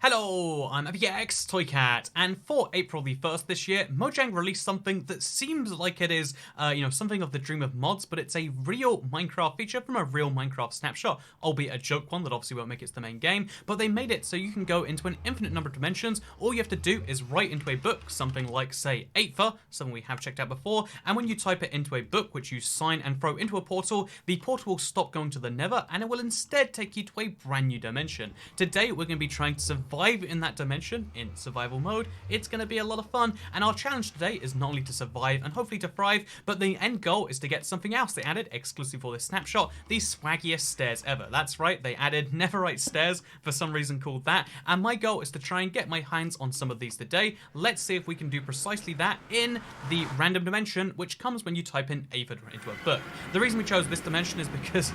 Hello, I'm APX Toycat, and for April the 1st this year, Mojang released something that seems like it is, something of the dream of mods, but it's a real Minecraft feature from a real Minecraft snapshot, albeit a joke one that obviously won't make it to the main game, but they made it so you can go into an infinite number of dimensions. All you have to do is write into a book, something like, say, Aether, something we have checked out before, and when you type it into a book, which you sign and throw into a portal, the portal will stop going to the Nether, and it will instead take you to a brand new dimension. Today, we're going to be trying to survive in that dimension in survival mode. It's going to be a lot of fun, and our challenge today is not only to survive and hopefully to thrive, but the end goal is to get something else they added exclusive for this snapshot, the swaggiest stairs ever. That's right, they added netherite stairs, for some reason called that, and my goal is to try and get my hands on some of these today. Let's see if we can do precisely that in the random dimension, which comes when you type in Aether into a book. The reason we chose this dimension is because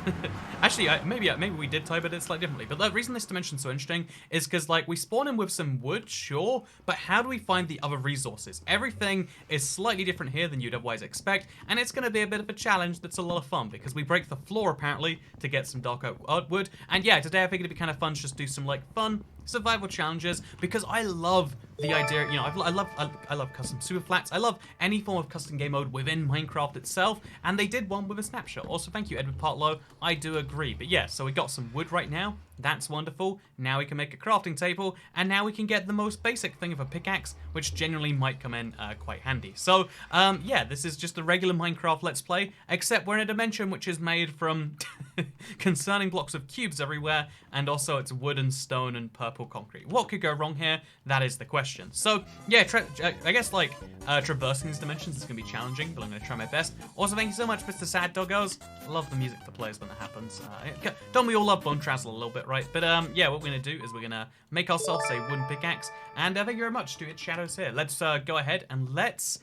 actually maybe we did type it slightly differently, but the reason this dimension is so interesting is because, like, we spawn in with some wood, sure, but how do we find the other resources? Everything is slightly different here than you'd otherwise expect, and it's going to be a bit of a challenge that's a lot of fun, because we break the floor, apparently, to get some dark oak wood, and yeah, today I figured it'd be kind of fun to just do some, like, fun survival challenges, because I love the idea, you know, I love custom super flats, I love any form of custom game mode within Minecraft itself, and they did one with a snapshot. Also, thank you, Edward Partlow, I do agree. But yeah, so we got some wood right now, that's wonderful. Now we can make a crafting table, and now we can get the most basic thing of a pickaxe, which genuinely might come in quite handy. So, yeah, this is just a regular Minecraft Let's Play, except we're in a dimension which is made from concerning blocks of cubes everywhere, and also it's wood and stone and purple concrete. What could go wrong here? That is the question. So, yeah, I guess, like, traversing these dimensions is going to be challenging, but I'm going to try my best. Also, thank you so much, Mr. Sad Doggos. I love the music that plays when that happens. Don't we all love Bone Trazzle a little bit, right? But, yeah, what we're going to do is we're going to make ourselves a wooden pickaxe, and thank you very much to its shadows here. Let's go ahead and let's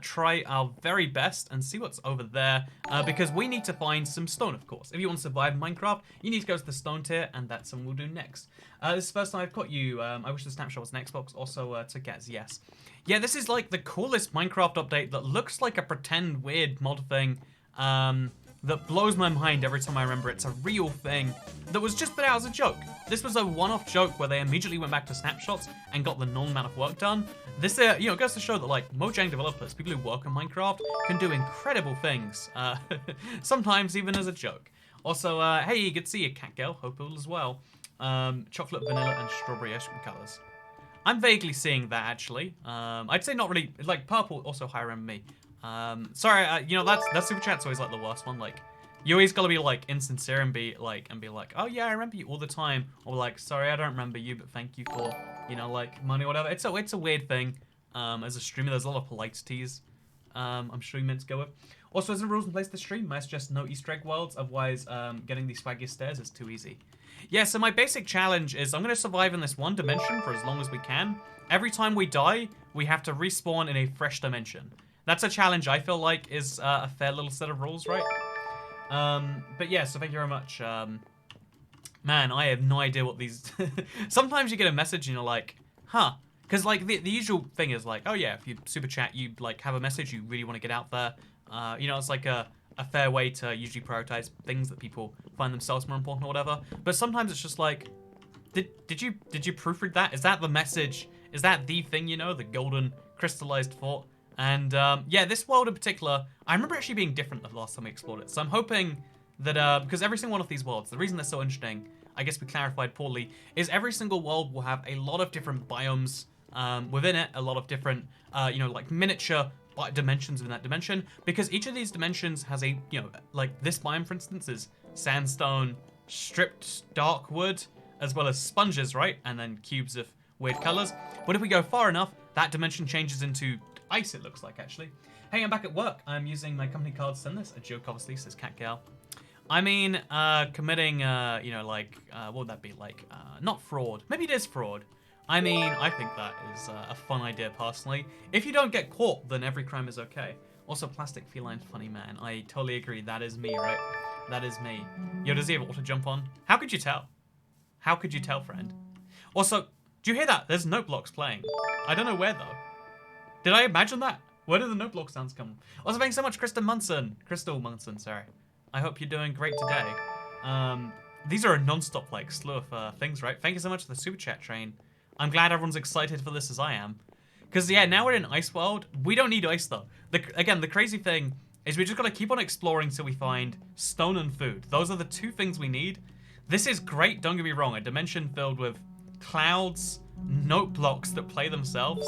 try our very best and see what's over there, because we need to find some stone, of course. If you want to survive Minecraft, you need to go to the stone tier, and that's something we'll do next. This is the first time I've caught you. I wish the snapshot was an Xbox. Also, to Gaz, yes. Yeah, this is like the coolest Minecraft update that looks like a pretend weird mod thing, that blows my mind every time I remember it's a real thing that was just put out as a joke. This was a one-off joke where they immediately went back to snapshots and got the normal amount of work done. This, goes to show that, like, Mojang developers, people who work on Minecraft, can do incredible things, sometimes even as a joke. Also, hey, good to see you, Cat Girl. Hope all is well. Chocolate, vanilla, and strawberry ice cream colors. I'm vaguely seeing that, actually. I'd say not really, like, purple also higher than me. Sorry, that super chat's always like the worst one. Like, you always gotta be like insincere and be like, oh yeah, I remember you all the time, or like, sorry, I don't remember you, but thank you for, like, money or whatever. It's a weird thing. As a streamer, there's a lot of politeties. I'm sure you meant to go with. Also, as the rules in place to stream, I suggest no Easter egg worlds, otherwise, getting these swaggiest stairs is too easy. Yeah, so my basic challenge is I'm gonna survive in this one dimension for as long as we can. Every time we die, we have to respawn in a fresh dimension. That's a challenge I feel like is a fair little set of rules, right? But yeah, so thank you very much. Man, I have no idea what these... Sometimes you get a message and you're like, huh. Because, like, the usual thing is like, oh yeah, if you super chat, you, like, have a message you really want to get out there. It's like a fair way to usually prioritize things that people find themselves more important or whatever. But sometimes it's just like, did you proofread that? Is that the message? Is that the thing, the golden crystallized thought? And, yeah, this world in particular, I remember actually being different the last time we explored it. So I'm hoping that, because every single one of these worlds, the reason they're so interesting, I guess we clarified poorly, is every single world will have a lot of different biomes within it, a lot of different, like miniature dimensions within that dimension, because each of these dimensions has a, like this biome, for instance, is sandstone, stripped dark wood, as well as sponges, right? And then cubes of weird colors. But if we go far enough, that dimension changes into ice, it looks like, actually. Hey, I'm back at work. I'm using my company card to send this. A joke, obviously, says Cat Gal. I mean, committing, what would that be like? Not fraud. Maybe it is fraud. I mean, I think that is a fun idea, personally. If you don't get caught, then every crime is okay. Also, plastic feline funny man. I totally agree. That is me, right? That is me. Yo, does he have auto jump on? How could you tell? How could you tell, friend? Also, do you hear that? There's note blocks playing. I don't know where, though. Did I imagine that? Where did the note block sounds come? Also, thanks so much, Crystal Munson, sorry. I hope you're doing great today. These are a non-stop, like, slew of things, right? Thank you so much for the super chat train. I'm glad everyone's excited for this as I am. Because, yeah, now we're in Ice World. We don't need ice, though. Again, the crazy thing is we just gotta keep on exploring till we find stone and food. Those are the two things we need. This is great, don't get me wrong. A dimension filled with clouds, note blocks that play themselves,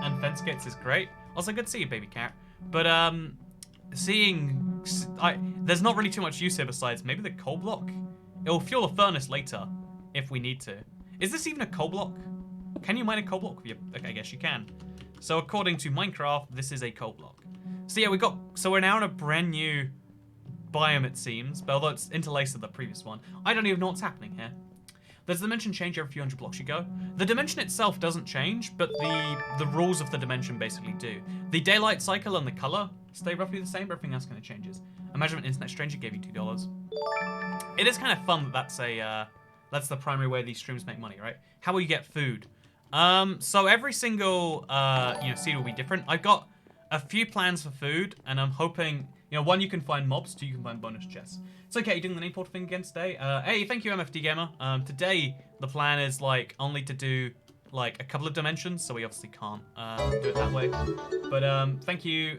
and fence gates is great. Also, good to see you, baby cat. But, there's not really too much use here besides maybe the coal block. It'll fuel a furnace later, if we need to. Is this even a coal block? Can you mine a coal block? Okay, I guess you can. So according to Minecraft, this is a coal block. So yeah, so we're now in a brand new biome, it seems, but although it's interlaced with the previous one. I don't even know what's happening here. Does the dimension change every few hundred blocks you go? The dimension itself doesn't change, but the rules of the dimension basically do. The daylight cycle and the color stay roughly the same, but everything else kind of changes. Imagine an internet stranger gave you $2. It is kind of fun that that's the primary way these streams make money, right? How will you get food? So every single seed will be different. I've got a few plans for food, and I'm hoping, one, you can find mobs, two, you can find bonus chests. It's okay, you're doing the name port thing again today. Hey, thank you, MFD Gamer. Today, the plan is, only to do, a couple of dimensions, so we obviously can't do it that way. But, thank you.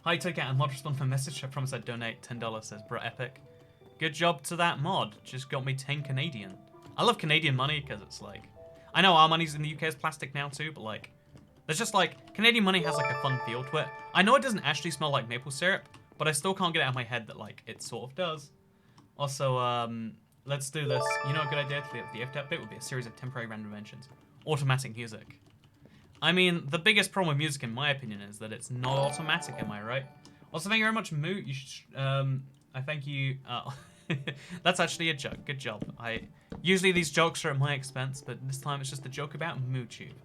Hi, Toycat, and mod respond to my message. I promise I'd donate $10, says Bro Epic. Good job to that mod. Just got me 10 Canadian. I love Canadian money, because it's, I know our money's in the UK is plastic now, too, but, there's just, Canadian money has, a fun feel to it. I know it doesn't actually smell like maple syrup, but I still can't get it out of my head that, it sort of does. Also, let's do this. You know, a good idea to the FTF bit would be a series of temporary random dimensions. Automatic music. I mean, the biggest problem with music, in my opinion, is that it's not automatic, am I right? Also, thank you very much, Moot. You should, I thank you, that's actually a joke. Good job. Usually these jokes are at my expense, but this time it's just a joke about MooTube.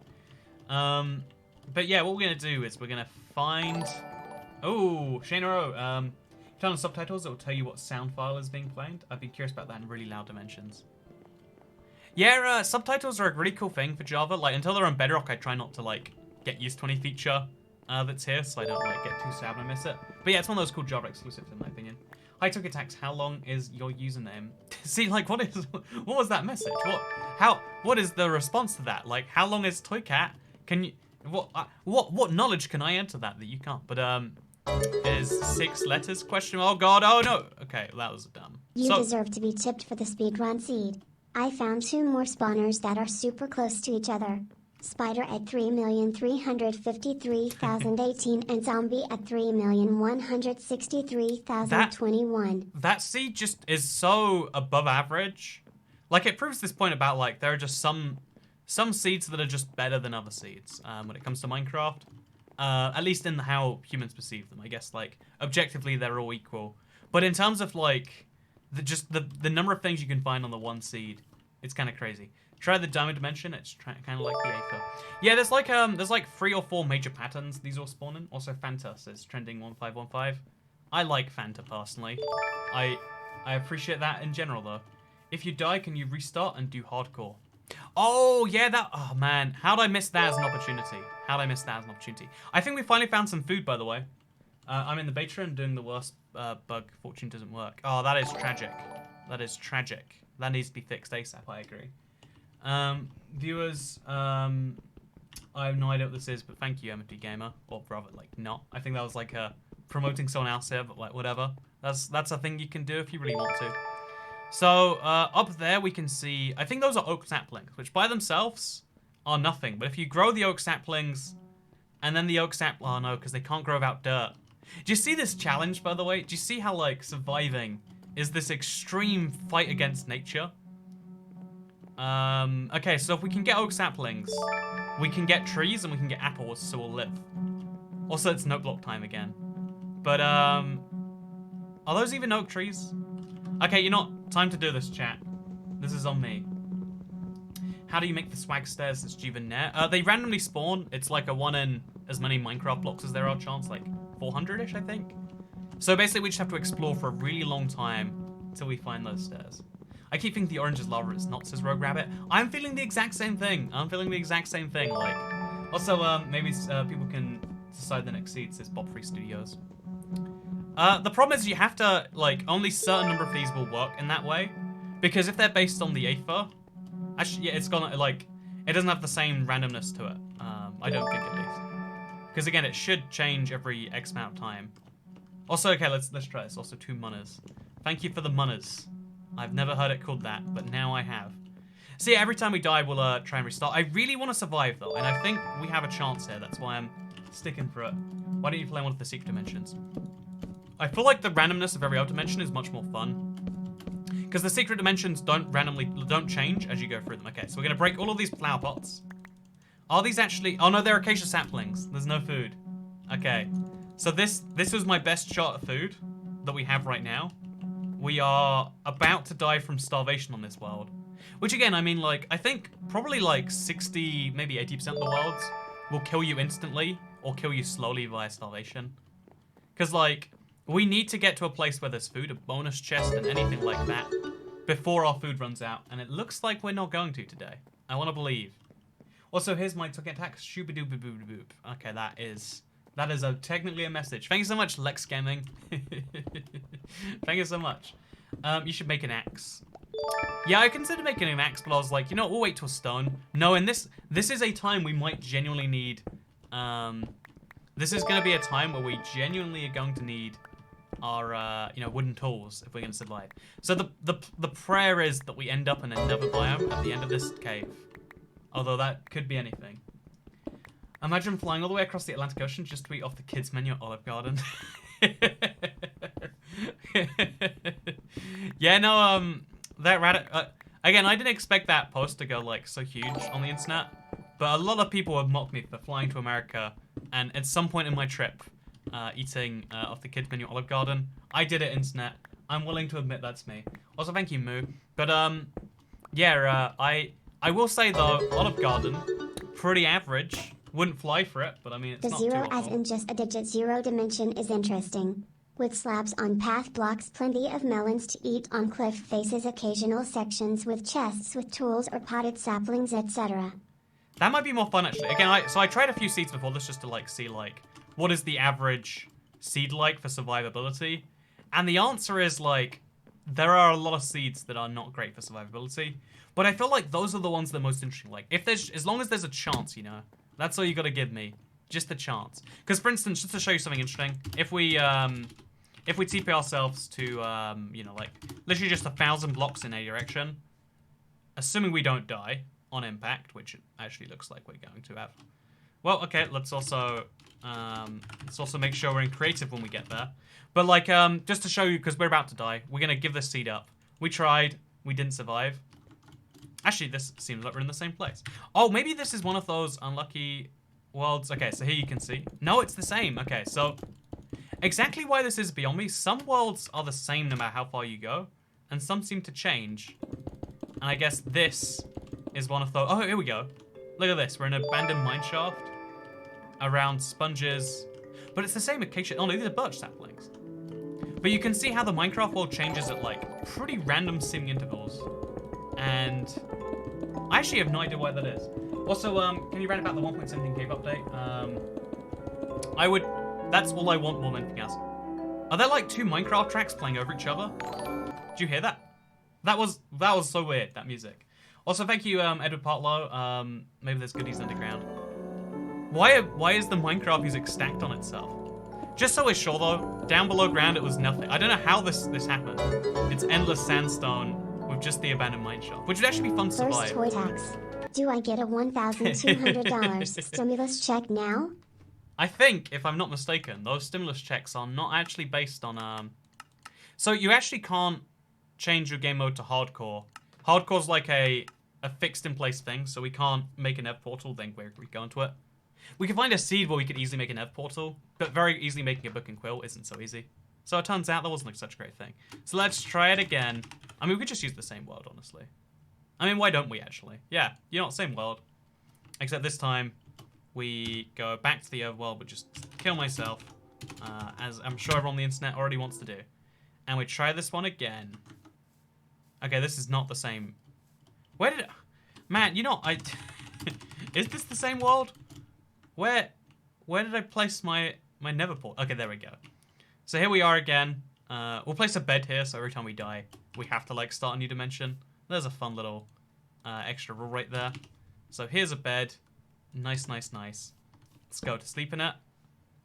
But yeah, what we're gonna do is we're gonna find... Oh, Shanero, turn on subtitles, it will tell you what sound file is being played. I'd be curious about that in really loud dimensions. Yeah, subtitles are a really cool thing for Java. Until they're on Bedrock, I try not to, get used to any feature that's here, so I don't, get too sad when I miss it. But yeah, it's one of those cool Java exclusives, in my opinion. Hi, Took Attacks, how long is your username? See, what was that message? What is the response to that? How long is Toycat? Can you, what knowledge can I enter that you can't? But, is 6 letters question? Oh god, oh no. Okay, that was dumb. You deserve to be tipped for the speedrun seed. I found 2 more spawners that are super close to each other. Spider at 3,353,018 and Zombie at 3,163,021. That seed just is so above average. It proves this point about, there are just some seeds that are just better than other seeds when it comes to Minecraft. At least in how humans perceive them. I guess, objectively, they're all equal. But in terms of, the number of things you can find on the one seed, it's kind of crazy. Try the diamond dimension, it's kind of like the Aether. Yeah, there's 3 or 4 major patterns these all spawn in. Also, Fanta says trending 1515. I like Fanta personally. I appreciate that in general though. If you die, can you restart and do hardcore? Oh yeah, oh man, how'd I miss that as an opportunity? I think we finally found some food, by the way. I'm in the beta and doing the worst bug. Fortune doesn't work. Oh, that is tragic. That needs to be fixed ASAP, I agree. Viewers, I have no idea what this is, but thank you, MFD Gamer. Or rather, not. I think that was promoting someone else here, but whatever. That's a thing you can do if you really want to. So, up there we can see, I think those are oak saplings, which by themselves are nothing. But if you grow the oak saplings, and then the oak oh no, because they can't grow without dirt. Do you see this challenge, by the way? Do you see how, surviving is this extreme fight against nature? Okay, so if we can get oak saplings, we can get trees and we can get apples, so we'll live. Also, it's note block time again. But, are those even oak trees? Okay, you know what? Time to do this, chat. This is on me. How do you make the swag stairs, says Juvenaire? They randomly spawn. It's a 1 in as many Minecraft blocks as there are chance, 400-ish, I think. So basically, we just have to explore for a really long time until we find those stairs. I keep thinking the orange is lava, it's not, says Rogue Rabbit. I'm feeling the exact same thing. Also, maybe people can decide the next seed, says Bob Free Studios. The problem is you have to, only certain number of these will work in that way. Because if they're based on the Aether, Actually, yeah, it's gonna, like, it doesn't have the same randomness to it. I don't think, at least. Because, again, it should change every X amount of time. Also, okay, let's try this. Also, 2 monas. Thank you for the monas. I've never heard it called that, but now I have. See, every time we die, we'll try and restart. I really want to survive, though, and I think we have a chance here. That's why I'm sticking for it. Why don't you play one of the secret dimensions? I feel like the randomness of every other dimension is much more fun. Because the secret dimensions don't change as you go through them. Okay, so we're going to break all of these flower pots. Are these actually... Oh, no, they're acacia saplings. There's no food. Okay. So this was my best shot at food that we have right now. We are about to die from starvation on this world. Which, again, I mean, like, I think probably, like, 60, maybe 80% of the worlds will kill you instantly or kill you slowly via starvation. Because, like, we need to get to a place where there's food, a bonus chest, and anything like that before our food runs out. And it looks like we're not going to today. I want to believe. Also, here's my token attack. Shooba-dooba-booba-boop. Okay, that is technically a message. Thank you so much, Lex Gaming. Thank you so much. You should make an axe. Yeah, I considered making an axe, but I was like, you know, we'll wait till stone. No, and this is a time we might genuinely need. This is going to be a time where we genuinely are going to need our, you know, wooden tools if we're going to survive. So the prayer is that we end up in another biome at the end of this cave. Although that could be anything. Imagine flying all the way across the Atlantic Ocean just to eat off the kids' menu at Olive Garden. Yeah, no, again, I didn't expect that post to go, like, so huge on the internet. But a lot of people have mocked me for flying to America and at some point in my trip, eating off the kids' menu at Olive Garden. I did it, internet. I'm willing to admit that's me. Also, thank you, Moo. But, yeah, I will say, though, Olive Garden, pretty average. Wouldn't fly for it, but I mean, it's the not zero too as awful. in just a digit zero dimension is interesting. With slabs on path blocks, plenty of melons to eat on cliff faces, occasional sections with chests with tools or potted saplings, etc. That might be more fun, actually. Again, so I tried a few seeds before this just to, like, see, like, what is the average seed like for survivability? And the answer is, like, there are a lot of seeds that are not great for survivability. But I feel like those are the ones that are most interesting. Like, as long as there's a chance, you know, that's all you gotta give me. Just a chance. Because, for instance, just to show you something interesting, if we TP ourselves to, you know, like, literally just 1,000 blocks in a direction, assuming we don't die on impact, which it actually looks like we're going to have. Well, okay, let's also make sure we're in creative when we get there. But, like, just to show you, because we're about to die, we're gonna give this seed up. We tried, we didn't survive. Actually, this seems like we're in the same place. Oh, maybe this is one of those unlucky worlds. Okay, so here you can see. No, it's the same. Okay, so exactly why this is beyond me. Some worlds are the same no matter how far you go, and some seem to change. And I guess this is one of those. Oh, here we go. Look at this. We're in an abandoned mineshaft around sponges. But it's the same acacia. Oh, no, these are birch saplings. But you can see how the Minecraft world changes at, like, pretty random seeming intervals. And I actually have no idea why that is. Also, can you rant about the 1.17 cave update? That's all I want more than anything else. Are there, like, 2 Minecraft tracks playing over each other? Did you hear that? That was so weird, that music. Also, thank you, Edward Partlow. Maybe there's goodies underground. Why is the Minecraft music stacked on itself? Just so we're sure, though, down below ground it was nothing. I don't know how this happened. It's endless sandstone with just the abandoned mineshaft, which would actually be fun to survive. First toy tax. Do I get a $1,200 stimulus check now? I think, if I'm not mistaken, those stimulus checks are not actually based on, So you actually can't change your game mode to hardcore. Hardcore's like a fixed in place thing, so we can't make an Ev portal, then we go into it. We can find a seed where we could easily make an Ev portal, but very easily making a book and quill isn't so easy. So it turns out that wasn't like such a great thing. So let's try it again. I mean, we could just use the same world, honestly. I mean, why don't we, actually? Yeah, you know what, same world. Except this time, we go back to the overworld, but just kill myself, as I'm sure everyone on the internet already wants to do. And we try this one again. Okay, this is not the same. Where did it... Man, you know, Is this the same world? Where did I place my nether port? Okay, there we go. So here we are again. We'll place a bed here, so every time we die, we have to, like, start a new dimension. There's a fun little extra rule right there. So here's a bed. Nice, nice, nice. Let's go to sleep in it.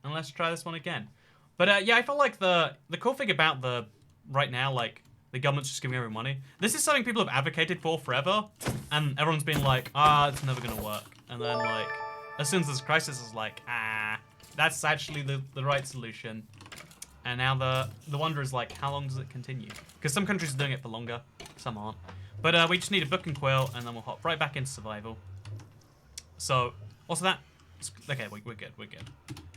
And let's try this one again. But yeah, I feel like the cool thing about the right now, like the government's just giving everyone money. This is something people have advocated for forever, and everyone's been like, it's never gonna work. And then like, as soon as this crisis is like, that's actually the right solution. And now the wonder is like, how long does it continue? Because some countries are doing it for longer, some aren't. But we just need a book and quill, and then we'll hop right back into survival. So also that, okay, we're good, we're good.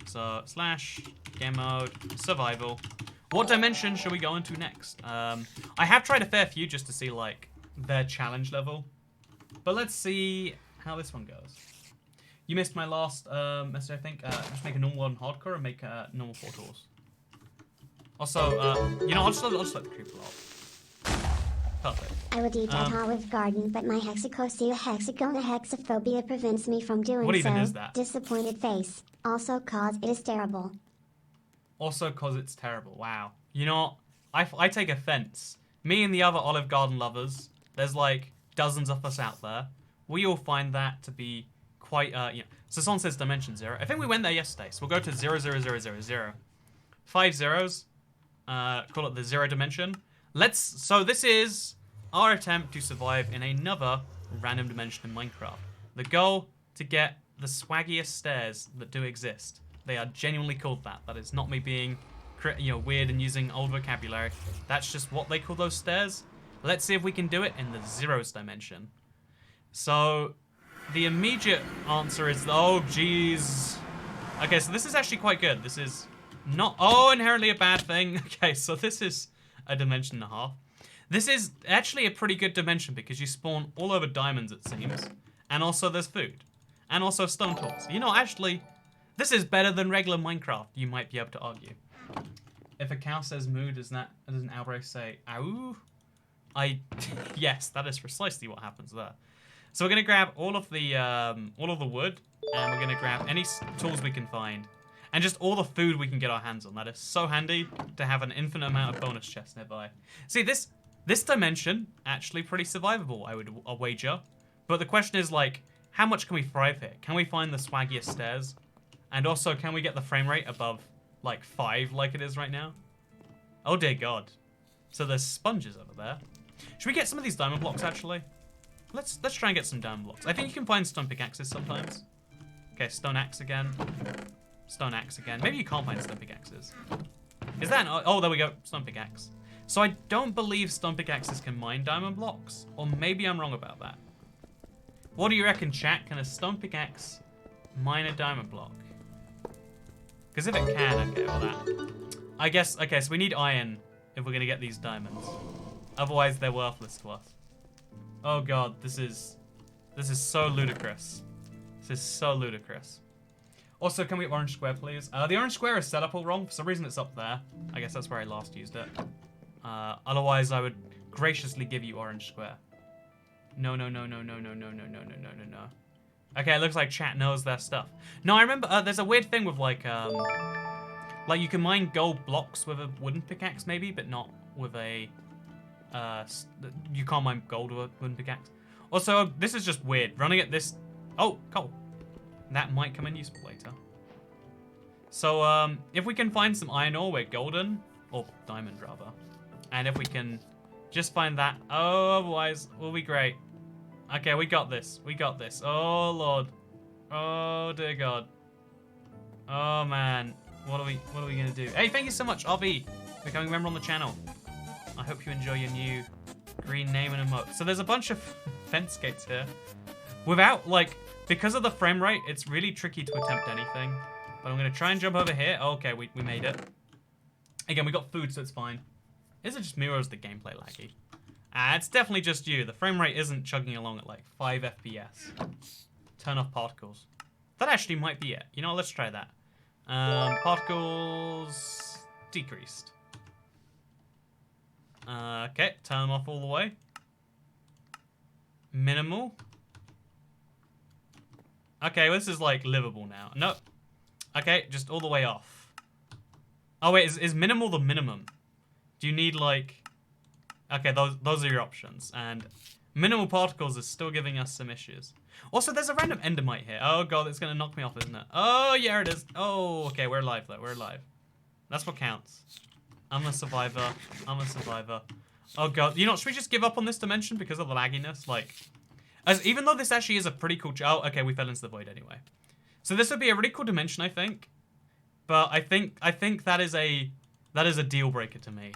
So / game mode, survival. What dimension should we go into next? I have tried a fair few just to see like their challenge level, but let's see how this one goes. You missed my last message, I think. Just make a normal one hardcore and make normal portals. Also, you know, I'll just let the creep blow up. Perfect. I would eat at Olive Garden, but my hexaphobia prevents me from doing so. What even is that? Disappointed face. Also cause it is terrible. Also cause it's terrible. Wow. You know, I take offense. Me and the other Olive Garden lovers, there's like dozens of us out there. We all find that to be quite, you know. So someone says dimension 0. I think we went there yesterday. So we'll go to 0, 0, 0, 0, 0. 5 zeros. Call it the 0 dimension. So this is our attempt to survive in another random dimension in Minecraft. The goal, to get the swaggiest stairs that do exist. They are genuinely called that. That is not me being, you know, weird and using old vocabulary. That's just what they call those stairs. Let's see if we can do it in the 0s dimension. So the immediate answer is, oh geez. Okay, so this is actually quite good. This is not, inherently a bad thing. Okay, so this is a dimension and a half. This is actually a pretty good dimension because you spawn all over diamonds, it seems. And also there's food. And also stone tools. You know, actually, this is better than regular Minecraft, you might be able to argue. If a cow says moo, does an owl say ow? Yes, that is precisely what happens there. So we're gonna grab all of the wood, and we're gonna grab any tools we can find. And just all the food we can get our hands on. That is so handy to have an infinite amount of bonus chests nearby. See, this dimension, actually pretty survivable, I would wager. But the question is, like, how much can we thrive here? Can we find the swaggiest stairs? And also, can we get the frame rate above, like, 5 like it is right now? Oh, dear God. So there's sponges over there. Should we get some of these diamond blocks, actually? Let's try and get some diamond blocks. I think you can find stone pickaxes sometimes. Okay, stone axe again. Stone axe again. Maybe you can't find stone pickaxes. Is that oh, there we go. Stone pickaxe. So I don't believe stone pickaxes can mine diamond blocks. Or maybe I'm wrong about that. What do you reckon, chat? Can a stone pickaxe mine a diamond block? Because if it can, okay, well that. I guess, okay, so we need iron if we're going to get these diamonds. Otherwise, they're worthless to us. Oh God, this is so ludicrous. This is so ludicrous. Also, can we get orange square, please? The orange square is set up all wrong. For some reason, it's up there. I guess that's where I last used it. Otherwise, I would graciously give you orange square. No, no, no, no, no, no, no, no, no, no, no, no, no. Okay, it looks like chat knows their stuff. No, I remember there's a weird thing with like you can mine gold blocks with a wooden pickaxe maybe, but not with a, you can't mine gold with a wooden pickaxe. Also, this is just weird. Running at this, oh, coal. That might come in useful later. So, if we can find some iron ore, we're golden. Or diamond, rather. And if we can just find that, otherwise, we'll be great. Okay, we got this. We got this. Oh, Lord. Oh, dear God. Oh, man. What are we going to do? Hey, thank you so much, RV, for becoming a member on the channel. I hope you enjoy your new green name and emote. So there's a bunch of fence gates here. Without, like, because of the frame rate, it's really tricky to attempt anything. But I'm going to try and jump over here. Oh, okay, we made it. Again, we got food, so it's fine. Is it just me or is the gameplay laggy? It's definitely just you. The frame rate isn't chugging along at like 5 FPS. Turn off particles. That actually might be it. You know, let's try that. Particles decreased. Okay, turn them off all the way. Minimal. Okay, well, this is like livable now. No. Okay, just all the way off. Oh wait, is minimal the minimum? Do you need like... Okay, those are your options. And Minimal particles is still giving us some issues. Also, there's a random endermite here. Oh god, it's gonna knock me off, isn't it? Oh, yeah, it is. Oh, okay, we're alive though. We're alive. That's what counts. I'm a survivor. I'm a survivor. Oh god, you know, should we just give up on this dimension because of the lagginess? Like, even though this actually is a pretty cool. Oh, okay, we fell into the void anyway. So this would be a really cool dimension, I think. But I think that is a deal breaker to me.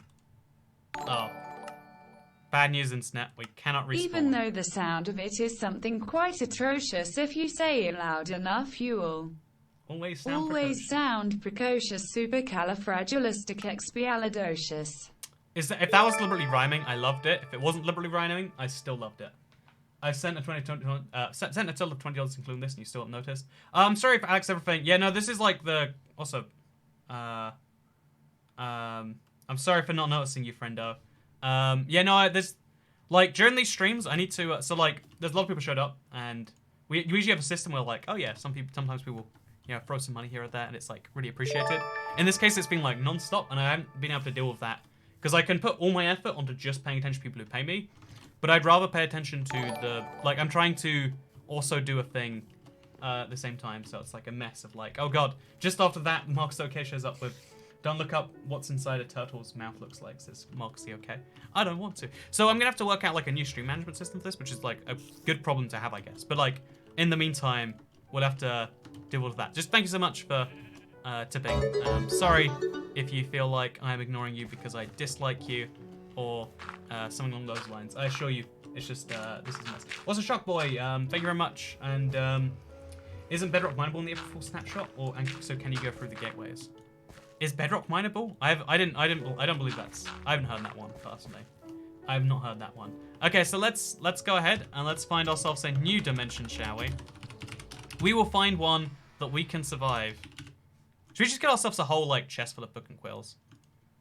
Oh. Bad news in Snap, we cannot respawn. Even though the sound of it is something quite atrocious, if you say it loud enough you will always sound precocious, supercalifragilisticexpialidocious. If that was deliberately rhyming, I loved it. If it wasn't deliberately rhyming, I still loved it. I've sent a total of $20 including this, and you still haven't noticed. I'm sorry for Alex everything. Yeah, no, this is like the also. I'm sorry for not noticing you, friendo. Yeah, no, there's like during these streams, I need to. So like, there's a lot of people showed up, and we usually have a system where like, oh yeah, sometimes people, you know, throw some money here or there, and it's like really appreciated. In this case, it's been like non-stop, and I haven't been able to deal with that because I can put all my effort onto just paying attention to people who pay me. But I'd rather pay attention to the, like, I'm trying to also do a thing at the same time. So it's like a mess of like, oh god, just after that, Mark's okay shows up with, don't look up what's inside a turtle's mouth looks like, says Mark's the okay. I don't want to. So I'm gonna have to work out like a new stream management system for this, which is like a good problem to have, I guess. But like, in the meantime, we'll have to deal with that. Just thank you so much for tipping. Sorry if you feel like I'm ignoring you because I dislike you. Or something along those lines. I assure you, it's just, this is a mess. Also, Shockboy, thank you very much. And isn't Bedrock mineable in the April snapshot? Or so can you go through the gateways? Is Bedrock mineable? I don't believe that's. I haven't heard that one personally. I have not heard that one. Okay, so let's go ahead and let's find ourselves a new dimension, shall we? We will find one that we can survive. Should we just get ourselves a whole like chest full of book and quills?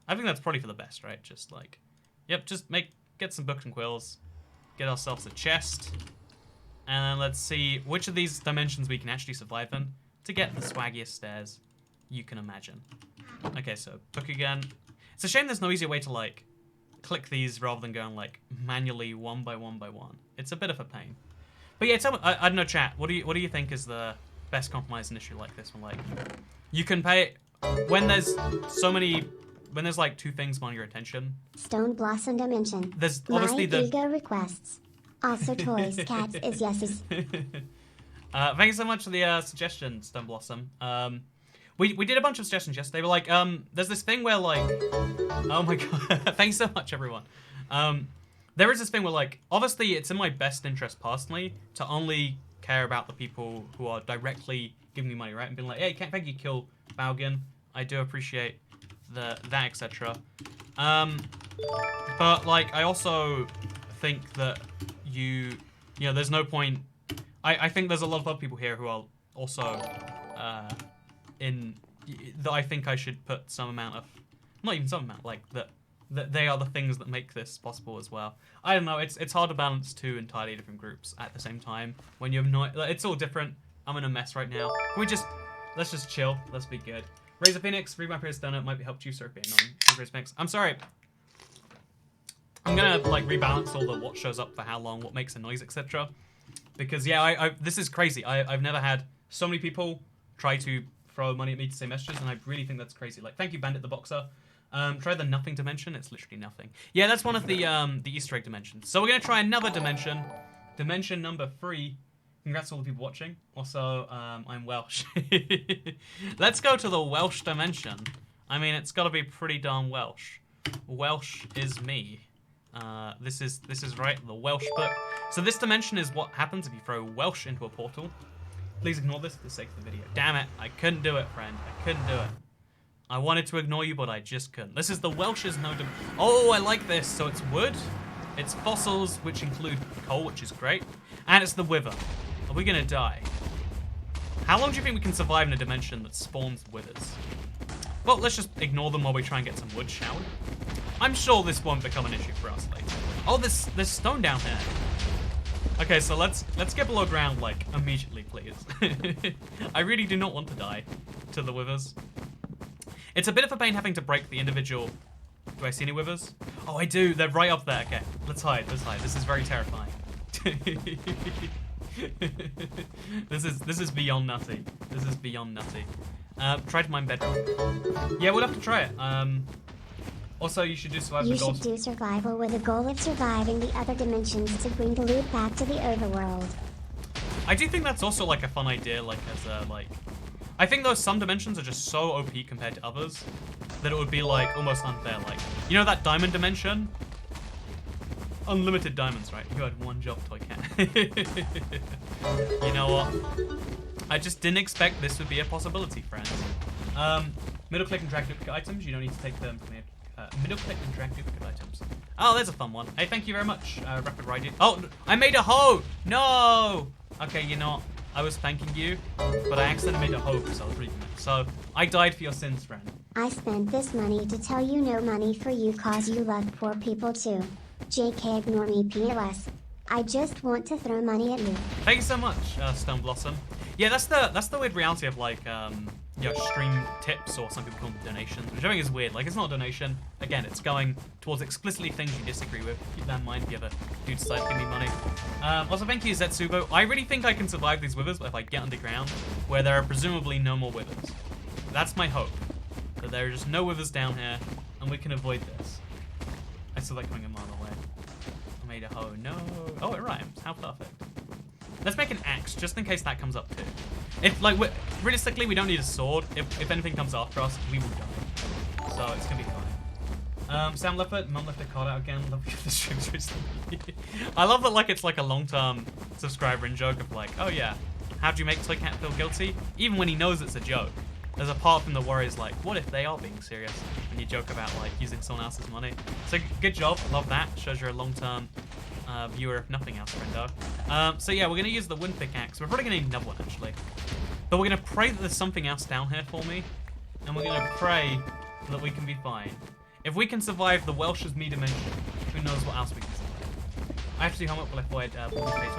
I think that's probably for the best, right? Just like. Yep, just get some books and quills, get ourselves a chest, and then let's see which of these dimensions we can actually survive in to get the swaggiest stairs you can imagine. Okay, so book again. It's a shame there's no easier way to like click these rather than going like manually one by one by one. It's a bit of a pain. But yeah, tell me, I don't know, chat. What do you think is the best compromise in an issue like this one? Like, you can pay when there's so many. When there's like two things on your attention. Stone Blossom Dimension. There's obviously My ego requests. Also toys, cats is yeses. Thank you so much for the suggestion, Stone Blossom. We did a bunch of suggestions yesterday. We're like, there's this thing where like, oh my god, thanks so much everyone. There is this thing where like, obviously it's in my best interest personally to only care about the people who are directly giving me money, right? And being like, hey, thank you, kill Baugan. I do appreciate that, etc. But like, I also think that you know, there's no point. I think there's a lot of other people here who are also that I think I should put some amount of, not even some amount, like that they are the things that make this possible as well. I don't know. It's hard to balance two entirely different groups at the same time when you're not. It's all different. I'm in a mess right now. Let's just chill. Let's be good. Razor Phoenix, read my prayers donut, might be helped you, sir, being on Razor Phoenix. I'm sorry. I'm gonna like rebalance all the what shows up for how long, what makes a noise, etc. Because yeah, this is crazy. I've never had so many people try to throw money at me to say messages, and I really think that's crazy. Like, thank you, Bandit the Boxer. Try the nothing dimension. It's literally nothing. Yeah, that's one of the Easter egg dimensions. So we're gonna try another dimension. Dimension number 3. Congrats to all the people watching. Also, I'm Welsh. Let's go to the Welsh dimension. I mean, it's got to be pretty darn Welsh. Welsh is me. This is right, the Welsh book. So this dimension is what happens if you throw Welsh into a portal. Please ignore this for the sake of the video. Damn it, I couldn't do it, friend. I couldn't do it. I wanted to ignore you, but I just couldn't. This is the Welsh's no. Oh, I like this. So it's wood, it's fossils, which include coal, which is great, and it's the Wither. Are we gonna die? How long do you think we can survive in a dimension that spawns withers? Well, let's just ignore them while we try and get some wood, shall we? I'm sure this won't become an issue for us later. Oh, there's stone down here. Okay, so let's get below ground, like, immediately, please. I really do not want to die to the withers. It's a bit of a pain having to break the individual... Do I see any withers? Oh, I do. They're right up there. Okay, let's hide. Let's hide. This is very terrifying. This is beyond nutty. This is beyond nutty. Try to mine Bedrock. Yeah, we'll have to try it. Also, you should do survival You goals. should do survival with the goal of surviving the other dimensions to bring the loot back to the overworld. I do think that's also like a fun idea, like as a I think those some dimensions are just so OP compared to others that it would be like almost unfair. Like, you know that diamond dimension? Unlimited diamonds, right? You had one job, Toy Cat. You know what? I just didn't expect this would be a possibility, friends. Middle click and drag duplicate items. You don't need to take them from here. Middle click and drag duplicate items. Oh, there's a fun one. Hey, thank you very much, Rapid Ride. Oh, I made a hoe! No! Okay, you know what? I was thanking you, but I accidentally made a hoe because I was reading it. So, I died for your sins, friend. I spent this money to tell you no money for you cause you love poor people too. JK, ignore me, PLS. I just want to throw money at you. Thank you so much, Stone Blossom. Yeah, that's the weird reality of like you know, stream tips, or some people call them donations, which I think is weird. Like, it's not a donation. Again, it's going towards explicitly things you disagree with. Keep that in mind if you ever do decide to give me money. Also, thank you, Zetsubo. I really think I can survive these withers if I get underground, where there are presumably no more withers. That's my hope. That there are just no withers down here, and we can avoid this. I saw that coming a mile away. I made a hoe. No. Oh, it rhymes. How perfect. Let's make an axe, just in case that comes up too. If, like, realistically, we don't need a sword. If anything comes after us, we will die. So it's gonna be fine. Sam Leopard, Mum left a card out again. Love the streams recently. I love that, like, it's like a long-term subscriber and joke of like, oh yeah, how do you make Toy Cat feel guilty? Even when he knows it's a joke. There's a part from the worries like, what if they are being serious? And you joke about like using someone else's money. So good job, love that. Shows you're a long-term viewer, if nothing else, friendo. So yeah, we're gonna use the wind pickaxe. We're probably gonna need another one actually. But we're gonna pray that there's something else down here for me. And we're gonna pray that we can be fine. If we can survive the Welsh's me dimension, who knows what else we can survive. I have to do homework before I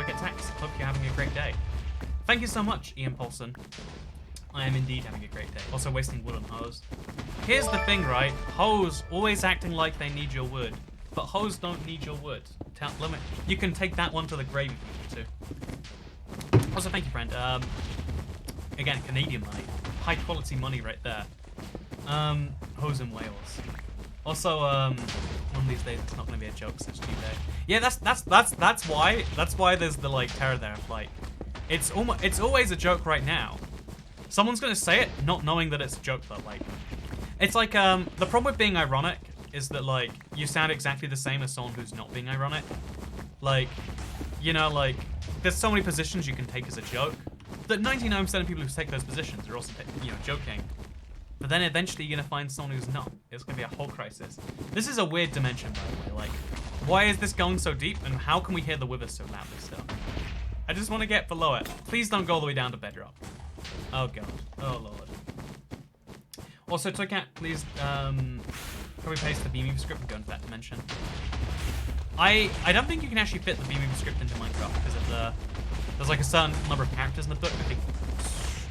get taxed. Hope you're having a great day. Thank you so much, Ian Paulson. I am indeed having a great day. Also wasting wood on hoes. Here's the thing, right? Hoes always acting like they need your wood. But hoes don't need your wood. You can take that one to the grave if you need to. Also, thank you, friend. Again, Canadian money. High quality money right there. Hoes in Wales. Also, one of these days it's not gonna be a joke, such Tuesday. Yeah, that's why there's the like terror there. Like, it's always a joke right now. Someone's gonna say it, not knowing that it's a joke, but like, it's like the problem with being ironic is that like you sound exactly the same as someone who's not being ironic. Like, you know, like there's so many positions you can take as a joke that 99% of people who take those positions are also, you know, joking. But then eventually you're gonna find someone who's not. It's gonna be a whole crisis. This is a weird dimension, by the way. Like, why is this going so deep, and how can we hear the withers so loudly still? I just want to get below it. Please don't go all the way down to Bedrock. Oh god. Oh lord. Also, Toy Cat, please copy paste the B-Movie script and go into that dimension. I don't think you can actually fit the B-Movie script into Minecraft because of there's like a certain number of characters in the book. I think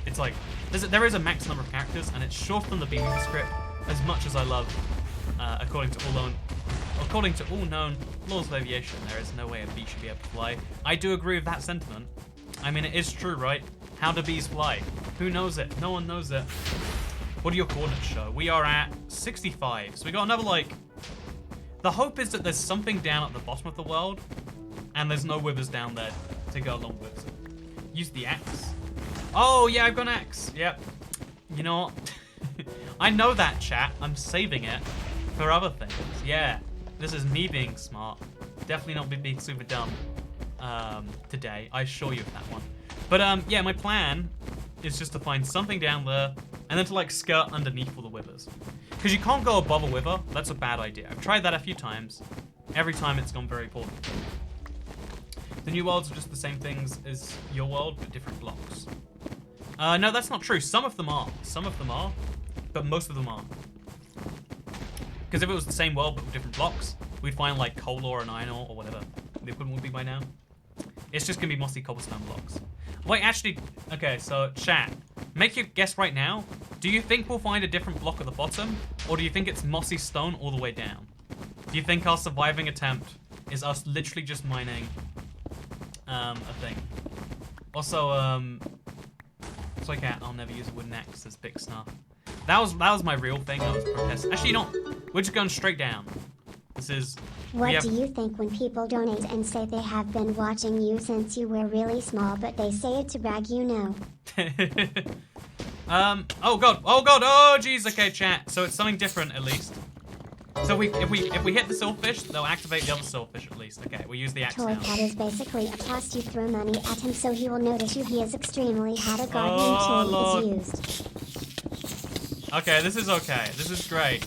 it's like there is a max number of characters, and it's shorter than the B-Movie script. As much as I love, according to all known laws of aviation, there is no way a bee should be able to fly. I do agree with that sentiment. I mean, it is true, right? How do bees fly? Who knows it? No one knows it. What do your coordinates show? We are at 65. So we got another, like... The hope is that there's something down at the bottom of the world, and there's no withers down there to go along with it. Use the axe. Oh, yeah, I've got an axe. Yep. You know what? I know that, chat. I'm saving it for other things. Yeah. This is me being smart. Definitely not being super dumb today. I assure you of that one. But yeah, my plan is just to find something down there and then to like skirt underneath all the withers. Because you can't go above a wither. That's a bad idea. I've tried that a few times. Every time it's gone very poorly. The new worlds are just the same things as your world, but different blocks. No, that's not true. Some of them are. Some of them are, but most of them aren't. Because if it was the same world but with different blocks, we'd find like coal ore and iron ore or whatever the equivalent would be by now. It's just gonna be mossy cobblestone blocks. Wait, actually, okay, so chat, make your guess right now. Do you think we'll find a different block at the bottom, or do you think it's mossy stone all the way down? Do you think our surviving attempt is us literally just mining a thing. Also, Toy Cat, I'll never use a wooden axe as big snuff. That was my real thing. I was protesting. Actually, no. We're just going straight down. This is... What do you think when people donate and say they have been watching you since you were really small, but they say it to brag, you know? Oh god, oh jeez, okay, chat. So it's something different at least. So if we hit the silverfish, they'll activate the other silverfish at least. Okay, we'll use the axe Toy now. Cat is basically a toss. You throw money at him so he will notice you. He is extremely hot. A guardian tool Lord. is used. Okay, this is okay. This is great.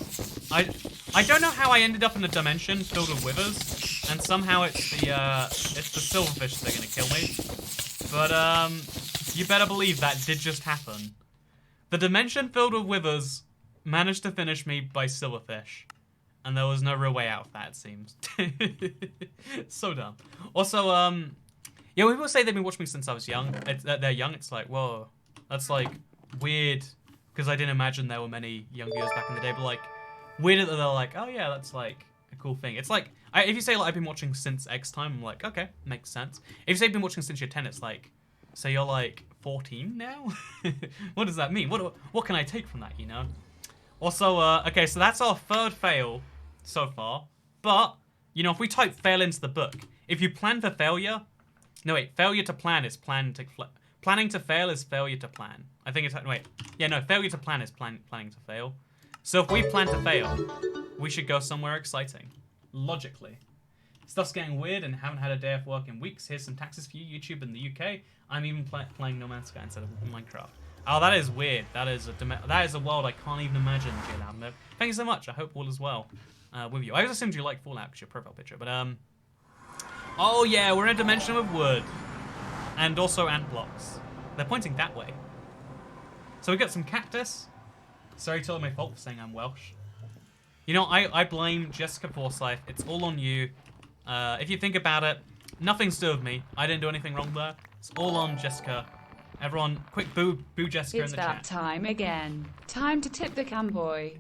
I don't know how I ended up in a dimension filled with withers, and somehow it's the silverfish that are gonna kill me. But you better believe that did just happen. The dimension filled with withers managed to finish me by silverfish, and there was no real way out of that, it seems. So dumb. Also, yeah, people say they've been watching me since I was young. They're young. It's like, whoa, that's like weird, because I didn't imagine there were many young viewers back in the day. But like, weird that they're like, oh yeah, that's like a cool thing. It's like, if you say like I've been watching since X time, I'm like, okay, makes sense. If you say I've been watching since you're 10, it's like, so you're like 14 now? What does that mean? What can I take from that, you know? Also, okay, so that's our third fail so far. But, you know, if we type fail into the book, if you plan for failure... No, wait, failure to plan is planning to fail is failure to plan. I think it's... Wait. Yeah, no, failure to plan is planning to fail. So if we plan to fail, we should go somewhere exciting. Logically. Stuff's getting weird and haven't had a day off work in weeks. Here's some taxes for you, YouTube in the UK. I'm even playing No Man's Sky instead of Minecraft. Oh, that is weird. That is a world I can't even imagine, J-Lab. Thank you so much. I hope all is well with you. I always assumed you like Fallout because your profile picture, but oh yeah, we're in a dimension with wood and also ant blocks. They're pointing that way. So we got some cactus. Sorry, totally my fault for saying I'm Welsh. You know, I blame Jessica Forsyth. It's all on you. If you think about it, nothing's to do with me. I didn't do anything wrong there. It's all on Jessica. Everyone, quick boo Jessica in the chat. It's that time again. Time to tip the camboy.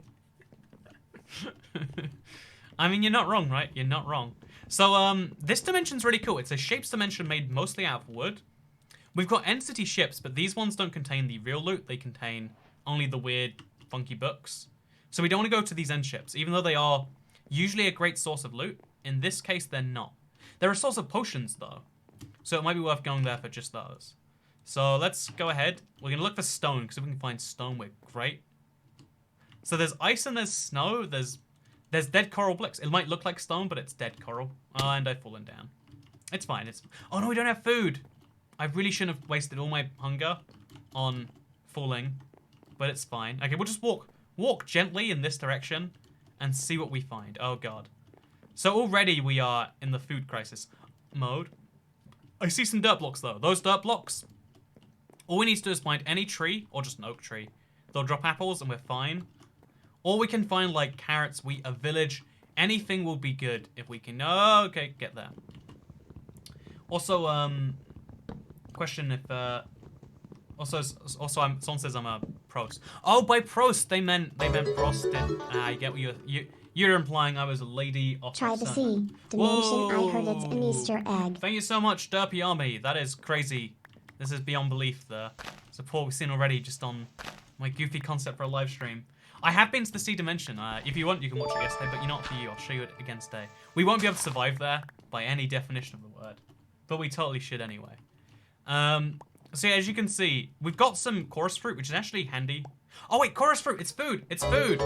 I mean, you're not wrong, right? You're not wrong. So, this dimension's really cool. It's a shapes dimension made mostly out of wood. We've got entity ships, but these ones don't contain the real loot. They contain only the weird, funky books. So we don't want to go to these end ships, even though they are usually a great source of loot. In this case, they're not. They're a source of potions, though. So it might be worth going there for just those. So let's go ahead. We're going to look for stone, because if we can find stone, we're great. So there's ice and there's snow. There's dead coral bricks. It might look like stone, but it's dead coral. Oh, and I've fallen down. It's fine. Oh, no, we don't have food. I really shouldn't have wasted all my hunger on falling, but it's fine. Okay, we'll just walk gently in this direction and see what we find. Oh, God. So already we are in the food crisis mode. I see some dirt blocks, though. Those dirt blocks, all we need to do is find any tree, or just an oak tree. They'll drop apples, and we're fine. Or we can find, like, carrots, wheat, a village. Anything will be good if we can... Oh, okay, get there. Also, question if... Also, someone says I'm a prost. Oh, by prost, they meant frosted. I get what you're implying I was a lady off Try the sea dimension. I heard it's an Easter egg. Thank you so much, Derpy Army. That is crazy. This is beyond belief, the support we've seen already just on my goofy concept for a live stream. I have been to the sea dimension. If you want, you can watch it yesterday, but you're not for you. I'll show you it again today. We won't be able to survive there by any definition of the word, but we totally should anyway. So yeah, as you can see, we've got some chorus fruit, which is actually handy. Oh wait, chorus fruit, it's food, it's food.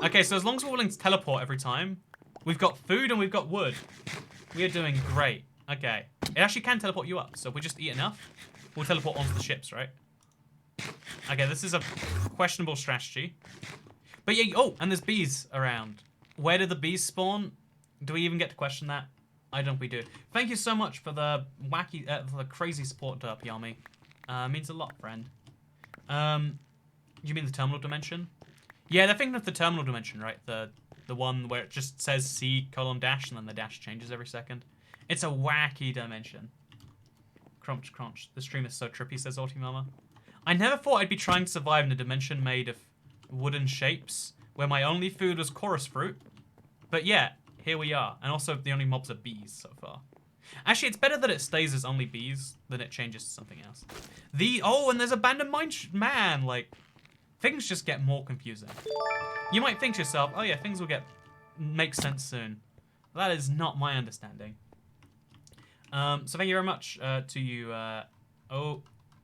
Okay, so as long as we're willing to teleport every time, we've got food and we've got wood. We are doing great. Okay, it actually can teleport you up, so if we just eat enough, we'll teleport onto the ships, right? Okay, this is a questionable strategy. But yeah, oh, and there's bees around. Where did the bees spawn? Do we even get to question that? I don't think we do. Thank you so much for the wacky, for the crazy support, Derpy Army. Means a lot, friend. You mean the terminal dimension? Yeah, they're thinking of the terminal dimension, right? The one where it just says C:/ and then the dash changes every second. It's a wacky dimension. Crunch, crunch. The stream is so trippy, says Autimama. I never thought I'd be trying to survive in a dimension made of wooden shapes, where my only food was chorus fruit. But yeah, here we are. And also, the only mobs are bees so far. Actually, it's better that it stays as only bees than it changes to something else. Oh, and there's abandoned mine. Man, like, things just get more confusing. You might think to yourself, oh yeah, things will make sense soon. That is not my understanding. So thank you very much to you,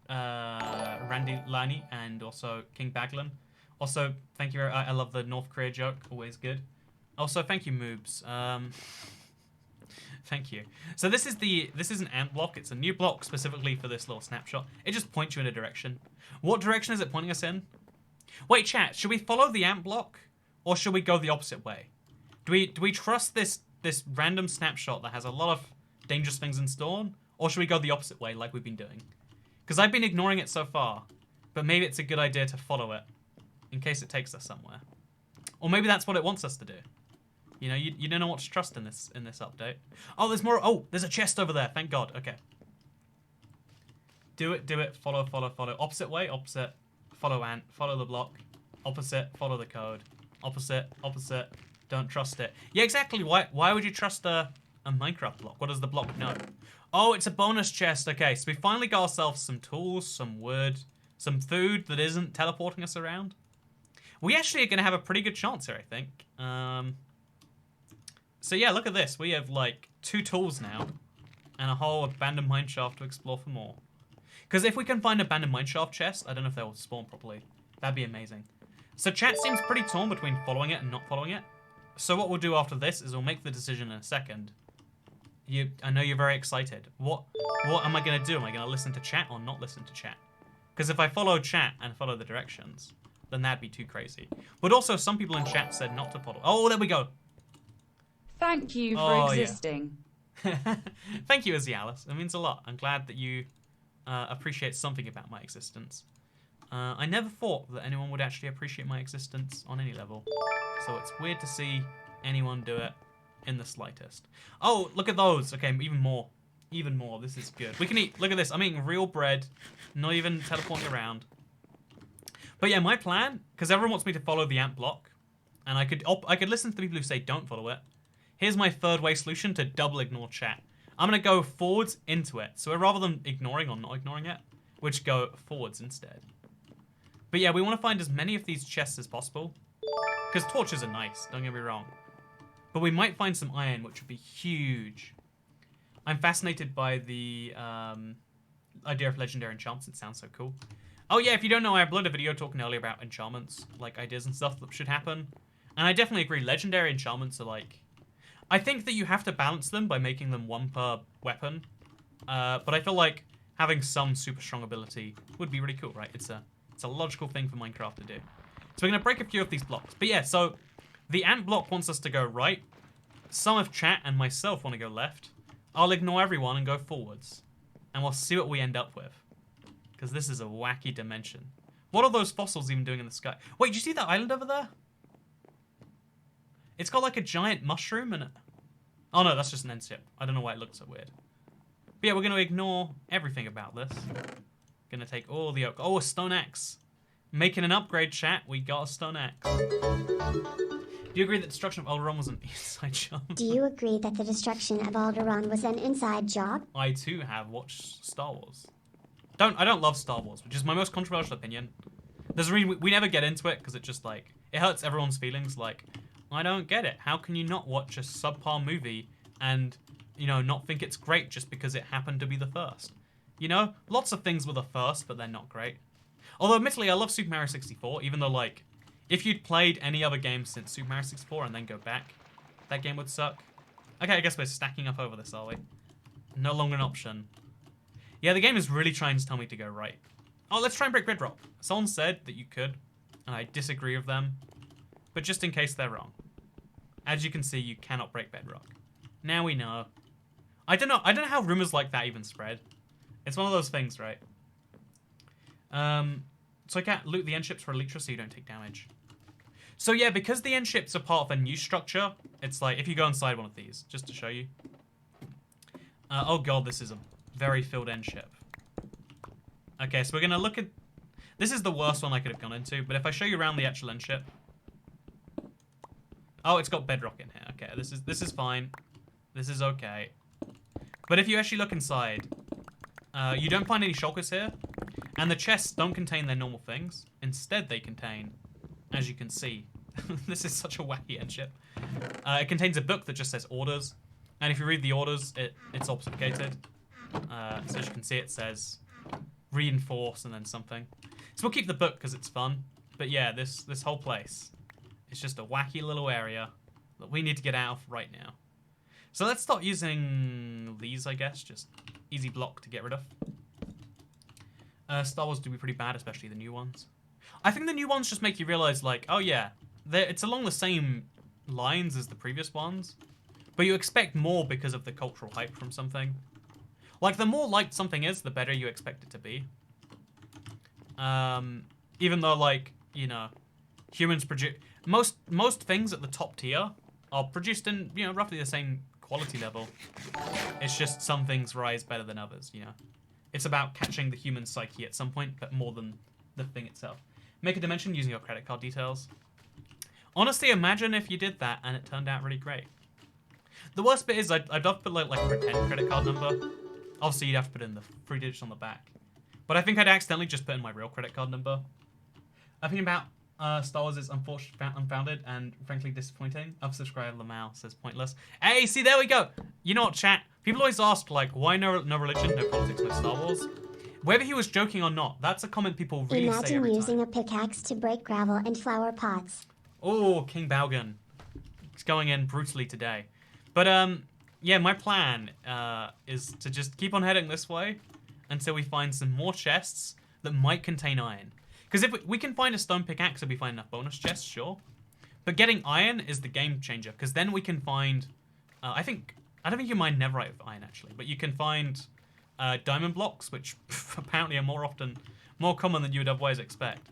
Randy Lani, and also King Baglin. Also, thank you. I love the North Korea joke. Always good. Also, thank you, Moobs. Thank you. So this is an ant block. It's a new block specifically for this little snapshot. It just points you in a direction. What direction is it pointing us in? Wait, chat. Should we follow the ant block, or should we go the opposite way? Do we trust this random snapshot that has a lot of dangerous things in store, or should we go the opposite way like we've been doing? Because I've been ignoring it so far, but maybe it's a good idea to follow it in case it takes us somewhere, or maybe that's what it wants us to do. You know, you don't know what to trust in this update. Oh, there's more. Oh, there's a chest over there. Thank God. Okay. Do it. Follow. Opposite way. Opposite. Follow ant. Follow the block. Opposite. Follow the code. Opposite. Don't trust it. Yeah, exactly. Why would you trust a Minecraft block? What does the block know? Oh, it's a bonus chest. Okay, so we finally got ourselves some tools, some wood, some food that isn't teleporting us around. We actually are going to have a pretty good chance here, I think. So yeah, look at this. We have like 2 tools now and a whole abandoned mineshaft to explore for more. Because if we can find abandoned mineshaft chest, I don't know if they will spawn properly. That'd be amazing. So chat seems pretty torn between following it and not following it. So what we'll do after this is we'll make the decision in a second. I know you're very excited. What am I going to do? Am I going to listen to chat or not listen to chat? Because if I follow chat and follow the directions, then that'd be too crazy. But also, some people in chat said not to follow. Oh, there we go. Thank you for existing. Yeah. Thank you, Izzy Alice. It means a lot. I'm glad that you appreciate something about my existence. I never thought that anyone would actually appreciate my existence on any level. So it's weird to see anyone do it in the slightest. Oh, look at those. Okay, even more. Even more. This is good. We can eat. Look at this. I'm eating real bread. Not even teleporting around. But yeah, my plan, because everyone wants me to follow the ant block, and I could listen to the people who say don't follow it. Here's my third way solution to double ignore chat. I'm going to go forwards into it. So rather than ignoring or not ignoring it, we just go forwards instead. But yeah, we want to find as many of these chests as possible. Because torches are nice, don't get me wrong. But we might find some iron, which would be huge. I'm fascinated by the idea of legendary enchantments. It sounds so cool. Oh yeah, if you don't know, I uploaded a video talking earlier about enchantments, like ideas and stuff that should happen. And I definitely agree, legendary enchantments are like... I think that you have to balance them by making them 1 per weapon. But I feel like having some super strong ability would be really cool, right? It's a logical thing for Minecraft to do. So we're going to break a few of these blocks. But yeah, so the ant block wants us to go right. Some of chat and myself want to go left. I'll ignore everyone and go forwards. And we'll see what we end up with. Because this is a wacky dimension. What are those fossils even doing in the sky? Wait, did you see that island over there? It's got like a giant mushroom and... Oh no, that's just an end ship. I don't know why it looks so weird. But yeah, we're going to ignore everything about this. Going to take all the oak. Oh, a stone axe. Making an upgrade, chat. We got a stone axe. Do you agree that destruction of Alderaan was an inside job? Do you agree that the destruction of Alderaan was an inside job? I too have watched Star Wars. I don't love Star Wars, which is my most controversial opinion. There's a reason we never get into it because it just like it hurts everyone's feelings. Like, I don't get it. How can you not watch a subpar movie and, you know, not think it's great just because it happened to be the first? You know, lots of things were the first, but they're not great. Although, admittedly, I love Super Mario 64, even though, like, if you'd played any other game since Super Mario 64 and then go back, that game would suck. Okay, I guess we're stacking up over this, are we? No longer an option. Yeah, the game is really trying to tell me to go right. Oh, let's try and break Bedrock. Someone said that you could, and I disagree with them. But just in case they're wrong. As you can see, you cannot break Bedrock. Now we know. I don't know how rumors like that even spread. It's one of those things, right? So I can't loot the end ships for Elytra so you don't take damage. So yeah, because the end ships are part of a new structure, it's like, if you go inside one of these, just to show you. Oh god, this is a very filled end ship. Okay, so we're going to look at... This is the worst one I could have gone into, but if I show you around the actual end ship... Oh, it's got bedrock in here. Okay, this is fine. This is okay. But if you actually look inside, you don't find any shulkers here. And the chests don't contain their normal things. Instead, they contain, as you can see, this is such a wacky end ship. It contains a book that just says orders. And if you read the orders, it's obfuscated. So as you can see, it says reinforce and then something. So we'll keep the book because it's fun. But yeah, this whole place is just a wacky little area that we need to get out of right now. So let's start using these, I guess. Just easy block to get rid of. Star Wars do be pretty bad, especially the new ones. I think the new ones just make you realize, like, oh yeah, it's along the same lines as the previous ones, but you expect more because of the cultural hype from something. Like, the more liked something is, the better you expect it to be. Even though, like, you know, humans produce... Most things at the top tier are produced in, you know, roughly the same quality level. It's just some things rise better than others, you know. It's about catching the human psyche at some point, but more than the thing itself. Make a dimension using your credit card details. Honestly, imagine if you did that and it turned out really great. The worst bit is I'd have to put like a pretend credit card number. Obviously, you'd have to put in the 3 digits on the back. But I think I'd accidentally just put in my real credit card number. I think about Star Wars is unfounded and frankly disappointing. Unsubscribe Lamau says pointless. Hey, see, there we go. You know what, chat? People always ask, like, why no religion, no politics, no Star Wars? Whether he was joking or not, that's a comment people really say every time. Imagine using a pickaxe to break gravel and flower pots. Oh, King Balgan. He's going in brutally today. But, yeah, my plan is to just keep on heading this way until we find some more chests that might contain iron. Because if we can find a stone pickaxe if we find enough bonus chests, sure. But getting iron is the game changer, because then we can find... I don't think you mine netherite with iron, actually, but you can find diamond blocks, which apparently are more common than you would otherwise expect.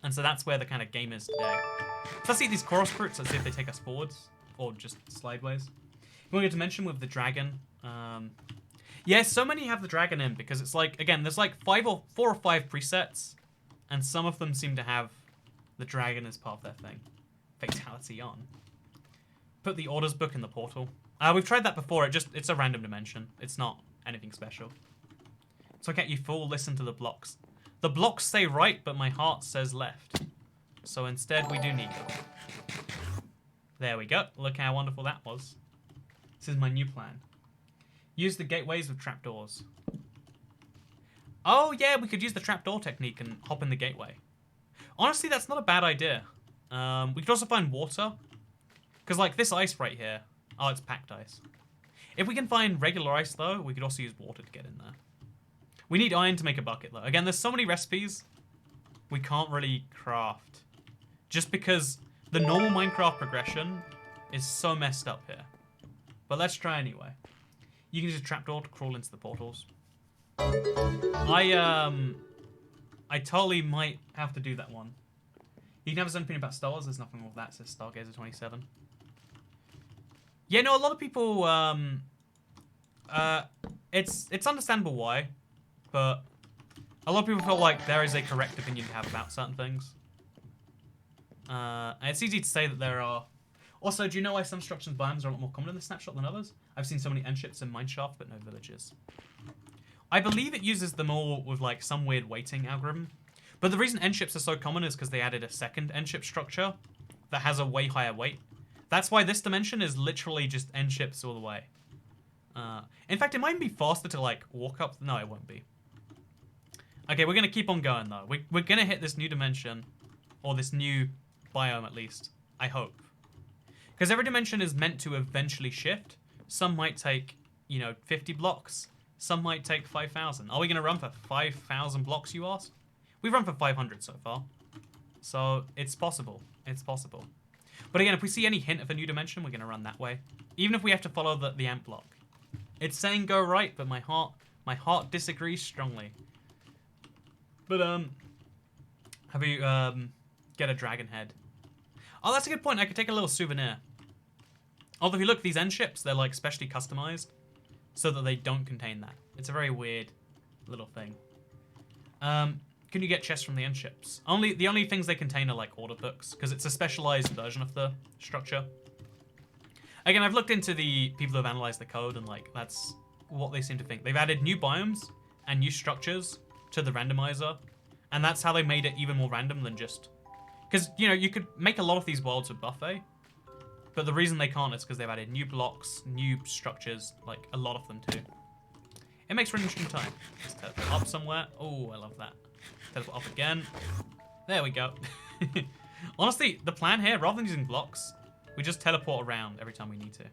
And so that's where the kind of game is today. So let's see these chorus fruits. Let's see if they take us forwards or just slideways. You want to dimension with the dragon. Yeah, so many have the dragon in because it's like, again, there's like 4 or 5 presets, and some of them seem to have the dragon as part of their thing. Fatality on. Put the orders book in the portal. We've tried that before. It's a random dimension. It's not anything special. So get you full. Listen to the blocks. The blocks say right, but my heart says left. So instead, we do neither. There we go. Look how wonderful that was. This is my new plan. Use the gateways with trapdoors. Oh yeah, we could use the trapdoor technique and hop in the gateway. Honestly, that's not a bad idea. We could also find water. Because like this ice right here. Oh, it's packed ice. If we can find regular ice, though, we could also use water to get in there. We need iron to make a bucket, though. Again, there's so many recipes we can't really craft. Just because the normal Minecraft progression is so messed up here. But let's try anyway. You can use a trapdoor to crawl into the portals. I totally might have to do that one. You can have his own opinion about Star Wars. There's nothing wrong with that, says Stargazer 27. Yeah, no, a lot of people, it's understandable why, but a lot of people feel like there is a correct opinion to have about certain things. And it's easy to say that there are. Also, do you know why some structures and biomes are a lot more common in the snapshot than others? I've seen so many end ships in Mineshaft, but no villages. I believe it uses them all with like some weird weighting algorithm. But the reason end ships are so common is because they added a second end ship structure that has a way higher weight. That's why this dimension is literally just end ships all the way. In fact, it might be faster to like walk up. No, it won't be. Okay, we're going to keep on going though. We're going to hit this new dimension, or this new biome at least, I hope. Because every dimension is meant to eventually shift. Some might take, you know, 50 blocks. Some might take 5,000. Are we going to run for 5,000 blocks, you ask? We've run for 500 so far. So it's possible. It's possible. But again, if we see any hint of a new dimension, we're going to run that way. Even if we have to follow the ant block. It's saying go right, but my heart disagrees strongly. But, have you, get a dragon head. Oh, that's a good point. I could take a little souvenir. Although if you look at these end ships, they're like specially customized so that they don't contain that. It's a very weird little thing. Can you get chests from the end ships? The only things they contain are like order books because it's a specialized version of the structure. Again, I've looked into the people who have analyzed the code and like that's what they seem to think. They've added new biomes and new structures to the randomizer, and that's how they made it even more random than just... Because, you know, you could make a lot of these worlds with buffet, but the reason they can't is because they've added new blocks, new structures, like a lot of them too. It makes for an interesting time. Let's teleport up somewhere. Oh, I love that. Teleport up again. There we go. Honestly, the plan here, rather than using blocks, we just teleport around every time we need to.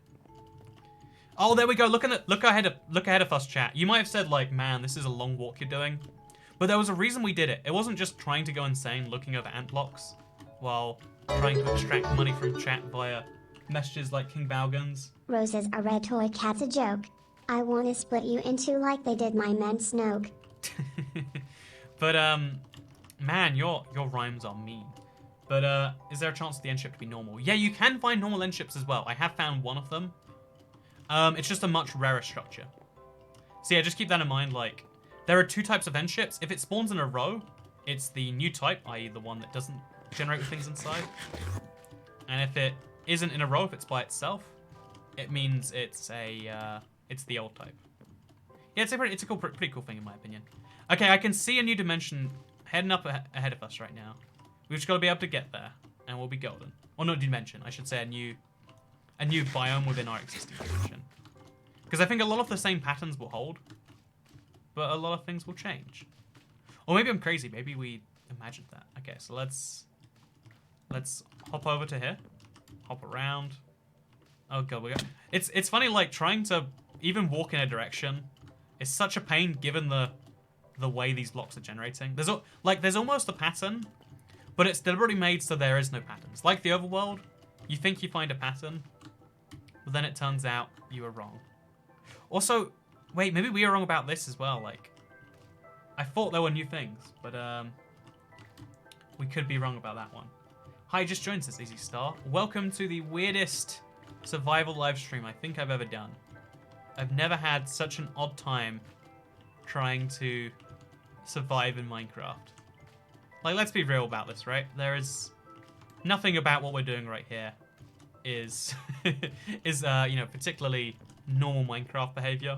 Oh, there we go. Look ahead of us, chat. You might have said, like, man, this is a long walk you're doing. But there was a reason we did it. It wasn't just trying to go insane looking over ant blocks while trying to extract money from chat via messages like King Balgans. Roses are red toy cat's a joke. I wanna split you in two like they did my man Snoke. But, man, your rhymes are mean. But, is there a chance for the end ship to be normal? Yeah, you can find normal end ships as well. I have found one of them. It's just a much rarer structure. So yeah, just keep that in mind, like, there are two types of end ships. If it spawns in a row, it's the new type, i.e. the one that doesn't generate things inside. And if it isn't in a row, if it's by itself, it means it's the old type. Yeah, it's a pretty cool thing in my opinion. Okay, I can see a new dimension heading up ahead of us right now. We've just got to be able to get there, and we'll be golden. Or not dimension, I should say a new biome within our existing dimension. Because I think a lot of the same patterns will hold, but a lot of things will change. Or maybe I'm crazy. Maybe we imagined that. Okay, so let's hop over to here, hop around. Oh god, we go. It's funny, like trying to even walk in a direction is such a pain given the way these blocks are generating. There's almost a pattern, but it's deliberately made so there is no patterns. Like the overworld, you think you find a pattern, but then it turns out you were wrong. Also, wait, maybe we were wrong about this as well. Like, I thought there were new things, but we could be wrong about that one. Hi, just joined us, Easy Star. Welcome to the weirdest survival live stream I think I've ever done. I've never had such an odd time trying to survive in Minecraft. Like, let's be real about this, right? There is nothing about what we're doing right here is you know, particularly normal Minecraft behavior.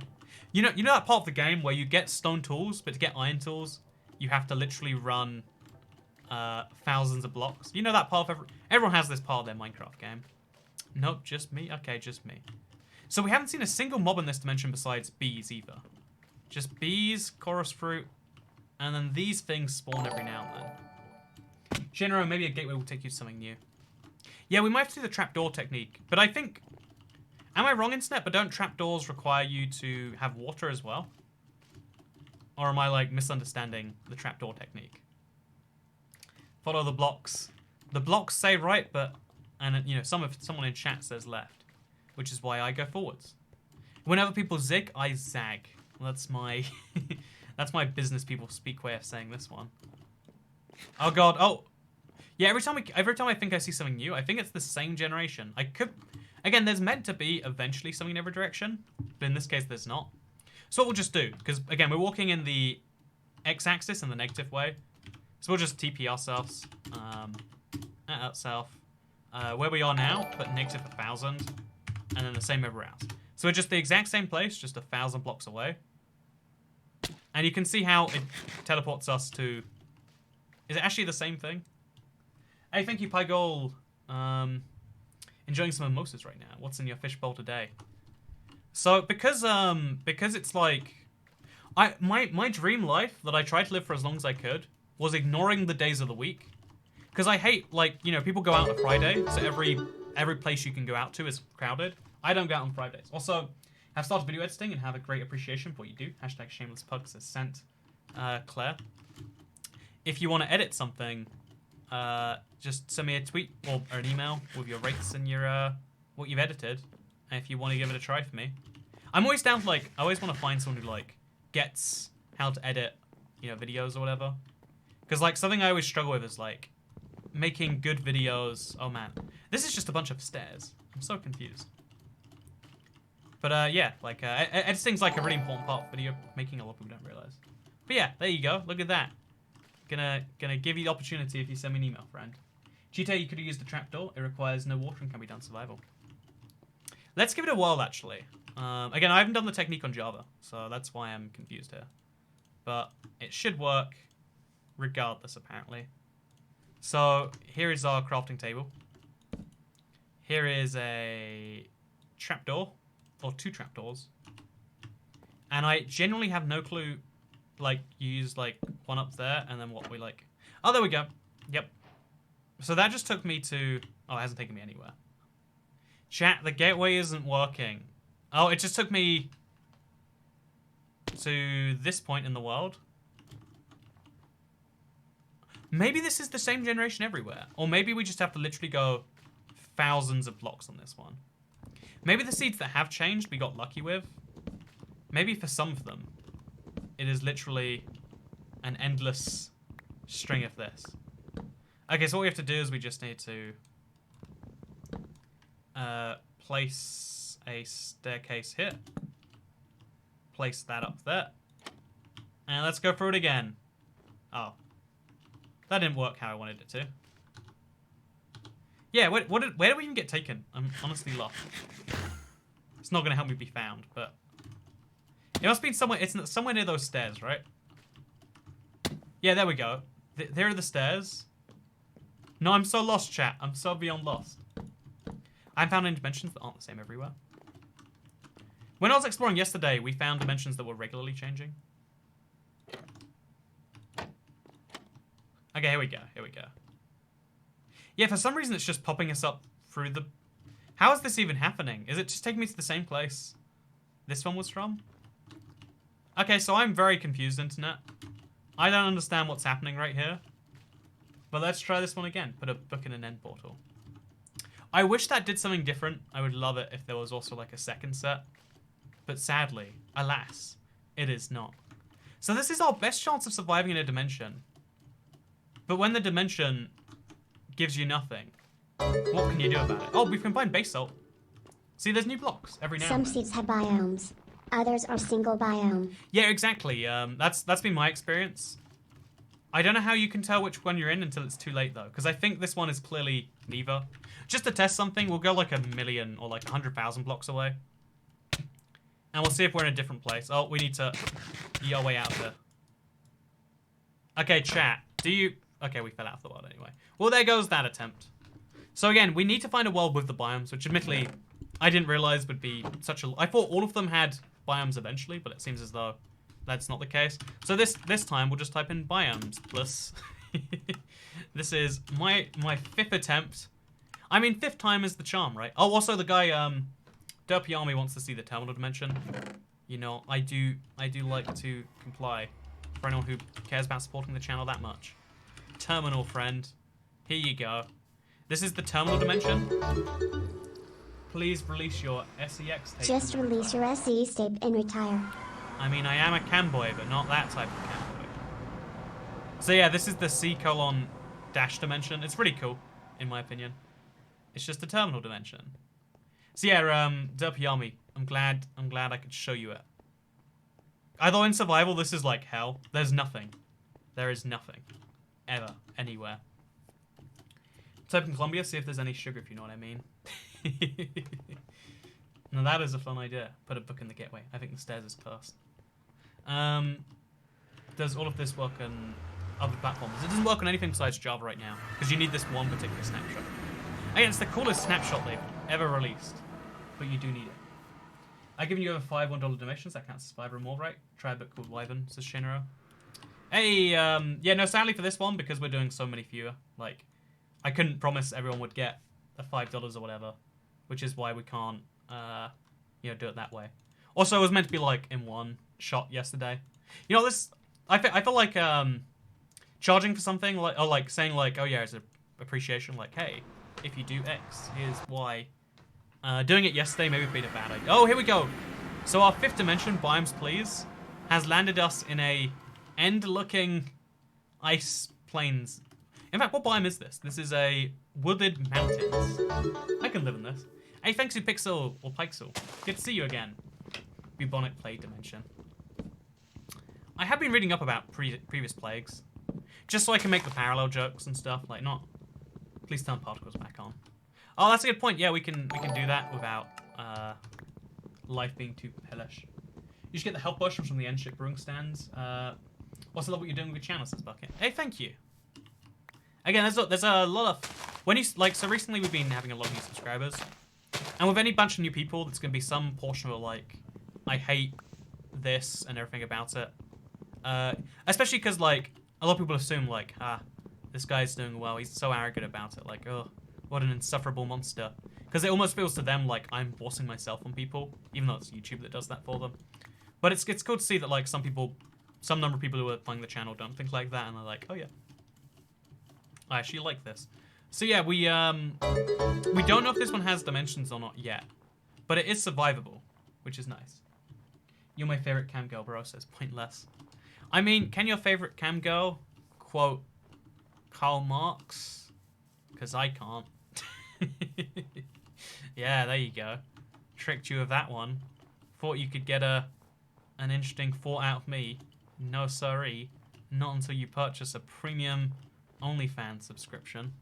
You know that part of the game where you get stone tools, but to get iron tools, you have to literally run thousands of blocks. You know that part of everyone has this part of their Minecraft game. Nope, just me? Okay, just me. So we haven't seen a single mob in this dimension besides bees either. Just bees, chorus fruit, and then these things spawn every now and then. General, maybe a gateway will take you to something new. Yeah, we might have to do the trapdoor technique, but I think... Am I wrong, Internet? But don't trapdoors require you to have water as well? Or am I, like, misunderstanding the trapdoor technique? Follow the blocks. The blocks say right, but... And, you know, someone in chat says left. Which is why I go forwards. Whenever people zig, I zag. Well, that's my... that's my business people speak way of saying this one. Oh, God. Oh. Yeah, every time I think I see something new, I think it's the same generation. I could... Again, there's meant to be eventually something in every direction, but in this case, there's not. So what we'll just do, because, again, we're walking in the x-axis in the negative way, so we'll just TP ourselves at ourselves. Where we are now, put negative 1,000, and then the same everywhere else. So we're just the exact same place, just 1,000 blocks away. And you can see how it teleports us to... Is it actually the same thing? Hey, thank you, Pygol. Enjoying some mimosas right now. What's in your fishbowl today? So because it's like my dream life that I tried to live for as long as I could was ignoring the days of the week. Because I hate, like, you know, people go out on a Friday, so every place you can go out to is crowded. I don't go out on Fridays. Also, have started video editing and have a great appreciation for what you do. Hashtag shameless pug says sent Claire. If you want to edit something, just send me a tweet or an email with your rates and your what you've edited. And if you want to give it a try for me, I'm always down for, like, I always want to find someone who, like, gets how to edit, you know, videos or whatever. Because, like, something I always struggle with is, like, making good videos. Oh man, this is just a bunch of stairs. I'm so confused. But yeah, like editing's like a really important part of video making. A lot of people don't realize. But yeah, there you go. Look at that. Gonna give you the opportunity if you send me an email, friend. GTA, you could have used the trapdoor. It requires no water and can be done survival. Let's give it a whirl, actually. Again, I haven't done the technique on Java, so that's why I'm confused here. But it should work regardless, apparently. So here is our crafting table. Here is a trapdoor, or 2 trapdoors. And I genuinely have no clue, like, you use, like, one up there, and then what we, like... Oh, there we go. Yep. So that just took me to... Oh, it hasn't taken me anywhere. Chat, the gateway isn't working. Oh, it just took me to this point in the world. Maybe this is the same generation everywhere. Or maybe we just have to literally go thousands of blocks on this one. Maybe the seeds that have changed we got lucky with. Maybe for some of them, it is literally an endless string of this. Okay, so what we have to do is we just need to place a staircase here. Place that up there. And let's go through it again. Oh. That didn't work how I wanted it to. Yeah, where did we even get taken? I'm honestly lost. It's not going to help me be found, but... It must be somewhere... It's somewhere near those stairs, right? Yeah, there we go. There are the stairs. No, I'm so lost, chat. I'm so beyond lost. I found dimensions that aren't the same everywhere. When I was exploring yesterday, we found dimensions that were regularly changing. Okay, here we go. Here we go. Yeah, for some reason it's just popping us up through the... How is this even happening? Is it just taking me to the same place this one was from? Okay, so I'm very confused, internet. I don't understand what's happening right here. But let's try this one again. Put a book in an end portal. I wish that did something different. I would love it if there was also like a second set. But sadly, alas, it is not. So this is our best chance of surviving in a dimension. But when the dimension gives you nothing, what can you do about it? Oh, we've combined base salt. See, there's new blocks every now and Some then. seeds have biomes. Others are single biome. Yeah, exactly. That's been my experience. I don't know how you can tell which one you're in until it's too late, though. Because I think this one is clearly neither. Just to test something, we'll go like 1,000,000 or like 100,000 blocks away. And we'll see if we're in a different place. Oh, we need to eat our way out of here. Okay, chat. Do you... Okay, we fell out of the world anyway. Well, there goes that attempt. So again, we need to find a world with the biomes, which admittedly, I didn't realize would be such a... I thought all of them had biomes eventually, but it seems as though that's not the case. So this time, we'll just type in biomes plus... This is my 5th attempt. I mean, 5th time is the charm, right? Oh, also the guy, Derpy Army wants to see the terminal dimension. You know, I do like to comply for anyone who cares about supporting the channel that much. Terminal friend, here you go. This is the terminal dimension. Please release your SEX tape. Just release your SE tape and retire. I mean, I am a camboy, but not that type of camboy. So yeah, this is the C:\dash dimension. It's pretty cool, in my opinion. It's just a terminal dimension. So yeah, Derpy Army, I'm glad I could show you it. Although in survival, this is like hell. There's nothing. There is nothing. Ever. Anywhere. Type in Colombia, see if there's any sugar, if you know what I mean. Now that is a fun idea. Put a book in the gateway. I think the stairs is cursed. Does all of this work on other platforms? It doesn't work on anything besides Java right now, because you need this one particular snapshot. Again, it's the coolest snapshot they've ever released, but you do need it. I've given you over 5 $1 donations. That counts as 5 or more, right? Try a book called Wyvern, says Shinra. Hey, yeah, no, sadly for this one, because we're doing so many fewer, like, I couldn't promise everyone would get a $5 or whatever, which is why we can't, you know, do it that way. Also, it was meant to be, like, in one shot yesterday. You know, this, I feel like, charging for something, like, or, like, saying, like, oh, yeah, it's an appreciation, like, hey, if you do X, here's Y. Doing it yesterday maybe been a bad idea. Oh, here we go. So our 5th dimension, biomes please, has landed us in a end-looking ice plains. In fact, what biome is this? This is a wooded mountains. I can live in this. Hey, thanks you Pixel, or Pixel. Good to see you again. Bubonic plague dimension. I have been reading up about previous plagues, just so I can make the parallel jokes and stuff, like not... Please turn particles back on. Oh, that's a good point. Yeah, we can do that without life being too hellish. You should get the health potions from the end ship brewing stands. Also love what you're doing with your channel, says Bucket. Hey, thank you. Again, there's a lot of... When you, like, so recently we've been having a lot of new subscribers. And with any bunch of new people, there's going to be some portion of, like, I hate this and everything about it. Especially because, like, a lot of people assume, like, this guy's doing well. He's so arrogant about it. Like, oh, what an insufferable monster. Because it almost feels to them like I'm forcing myself on people, even though it's YouTube that does that for them. But it's cool to see that, like, some number of people who are playing the channel don't think like that, and they're like, oh yeah, I actually like this. So yeah, we don't know if this one has dimensions or not yet, but it is survivable, which is nice. You're my favorite cam girl, bro, says Pointless. I mean, can your favorite cam girl quote Karl Marx? Because I can't. Yeah, there you go. Tricked you with that one. Thought you could get an interesting thought out of me. No siree. Not until you purchase a premium OnlyFans subscription.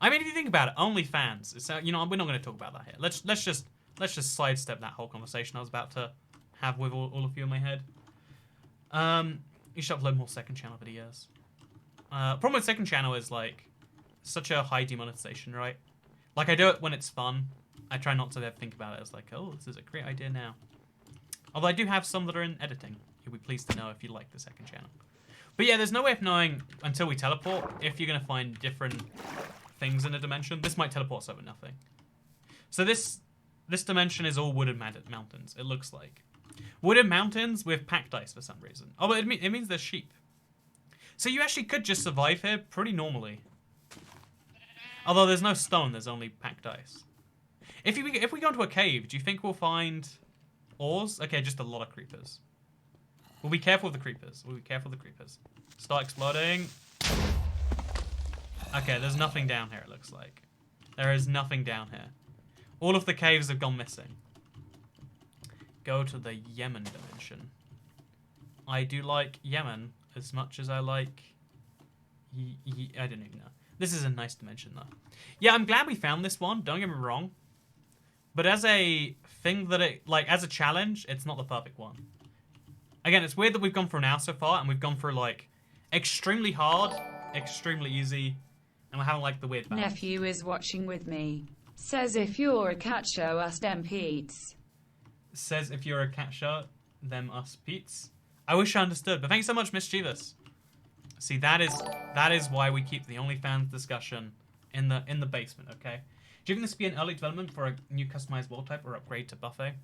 I mean, if you think about it, OnlyFans. It's you know, we're not going to talk about that here. Let's just sidestep that whole conversation I was about to have with all of you in my head. You should upload more second channel videos. Problem with second channel is like such a high demonetization, right? Like I do it when it's fun. I try not to think about it as like, oh, this is a great idea now. Although I do have some that are in editing. You'll be pleased to know if you like the second channel. But yeah, there's no way of knowing until we teleport if you're going to find different things in a dimension. This might teleport us over nothing. So this dimension is all wooded mountains, it looks like. Wooded mountains with packed ice for some reason. Oh, but it means there's sheep. So you actually could just survive here pretty normally. Although there's no stone, there's only packed ice. If we go into a cave, do you think we'll find ores? Okay, just a lot of creepers. We'll be careful with the creepers. We'll be careful with the creepers. Start exploding. Okay, there's nothing down here, it looks like. There is nothing down here. All of the caves have gone missing. Go to the Yemen dimension. I do like Yemen as much as I like... I don't even know. This is a nice dimension, though. Yeah, I'm glad we found this one. Don't get me wrong. But as a thing that as a challenge, it's not the perfect one. Again, it's weird that we've gone through now so far, and we've gone through, like, extremely hard, extremely easy, and we're having, like, the weird balance. Nephew is watching with me. Says if you're a cat, show us them Pete's. Says if you're a cat, show them us Pete's. I wish I understood, but thanks so much, Mischievous. See, that is why we keep the OnlyFans discussion in the basement, okay? Do you think this would be an early development for a new customized world type or upgrade to buffet?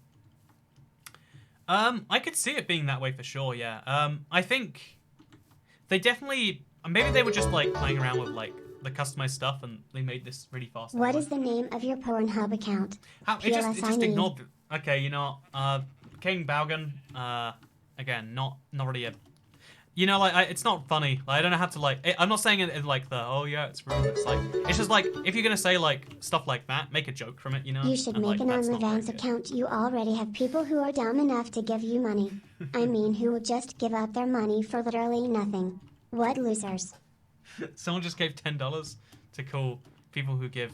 I could see it being that way for sure, yeah. I think they definitely... Maybe they were just, like, playing around with, like, the customized stuff and they made this really fast. What is the name of your Pornhub account? It just ignored... Okay, you know, King Baugan, again, not really a... You know, like, it's not funny. Like, I don't know how to, like... I'm not saying it in, like, the, oh, yeah, it's rude. It's, like... It's just, like, if you're gonna say, like, stuff like that, make a joke from it, you know? You should make an OnlyFans account. You already have people who are dumb enough to give you money. I mean, who will just give out their money for literally nothing. What losers. Someone just gave $10 to call people who give...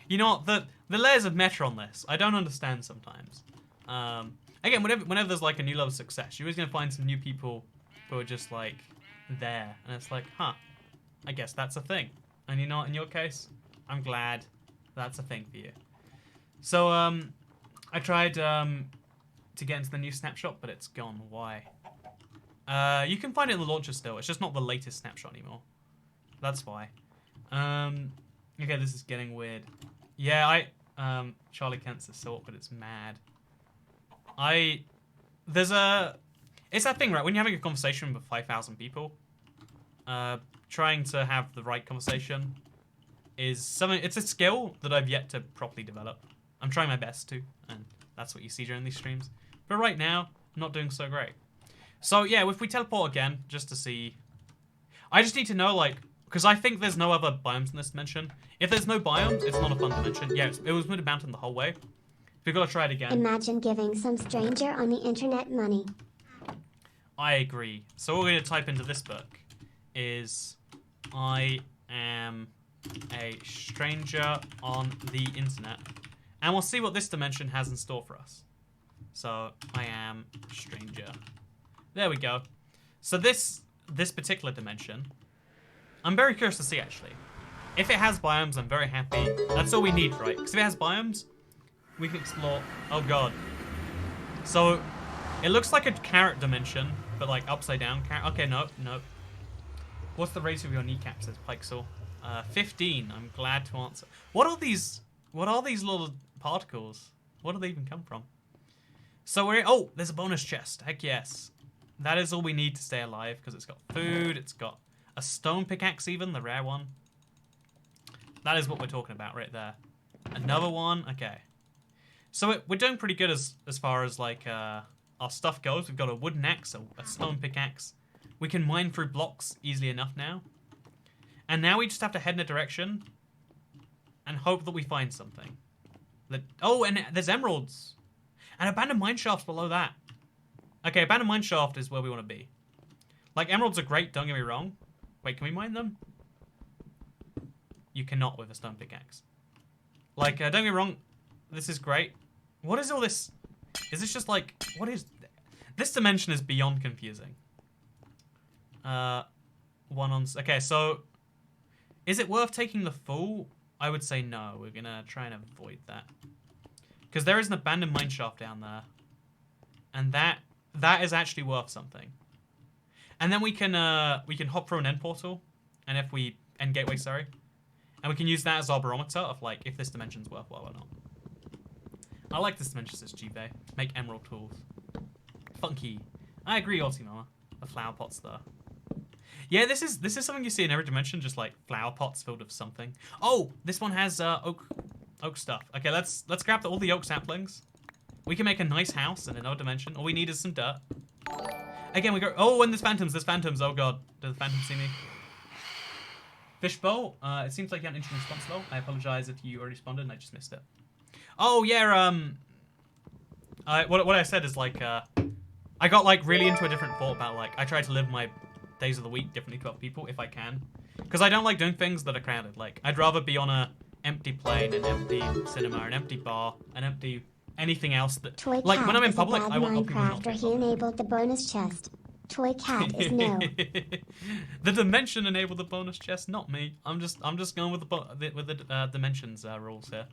You know what? The layers of meta on this, I don't understand sometimes. Again, whenever there's, like, a new level of success, you're always gonna find some new people who are just, like, there. And it's like, huh, I guess that's a thing. And you know what, in your case, I'm glad that's a thing for you. So, I tried to get into the new snapshot, but it's gone. Why? You can find it in the launcher still. It's just not the latest snapshot anymore. That's why. Okay, this is getting weird. Yeah, Charlie Kent's a sort, but it's mad. It's that thing, right? When you're having a conversation with 5,000 people, trying to have the right conversation is something... It's a skill that I've yet to properly develop. I'm trying my best to, and that's what you see during these streams. But right now, I'm not doing so great. So yeah, if we teleport again, just to see... I just need to know, like... Because I think there's no other biomes in this dimension. If there's no biomes, it's not a fun dimension. Yeah, it was Wooded Mountain the whole way. We've got to try it again. Imagine giving some stranger on the internet money. I agree. So what we're going to type into this book is, I am a stranger on the internet. And we'll see what this dimension has in store for us. So I am stranger. There we go. So this particular dimension, I'm very curious to see actually. If it has biomes, I'm very happy. That's all we need, right? Because if it has biomes, we can explore. Oh god. So it looks like a carrot dimension, but like upside down carrot. Okay, no. What's the race of your kneecaps? Says Pixel. 15. I'm glad to answer. What are these little particles? Where do they even come from? So oh, there's a bonus chest. Heck yes. That is all we need to stay alive because it's got food. It's got a stone pickaxe, even the rare one. That is what we're talking about right there. Another one. Okay. So we're doing pretty good as far as like our stuff goes. We've got a wooden axe, a stone pickaxe. We can mine through blocks easily enough now. And now we just have to head in a direction and hope that we find something. Oh, and there's emeralds. And abandoned mine shafts below that. Okay, abandoned mine shaft is where we want to be. Like, emeralds are great, don't get me wrong. Wait, can we mine them? You cannot with a stone pickaxe. Like, don't get me wrong, this is great. What is all this? Is this just like, what is... This dimension is beyond confusing. Okay, so... Is it worth taking the full? I would say no. We're gonna try and avoid that. Because there is an abandoned mine shaft down there. And that is actually worth something. And then we can hop through an end portal. And end gateway, sorry. And we can use that as our barometer of like if this dimension's worthwhile or not. I like this dimension, says Jibe. Make emerald tools. Funky. I agree, Ultimama. The flower pots though. Yeah, this is something you see in every dimension, just like flower pots filled with something. Oh, this one has oak stuff. Okay, let's grab all the oak saplings. We can make a nice house in another dimension. All we need is some dirt. Again, we go. Oh, and there's phantoms. Oh god, does the phantom see me? Fishbowl. It seems like you had an interesting response though. I apologize if you already responded and I just missed it. Oh yeah. What I said is like I got like really into a different thought about like I try to live my days of the week differently to other people if I can, because I don't like doing things that are crowded. Like I'd rather be on a empty plane, an empty cinema, an empty bar, an empty anything else that Toy like Cat when I'm in is public a bad I want other people not to Minecrafter. be He enabled the bonus chest. Toy Cat is no. The dimension enabled the bonus chest, not me. I'm just going with the dimensions rules here.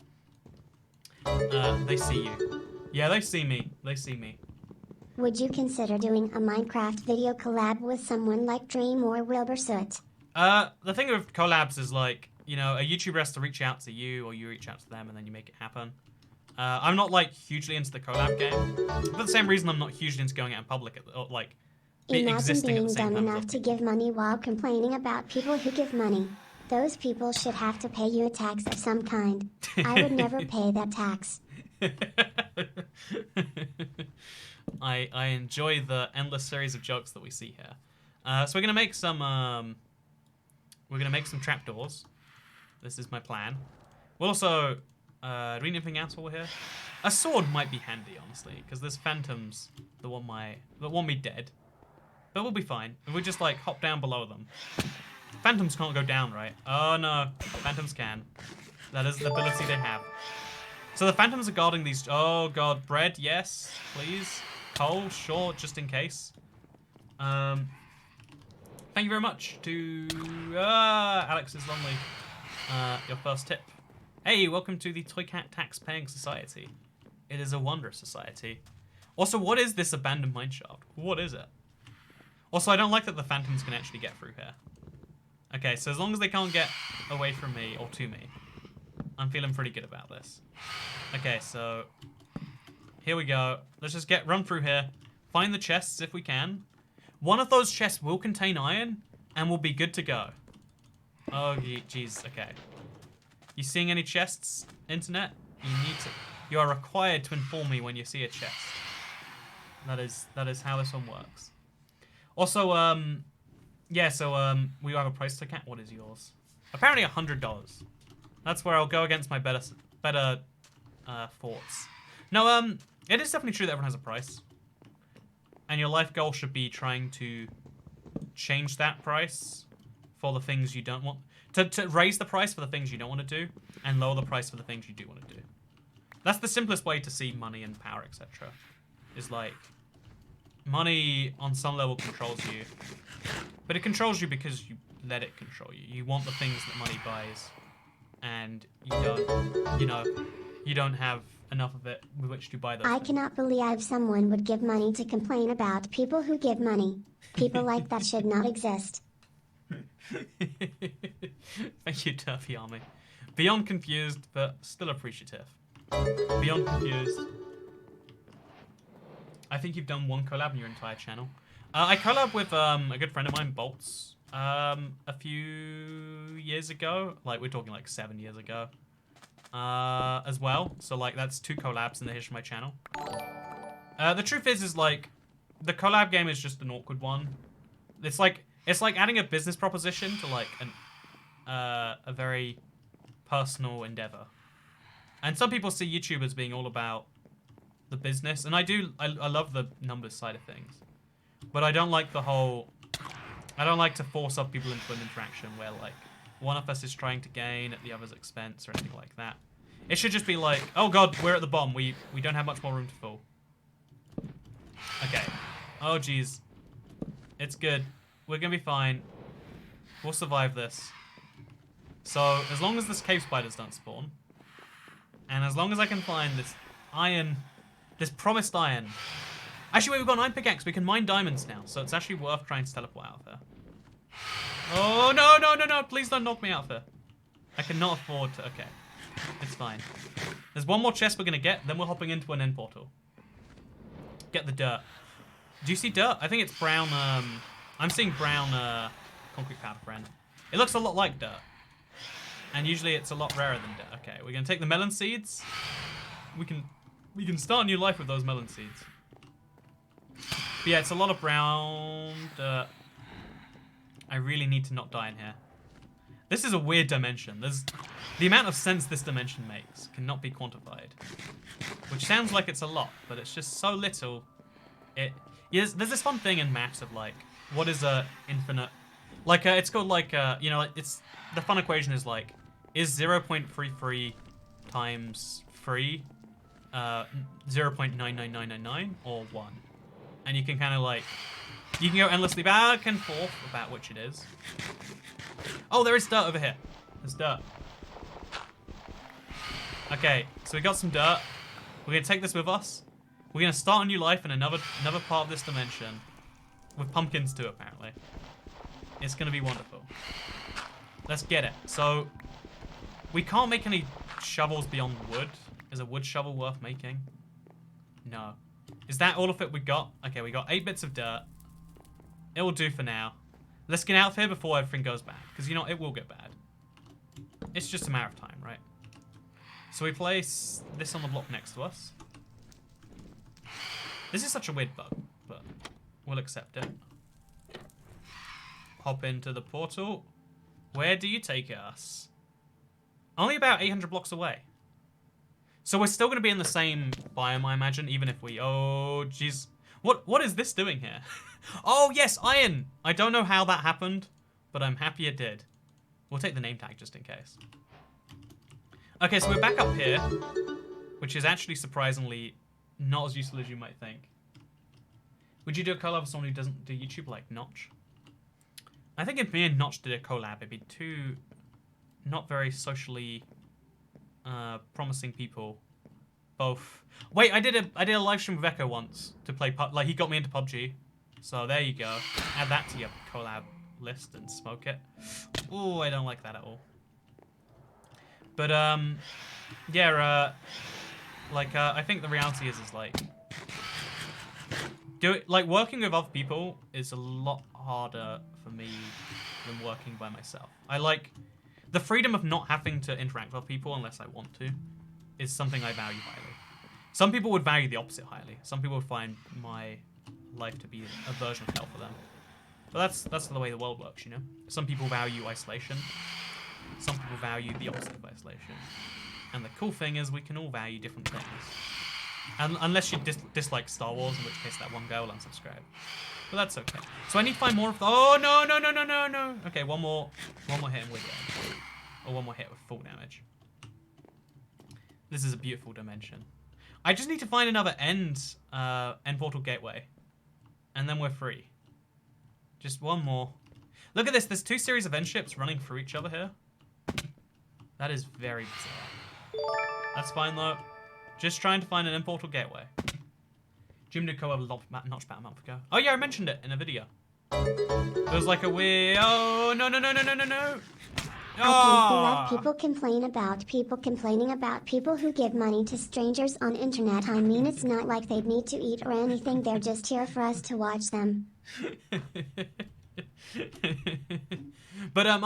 They see you. Yeah, they see me. They see me. Would you consider doing a Minecraft video collab with someone like Dream or Wilbursoot? The thing with collabs is like, you know, a YouTuber has to reach out to you or you reach out to them and then you make it happen. I'm not like hugely into the collab game. For the same reason I'm not hugely into going out in public like Imagine being dumb enough to give money while complaining about people who give money. Those people should have to pay you a tax of some kind. I would never pay that tax. I enjoy the endless series of jokes that we see here. So we're gonna make some trapdoors. This is my plan. We'll also do we need anything else while we're here? A sword might be handy, honestly, because there's phantoms that want me dead. But we'll be fine. If we just like hop down below them. Phantoms can't go down, right? Oh no, phantoms can. That is the ability they have. So the phantoms are guarding these. Oh god, bread, yes, please. Coal, sure, just in case. Thank you very much to Alex is lonely. Your first tip. Hey, welcome to the Toy Cat Tax Paying Society. It is a wondrous society. Also, what is this abandoned mineshaft? What is it? Also, I don't like that the phantoms can actually get through here. Okay, so as long as they can't get away from me or to me, I'm feeling pretty good about this. Okay, so here we go. Let's just run through here. Find the chests if we can. One of those chests will contain iron and we'll be good to go. Oh, jeez. Okay. You seeing any chests, internet? You are required to inform me when you see a chest. That is how this one works. Also, yeah, so we have a price to cat. What is yours? Apparently $100. That's where I'll go against my better thoughts. No, it is definitely true that everyone has a price. And your life goal should be trying to change that price for the things you don't want. To raise the price for the things you don't want to do, and lower the price for the things you do want to do. That's the simplest way to see money and power, etc. is like money on some level controls you, but it controls you because you let it control you. You want the things that money buys, and you don't, you don't have enough of it with which to buy those I things. cannot believe someone would give money to complain about people who give money. People like that should not exist. Thank you, Turfy Army. Beyond confused, but still appreciative. Beyond confused. I think you've done one collab in your entire channel. I collab with a good friend of mine, Bolts, a few years ago. Like, we're talking like 7 years ago. As well. So, like, that's 2 collabs in the history of my channel. The truth is like, the collab game is just an awkward one. It's like adding a business proposition to like a very personal endeavor. And some people see YouTube as being all about the business, and I love the numbers side of things. But I don't like I don't like to force up people into an interaction where like one of us is trying to gain at the other's expense or anything like that. It should just be like, oh god, we're at the bottom. We don't have much more room to fall. Okay. Oh geez. It's good. We're gonna be fine. We'll survive this. So, as long as this cave spiders don't spawn, and as long as I can find this iron, this promised iron. Actually, wait, we've got an iron pickaxe. We can mine diamonds now, so it's actually worth trying to teleport out of here. Oh, no, no, no, no. Please don't knock me out of here. I cannot afford to. Okay. It's fine. There's one more chest we're going to get, then we're hopping into an end portal. Get the dirt. Do you see dirt? I think it's brown. I'm seeing brown concrete powder, friend. It looks a lot like dirt. And usually it's a lot rarer than dirt. Okay, we're going to take the melon seeds. We can start a new life with those melon seeds. But yeah, it's a lot of brown dirt. I really need to not die in here. This is a weird dimension. The amount of sense this dimension makes cannot be quantified. Which sounds like it's a lot, but it's just so little. There's this fun thing in maths of like, what is a infinite? Like, it's called like, like it's, the fun equation is like, is 0.33 times 3 0.99999 or 1? And you can kind of like, you can go endlessly back and forth about which it is. Oh, there is dirt over here. There's dirt. Okay, so we got some dirt. We're gonna take this with us. We're gonna start a new life in another part of this dimension. With pumpkins too, apparently. It's gonna be wonderful. Let's get it. So, we can't make any shovels beyond wood. Is a wood shovel worth making? No. Is that all of it we got? Okay, we got 8 bits of dirt. It will do for now. Let's get out of here before everything goes bad. Because, you know, it will get bad. It's just a matter of time, right? So we place this on the block next to us. This is such a weird bug, but we'll accept it. Hop into the portal. Where do you take us? Only about 800 blocks away. So we're still going to be in the same biome, I imagine, even if we... Oh, jeez. What is this doing here? Oh, yes, iron. I don't know how that happened, but I'm happy it did. We'll take the name tag just in case. Okay, so we're back up here, which is actually surprisingly not as useful as you might think. Would you do a collab with someone who doesn't do YouTube like Notch? I think if me and Notch did a collab, it'd be two not very socially promising people. Both. Wait, I did a live stream with Echo once to play like he got me into PUBG. So there you go. Add that to your collab list and smoke it. Ooh, I don't like that at all. But yeah, I think the reality is like working with other people is a lot harder for me than working by myself. I like the freedom of not having to interact with people unless I want to is something I value highly. Some people would value the opposite highly. Some people would find my life to be a version of hell for them. But that's the way the world works, you know? Some people value isolation. Some people value the opposite of isolation. And the cool thing is we can all value different things. And unless you dislike Star Wars, in which case that one guy will unsubscribe. But that's okay. So I need to find more of the... Oh, no, no, no, no, no, no. Okay, one more hit and we're dead. Or one more hit with full damage. This is a beautiful dimension. I just need to find another end portal gateway. And then we're free. Just one more. Look at this. There's 2 series of end ships running through each other here. That is very bizarre. That's fine, though. Just trying to find an end portal gateway. Jim did co-op notch about a month ago. Oh, yeah, I mentioned it in a video. It was like a weird... Oh, no. I think we let people complain about people complaining about people who give money to strangers on internet. I mean, it's not like they'd need to eat or anything. They're just here for us to watch them. But,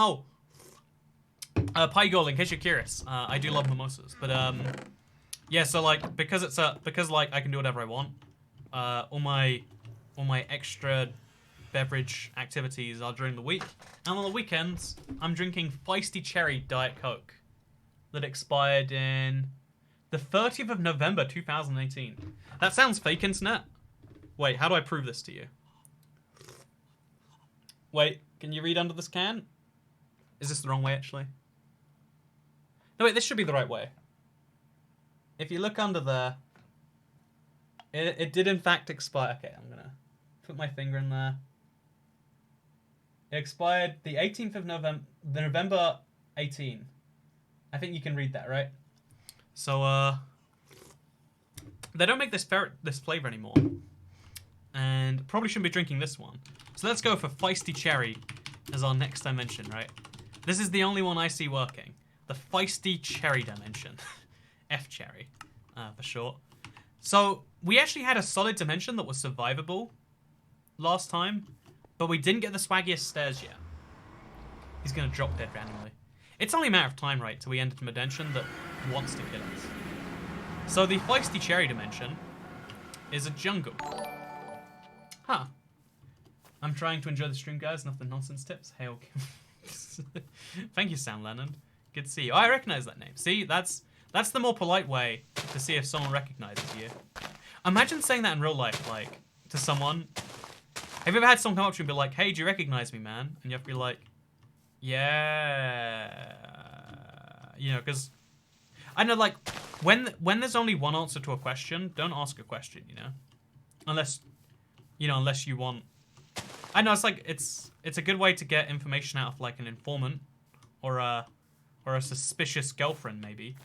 Pie Gold, in case you're curious, I do love mimosas. But, yeah, so, like, because I can do whatever I want, all my extra beverage activities are during the week, and on the weekends I'm drinking Feisty Cherry Diet Coke that expired in the 30th of November 2018. That sounds fake, internet. Wait, how do I prove this to you? Wait, can you read under this can? Is this the wrong way, actually? No, wait, this should be the right way. If you look under there, it did in fact expire. Okay, I'm gonna put my finger in there. It expired the 18th of November 18. I think you can read that, right? So, they don't make this flavor anymore. And probably shouldn't be drinking this one. So let's go for Feisty Cherry as our next dimension, right? This is the only one I see working. The Feisty Cherry dimension. F-Cherry, for short. So, we actually had a solid dimension that was survivable last time. But we didn't get the swaggiest stairs yet. He's going to drop dead randomly. It's only a matter of time, right, till we enter a dimension that wants to kill us. So the Feisty Cherry dimension is a jungle. Huh. I'm trying to enjoy the stream, guys, enough the nonsense tips. Hail. Thank you, Sam Lennon. Good to see you. Oh, I recognize that name. See, that's the more polite way to see if someone recognizes you. Imagine saying that in real life, like, to someone... Have you ever had someone come up to you and be like, hey, do you recognize me, man? And you have to be like, yeah. You know, because, I know, like, when there's only one answer to a question, don't ask a question, you know? Unless you want... I know, it's like, it's a good way to get information out of, like, an informant or a suspicious girlfriend, maybe.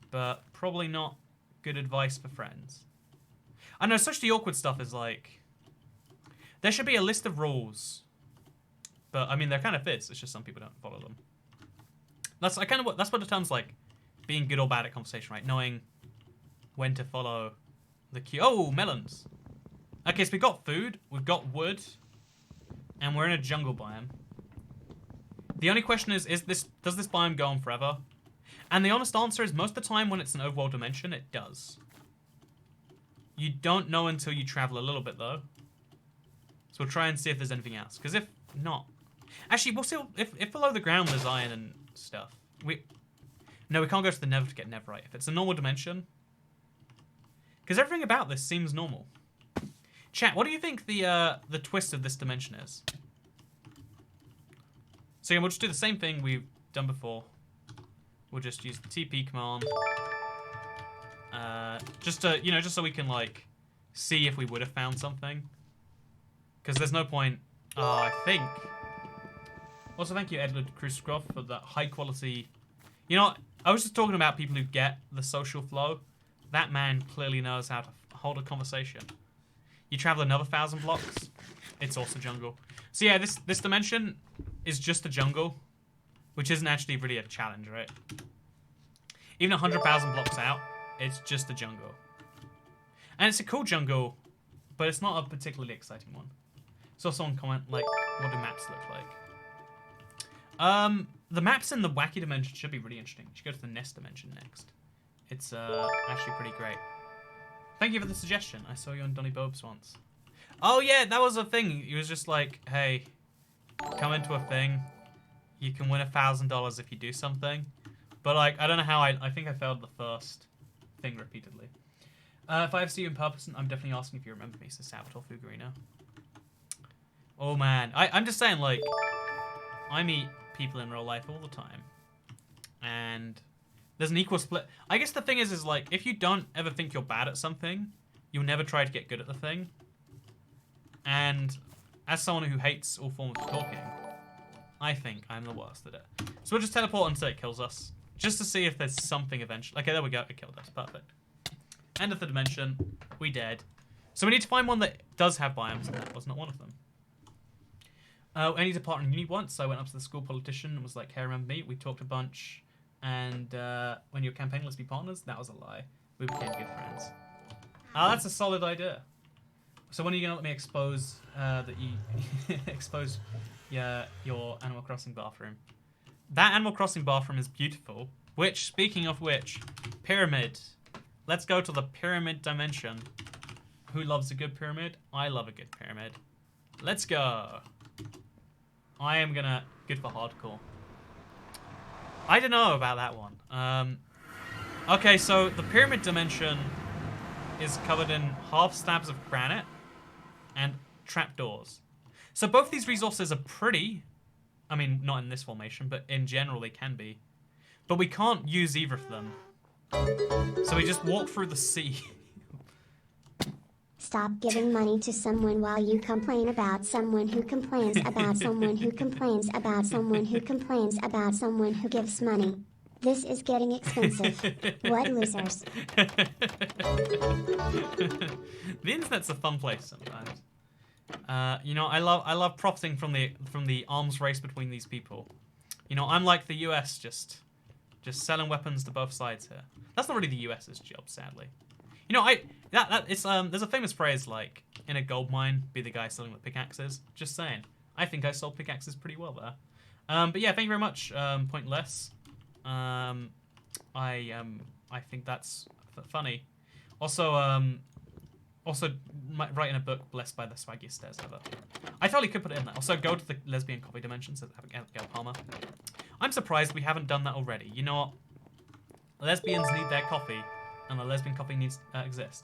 But probably not good advice for friends. I know, such the awkward stuff is, like... There should be a list of rules, but I mean there kind of fits. It's just some people don't follow them. That's what the term's like, being good or bad at conversation, right? Knowing when to follow the cue. Oh, melons. Okay, so we got food, we've got wood, and we're in a jungle biome. The only question is does this biome go on forever? And the honest answer is most of the time when it's an overworld dimension, it does. You don't know until you travel a little bit though. So we'll try and see if there's anything else. Because if not... Actually, we'll see if below the ground there's iron and stuff. No, we can't go to the nether to get netherite. If it's a normal dimension... Because everything about this seems normal. Chat, what do you think the twist of this dimension is? So again, we'll just do the same thing we've done before. We'll just use the TP command. Just so we can, like, see if we would have found something. Because there's no point, I think. Also, thank you, Edward Cruzcroft, for that high quality... You know, I was just talking about people who get the social flow. That man clearly knows how to hold a conversation. You travel another 1,000 blocks, it's also jungle. So yeah, this dimension is just a jungle, which isn't actually really a challenge, right? Even 100,000 blocks out, it's just a jungle. And it's a cool jungle, but it's not a particularly exciting one. Saw someone comment, like, what do maps look like? The maps in the wacky dimension should be really interesting. You should go to the nest dimension next. It's actually pretty great. Thank you for the suggestion. I saw you on Donny Bobes once. Oh yeah, that was a thing. He was just like, hey, come into a thing. You can win $1,000 if you do something. But like, I don't know how I think I failed the first thing repeatedly. If I ever see you in person, I'm definitely asking if you remember me, so Salvatore Fugurino. Oh man, I'm just saying, like, I meet people in real life all the time, and There's an equal split. I guess the thing is like, if you don't ever think you're bad at something, you'll never try to get good at the thing. And as someone who hates all forms of talking, I think I'm the worst at it. So we'll just teleport until it kills us. Just to see if there's something eventually. Okay, there we go. It killed us. Perfect. End of the dimension. We dead. So we need to find one that does have biomes, and that was not one of them. I need to partner in uni once, so I went up to the school politician and was like, hey, remember me? We talked a bunch. And when you're campaigning, let's be partners. That was a lie. We became good friends. Oh, that's a solid idea. So when are you gonna let me expose that you expose your Animal Crossing bathroom? That Animal Crossing bathroom is beautiful. Which, speaking of which, pyramid. Let's go to the pyramid dimension. Who loves a good pyramid? I love a good pyramid. Let's go. I am gonna good for hardcore. I don't know about that one. Okay, so the pyramid dimension is covered in half slabs of granite and trapdoors. So both these resources are pretty. I mean, not in this formation, but in general they can be. But we can't use either of them. So we just walk through the sea. Stop giving money to someone while you complain about someone who complains about someone who complains about someone who complains about someone who gives money. This is getting expensive. What losers. The internet's a fun place sometimes. You know, I love profiting from the arms race between these people. You know, I'm like the US, just selling weapons to both sides here. That's not really the US's job, sadly. You know, there's a famous phrase like, in a gold mine, be the guy selling the pickaxes. Just saying. I think I sold pickaxes pretty well there. But yeah, thank you very much, Pointless. I think that's funny. Also, writing a book blessed by the swaggiest stairs ever. I totally could put it in there. Also, go to the lesbian coffee dimension, says Abigail Palmer. I'm surprised we haven't done that already. You know what? Lesbians need their coffee, and the lesbian coffee needs to exist.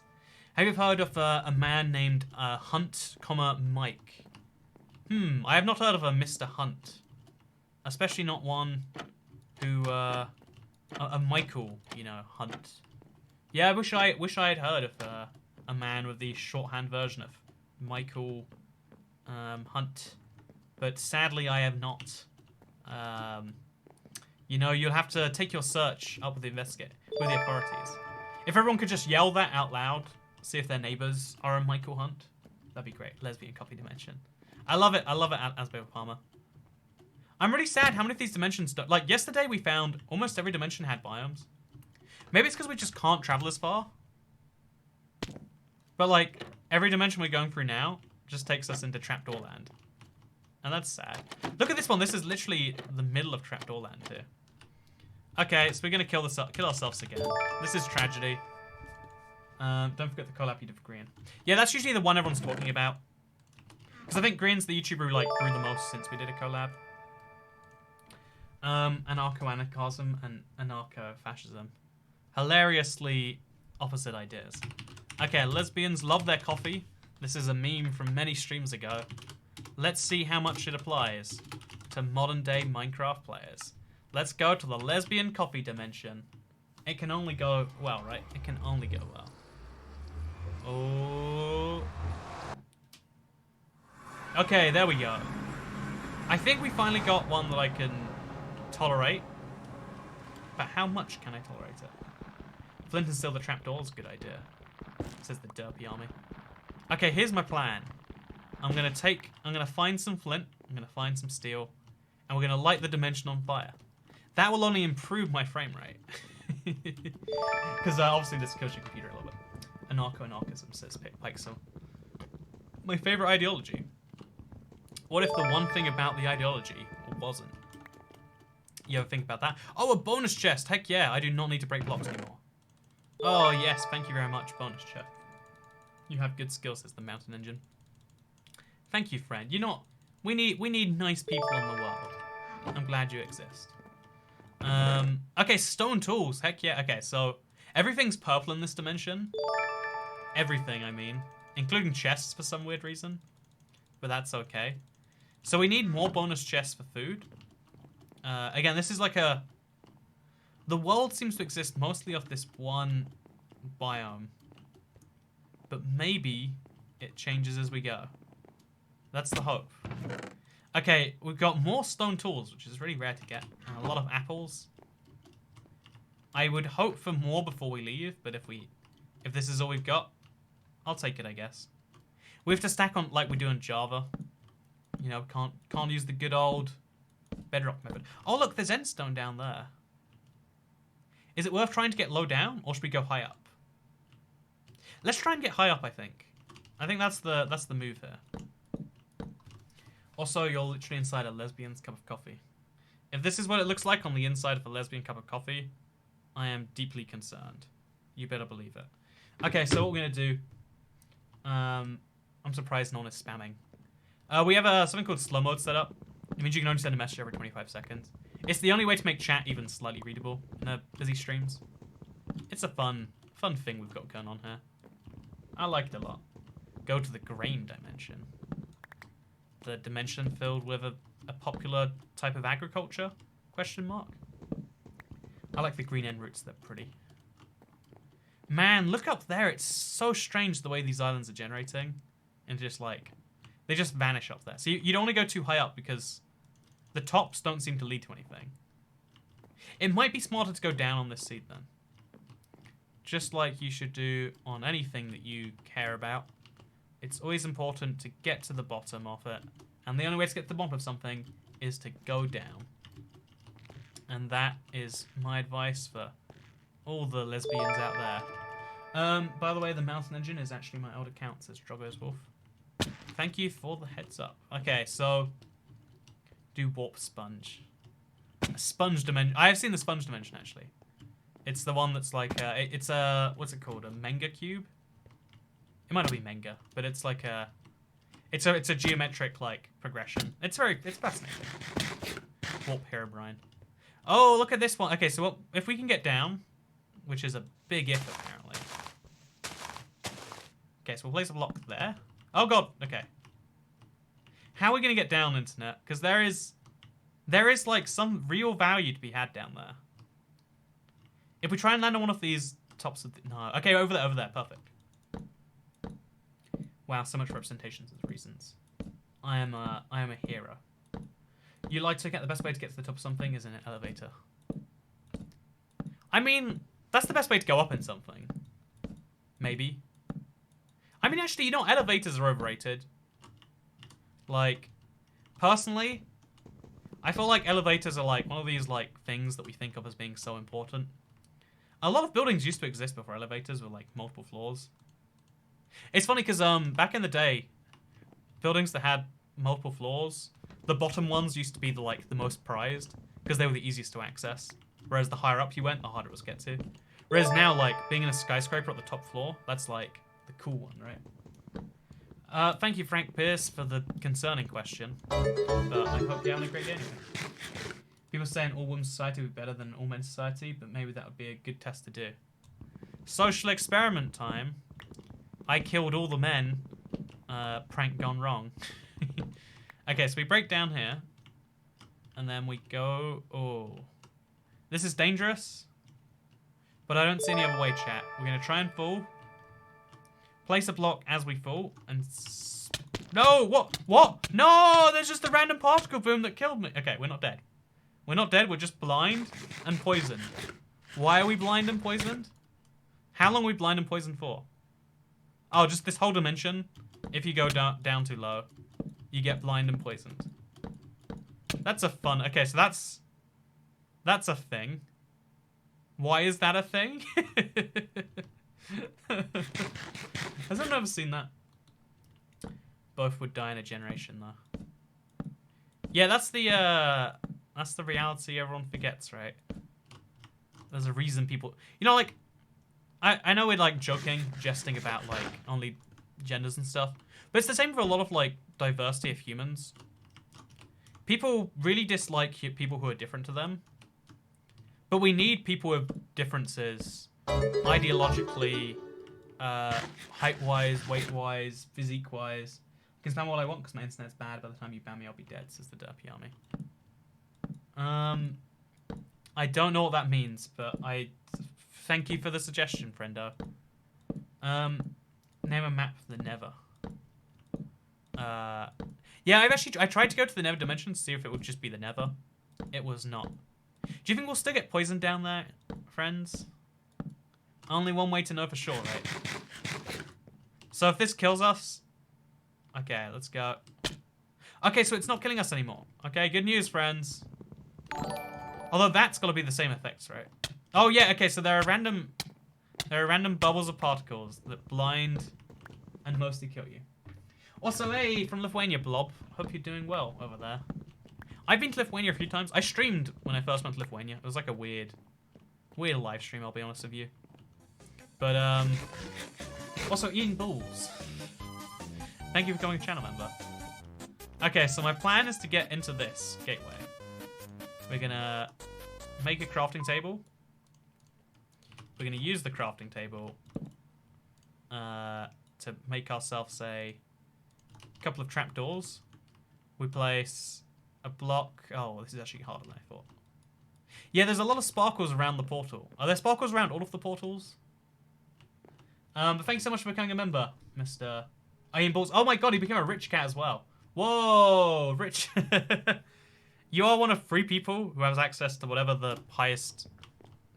Have you heard of a man named Hunt, Mike? I have not heard of a Mr. Hunt. Especially not one who, a Michael, you know, Hunt. Yeah, I wish I had heard of a man with the shorthand version of Michael Hunt. But sadly, I have not. You know, you'll have to take your search up with the authorities. If everyone could just yell that out loud, see if their neighbors are a Michael Hunt, that'd be great. Lesbian coffee dimension. I love it, Asbel Palmer. I'm really sad how many of these dimensions don't... Like, yesterday we found almost every dimension had biomes. Maybe it's because we just can't travel as far. But, like, every dimension we're going through now just takes us into Trapdoor Land. And that's sad. Look at this one. This is literally the middle of Trapdoor Land here. Okay, so we're going to kill ourselves again. This is tragedy. Don't forget the collab you did for Green. Yeah, that's usually the one everyone's talking about. Because I think Green's the YouTuber who, like, grew the most since we did a collab. Anarcho-anarchism and anarcho-fascism. Hilariously opposite ideas. Okay, lesbians love their coffee. This is a meme from many streams ago. Let's see how much it applies to modern-day Minecraft players. Let's go to the lesbian coffee dimension. It can only go well, right? It can only go well. Oh. Okay, there we go. I think we finally got one that I can tolerate. But how much can I tolerate it? Flint and Steel the trapdoor is a good idea. Says the derpy army. Okay, here's my plan. I'm gonna find some flint, I'm gonna find some steel, and we're gonna light the dimension on fire. That will only improve my frame rate. Because obviously this kills your computer a little bit. Anarcho-anarchism, says Pixel. My favorite ideology. What if the one thing about the ideology wasn't? You ever think about that? Oh, a bonus chest! Heck yeah, I do not need to break blocks anymore. Oh yes, thank you very much, bonus chest. You have good skills, says the mountain engine. Thank you, friend. You know, we need nice people in the world. I'm glad you exist. Okay, stone tools. Heck yeah. Okay, so everything's purple in this dimension. Everything, I mean. Including chests for some weird reason. But that's okay. So we need more bonus chests for food. Again, this is like a... The world seems to exist mostly off this one biome. But maybe it changes as we go. That's the hope. Okay, we've got more stone tools, which is really rare to get. And a lot of apples. I would hope for more before we leave, but if this is all we've got, I'll take it, I guess. We have to stack on like we do in Java. You know, can't use the good old Bedrock method. Oh look, there's endstone down there. Is it worth trying to get low down, or should we go high up? Let's try and get high up, I think. I think that's the move here. Also, you're literally inside a lesbian's cup of coffee. If this is what it looks like on the inside of a lesbian cup of coffee, I am deeply concerned. You better believe it. Okay, so what we're going to do... I'm surprised no one is spamming. We have something called slow mode set up. It means you can only send a message every 25 seconds. It's the only way to make chat even slightly readable in busy streams. It's a fun thing we've got going on here. I like it a lot. Go to the grain dimension. The dimension filled with a popular type of agriculture? Question mark. I like the green end roots, they're pretty. Man, look up there. It's so strange the way these islands are generating. And just like, they just vanish up there. So you don't want to go too high up because the tops don't seem to lead to anything. It might be smarter to go down on this seed then. Just like you should do on anything that you care about. It's always important to get to the bottom of it. And the only way to get to the bottom of something is to go down. And that is my advice for all the lesbians out there. By the way, the mountain engine is actually my old account, says Drogo's Wolf. Thank you for the heads up. Okay, so do warp sponge. A sponge dimension. I have seen the sponge dimension actually. It's the one that's like it's a what's it called? A manga cube. It might not be manga, but it's like it's a geometric like progression. It's fascinating. Warp Herobrine. Oh, look at this one. Okay, so what if we can get down, which is a big if apparently. Okay, so we'll place a block there. Oh god. Okay. How are we gonna get down, internet? Because there is like some real value to be had down there. If we try and land on one of these tops of no. Okay, over there, perfect. Wow, so much representations as reasons. I am a hero. You like to get the best way to get to the top of something is in an elevator. I mean, that's the best way to go up in something. Maybe. I mean, actually, you know, elevators are overrated. Like, personally, I feel like elevators are like one of these like things that we think of as being so important. A lot of buildings used to exist before elevators with like multiple floors. It's funny because back in the day, buildings that had multiple floors, the bottom ones used to be the most prized because they were the easiest to access. Whereas the higher up you went, the harder it was to get to. Whereas now, like being in a skyscraper at the top floor, that's like the cool one, right? Thank you, Frank Pierce, for the concerning question. But I hope you're having a great day anyway. People saying all women's society would be better than all men's society, but maybe that would be a good test to do. Social experiment time. I killed all the men. Prank gone wrong. Okay, so we break down here. And then we go... Oh. This is dangerous. But I don't see any other way, chat. We're going to try and fall. Place a block as we fall. And... No! What? What? No! There's just a random particle boom that killed me. Okay, we're not dead. We're not dead. We're just blind and poisoned. Why are we blind and poisoned? How long are we blind and poisoned for? Oh, just this whole dimension. If you go down too low, you get blind and poisoned. That's a fun... Okay, so that's a thing. Why is that a thing? Has anyone ever seen that? Both would die in a generation, though. Yeah, that's the reality everyone forgets, right? There's a reason people... You know, like... I know we're, like, joking, jesting about, like, only genders and stuff. But it's the same for a lot of, like, diversity of humans. People really dislike people who are different to them. But we need people with differences ideologically, height-wise, weight-wise, physique-wise. I can spam all I want because my internet's bad. By the time you ban me, I'll be dead, says the Derpy Army. I don't know what that means, but I thank you for the suggestion, friendo. Name a map for the Nether. Yeah, I tried to go to the Nether dimension to see if it would just be the Nether. It was not. Do you think we'll still get poisoned down there, friends? Only one way to know for sure, right? So if this kills us... Okay, let's go. Okay, so it's not killing us anymore. Okay, good news, friends. Although that's got to be the same effects, right? Oh, yeah, okay, so there are random bubbles of particles that blind and mostly kill you. Also, hey, from Lithuania, Blob. Hope you're doing well over there. I've been to Lithuania a few times. I streamed when I first went to Lithuania. It was like a weird live stream, I'll be honest with you. But, also, eating bulls. Thank you for becoming a channel member. Okay, so my plan is to get into this gateway. We're gonna make a crafting table. We're gonna use the crafting table to make ourselves a couple of trapdoors. We place a block. Oh, this is actually harder than I thought. Yeah, there's a lot of sparkles around the portal. Are there sparkles around all of the portals? But thanks so much for becoming a member, Mr. Iron Balls. Oh my god, he became a rich cat as well. Whoa, rich. You are one of 3 people who has access to whatever the highest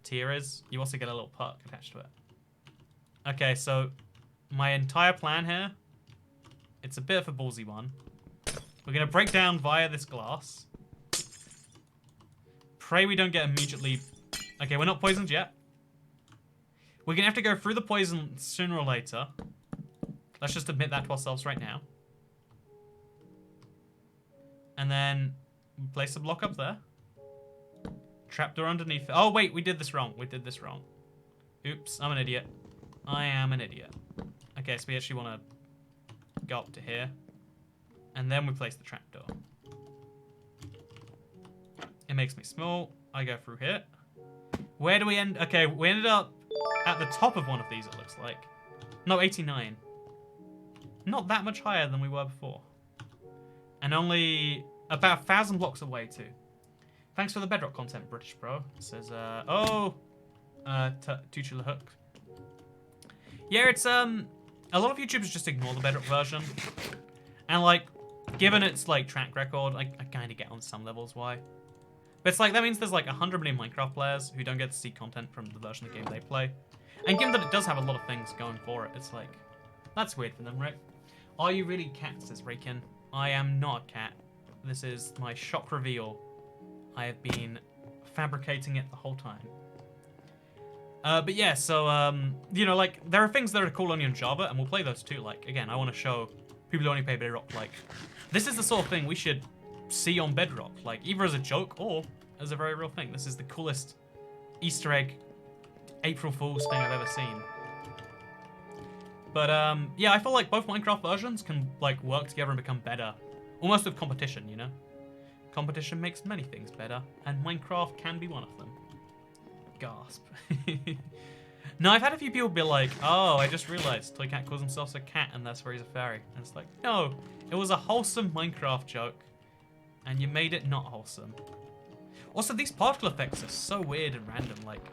tier is. You also get a little perk attached to it. Okay, so my entire plan here, it's a bit of a ballsy one. We're going to break down via this glass. Pray we don't get immediately... Okay, we're not poisoned yet. We're going to have to go through the poison sooner or later. Let's just admit that to ourselves right now. And then place a block up there. Trapdoor underneath it. Oh, wait, we did this wrong. We did this wrong. Oops, I'm an idiot. I am an idiot. Okay, so we actually want to go up to here. And then we place the trapdoor. It makes me small. I go through here. Where do we end? Okay, we ended up at the top of one of these, it looks like. No, 89. Not that much higher than we were before. And only about 1,000 blocks away, too. Thanks for the Bedrock content, British bro. It says, Tuchula Hook. Yeah, it's, a lot of YouTubers just ignore the Bedrock version. And, like, given its, like, track record, I kind of get on some levels why. But it's like, that means there's, like, 100 million Minecraft players who don't get to see content from the version of the game they play. And given that it does have a lot of things going for it, it's like, that's weird for them, right? Are you really cat, says Raken. I am not a cat. This is my shock reveal. I have been fabricating it the whole time. But yeah, so, you know, like, there are things that are cool only on Java, and we'll play those too. Like, again, I want to show people who only play Bedrock, like, this is the sort of thing we should see on Bedrock. Like, either as a joke or as a very real thing. This is the coolest Easter egg April Fool's thing I've ever seen. But, yeah, I feel like both Minecraft versions can, like, work together and become better. Almost with competition, you know? Competition makes many things better, and Minecraft can be one of them. Gasp. No, I've had a few people be like, oh, I just realized Toycat calls himself a cat and that's where he's a fairy. And it's like, no, it was a wholesome Minecraft joke, and you made it not wholesome. Also, these particle effects are so weird and random, like,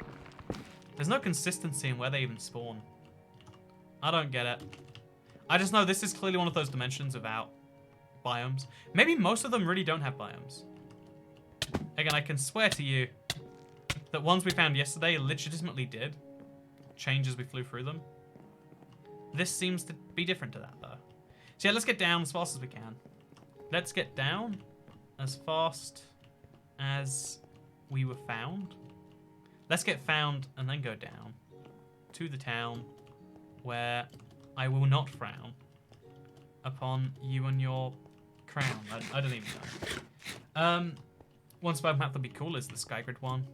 there's no consistency in where they even spawn. I don't get it. I just know this is clearly one of those dimensions without biomes. Maybe most of them really don't have biomes. Again, I can swear to you that ones we found yesterday legitimately did change as we flew through them. This seems to be different to that, though. So yeah, let's get down as fast as we can. Let's get down as fast as we were found. Let's get found and then go down to the town where I will not frown upon you and your crown. I don't even know. One spell map that'd be cool is the Skygrid one.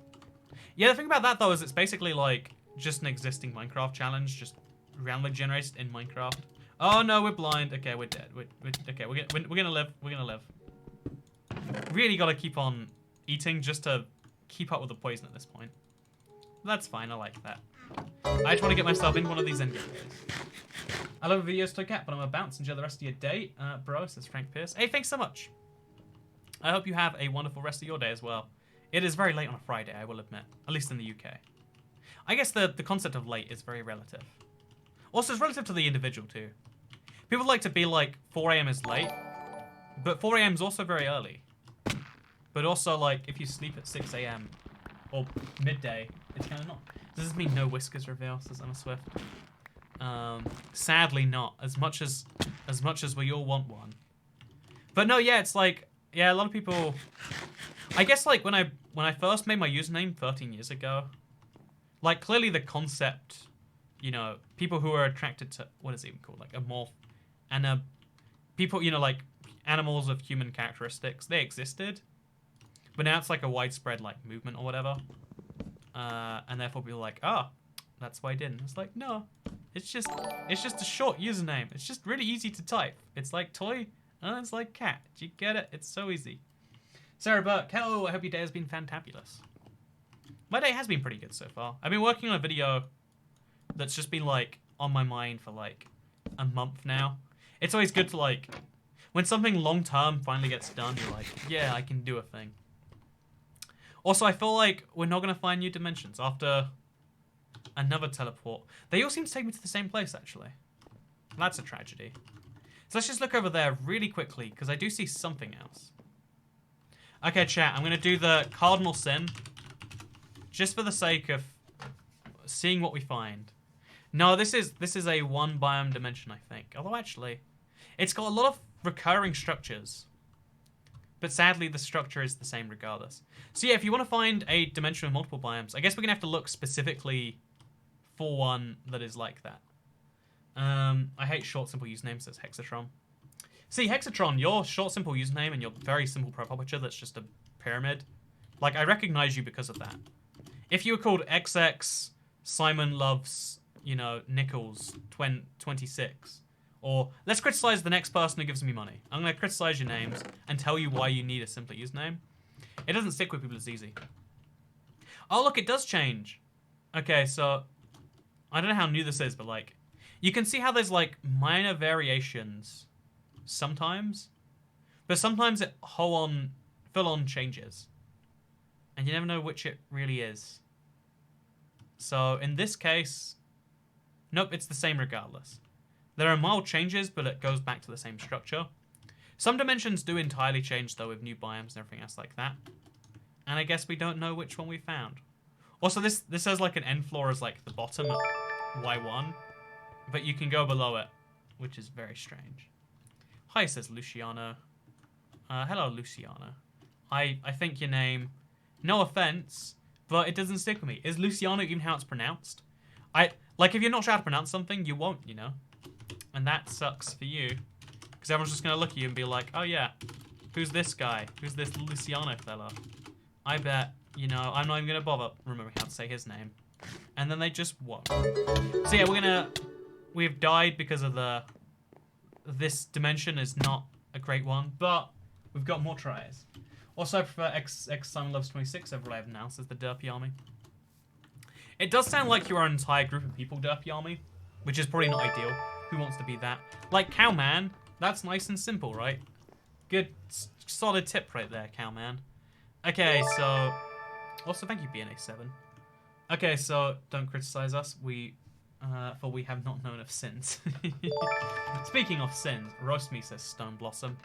Yeah, the thing about that, though, is it's basically like just an existing Minecraft challenge, just randomly generated in Minecraft. Oh no, we're blind. Okay, we're dead. Okay, we're gonna live. We're gonna live. Really gotta keep on eating just to keep up with the poison at this point. That's fine. I like that. I just want to get myself in one of these end games. I love videos, Toycat, but I'm about to enjoy the rest of your day. Bro, says Frank Pierce. Hey, thanks so much. I hope you have a wonderful rest of your day as well. It is very late on a Friday, I will admit. At least in the UK. I guess the concept of late is very relative. Also, it's relative to the individual, too. People like to be like, 4 a.m. is late. But 4 a.m. is also very early. But also, like, if you sleep at 6 a.m. or midday, it's kind of not. Does this mean no whiskers reveal, says Emma Swift? Sadly not. As much as we all want one. But no, yeah, it's like, yeah, a lot of people... I guess, like, when I first made my username 13 years ago, like, clearly the concept, you know, people who are attracted to, what is it even called? Like, people, you know, like, animals of human characteristics, they existed. But now it's like a widespread, like, movement or whatever. And therefore people are like, oh, that's why I didn't. It's like, no, it's just a short username. It's just really easy to type. It's like toy, and it's like cat. Do you get it? It's so easy. Sarah Burke, hello, I hope your day has been fantabulous. My day has been pretty good so far. I've been working on a video that's just been, like, on my mind for, like, a month now. It's always good to, like, when something long-term finally gets done, you're like, yeah, I can do a thing. Also, I feel like we're not going to find new dimensions after another teleport. They all seem to take me to the same place, actually. That's a tragedy. So let's just look over there really quickly, because I do see something else. Okay, chat, I'm going to do the cardinal sin, just for the sake of seeing what we find. No, this is a one biome dimension, I think. Although, actually, it's got a lot of recurring structures. But sadly, the structure is the same regardless. So yeah, if you want to find a dimension with multiple biomes, I guess we're going to have to look specifically for one that is like that. I hate short, simple usernames, says Hexatron. See, Hexatron, your short, simple username and your very simple profile picture that's just a pyramid, like, I recognize you because of that. If you were called XX Simon Loves, you know, Nichols 26, or let's criticize the next person who gives me money. I'm going to criticize your names and tell you why you need a simpler username. It doesn't stick with people as easy. Oh, look, it does change. Okay, so I don't know how new this is, but, like, you can see how there's, like, minor variations sometimes, but sometimes it full-on changes. And you never know which it really is. So in this case, nope, it's the same regardless. There are mild changes, but it goes back to the same structure. Some dimensions do entirely change, though, with new biomes and everything else like that. And I guess we don't know which one we found. Also, this has, like, an end floor as, like, the bottom at Y1. But you can go below it, which is very strange. Hi, says Luciano. Hello, Luciano. I think your name, no offense, but it doesn't stick with me. Is Luciano even how it's pronounced? Like, if you're not sure how to pronounce something, you won't, you know? And that sucks for you. Because everyone's just going to look at you and be like, oh yeah, who's this guy? Who's this Luciano fella? I bet, you know, I'm not even going to bother remembering how to say his name. And then they just won't. So yeah, we've died because of this dimension is not a great one, but we've got more tries. Also, I prefer X Simon Loves 26 over what I have now, says the Derpy Army. It does sound like you are an entire group of people, Derpy Army, which is probably not ideal. Who wants to be that? Like Cowman, that's nice and simple, right? Good, solid tip right there, Cowman. Okay, so... Also, thank you, BNA7. Okay, so don't criticize us. For we have not known of sins. Speaking of sins, roast me, says Stone Blossom.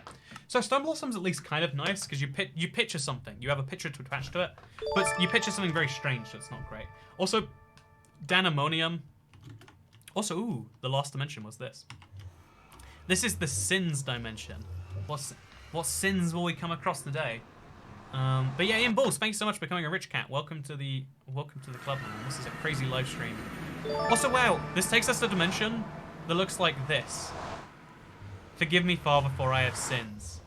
So Stone Blossom's at least kind of nice because you picture something. You have a picture to attach to it, but you picture something very strange, so it's not great. Also, Danamonium. Also, ooh, the last dimension was this. This is the sins dimension. What sins will we come across today? But yeah, Ian Bulls, thanks so much for becoming a rich cat. Welcome to the club, man. This is a crazy live stream. Also, wow, this takes us to a dimension that looks like this. Forgive me, Father, for I have sins.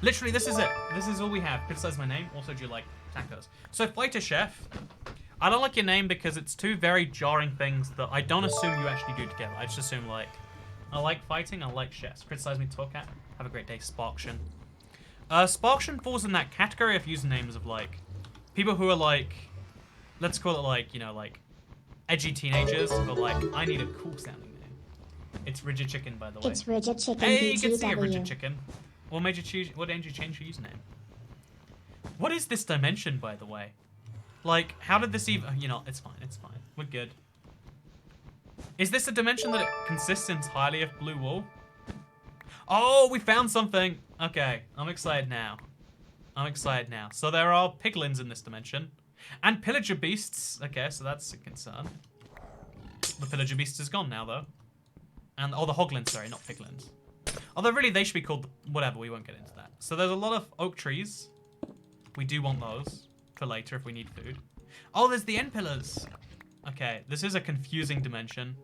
Literally, this is it. This is all we have. Criticize my name. Also, do you like tacos? So, Fighter Chef, I don't like your name because it's two very jarring things that I don't assume you actually do together. I just assume, like, I like fighting, I like chefs. Criticize me, Torcat. Have a great day, Sparkshin. Sparkshin falls in that category of usernames of, like, people who are, like, let's call it, like, you know, like, edgy teenagers, but, like, I need a cool-sounding name. It's Rigid Chicken, by the way. It's Rigid Chicken. Hey, good to see you, BTW. Rigid Chicken. What made you change your username? What is this dimension, by the way? Like, how did this even... You know, it's fine, it's fine. We're good. Is this a dimension that it consists entirely of blue wool? Oh, we found something! Okay, I'm excited now. I'm excited now. So there are piglins in this dimension. And pillager beasts. Okay, so that's a concern. The pillager beast is gone now, though. And, oh, the hoglins, sorry, not piglins. Although, really, they should be called... Whatever, we won't get into that. So there's a lot of oak trees. We do want those for later if we need food. Oh, there's the end pillars. Okay, this is a confusing dimension.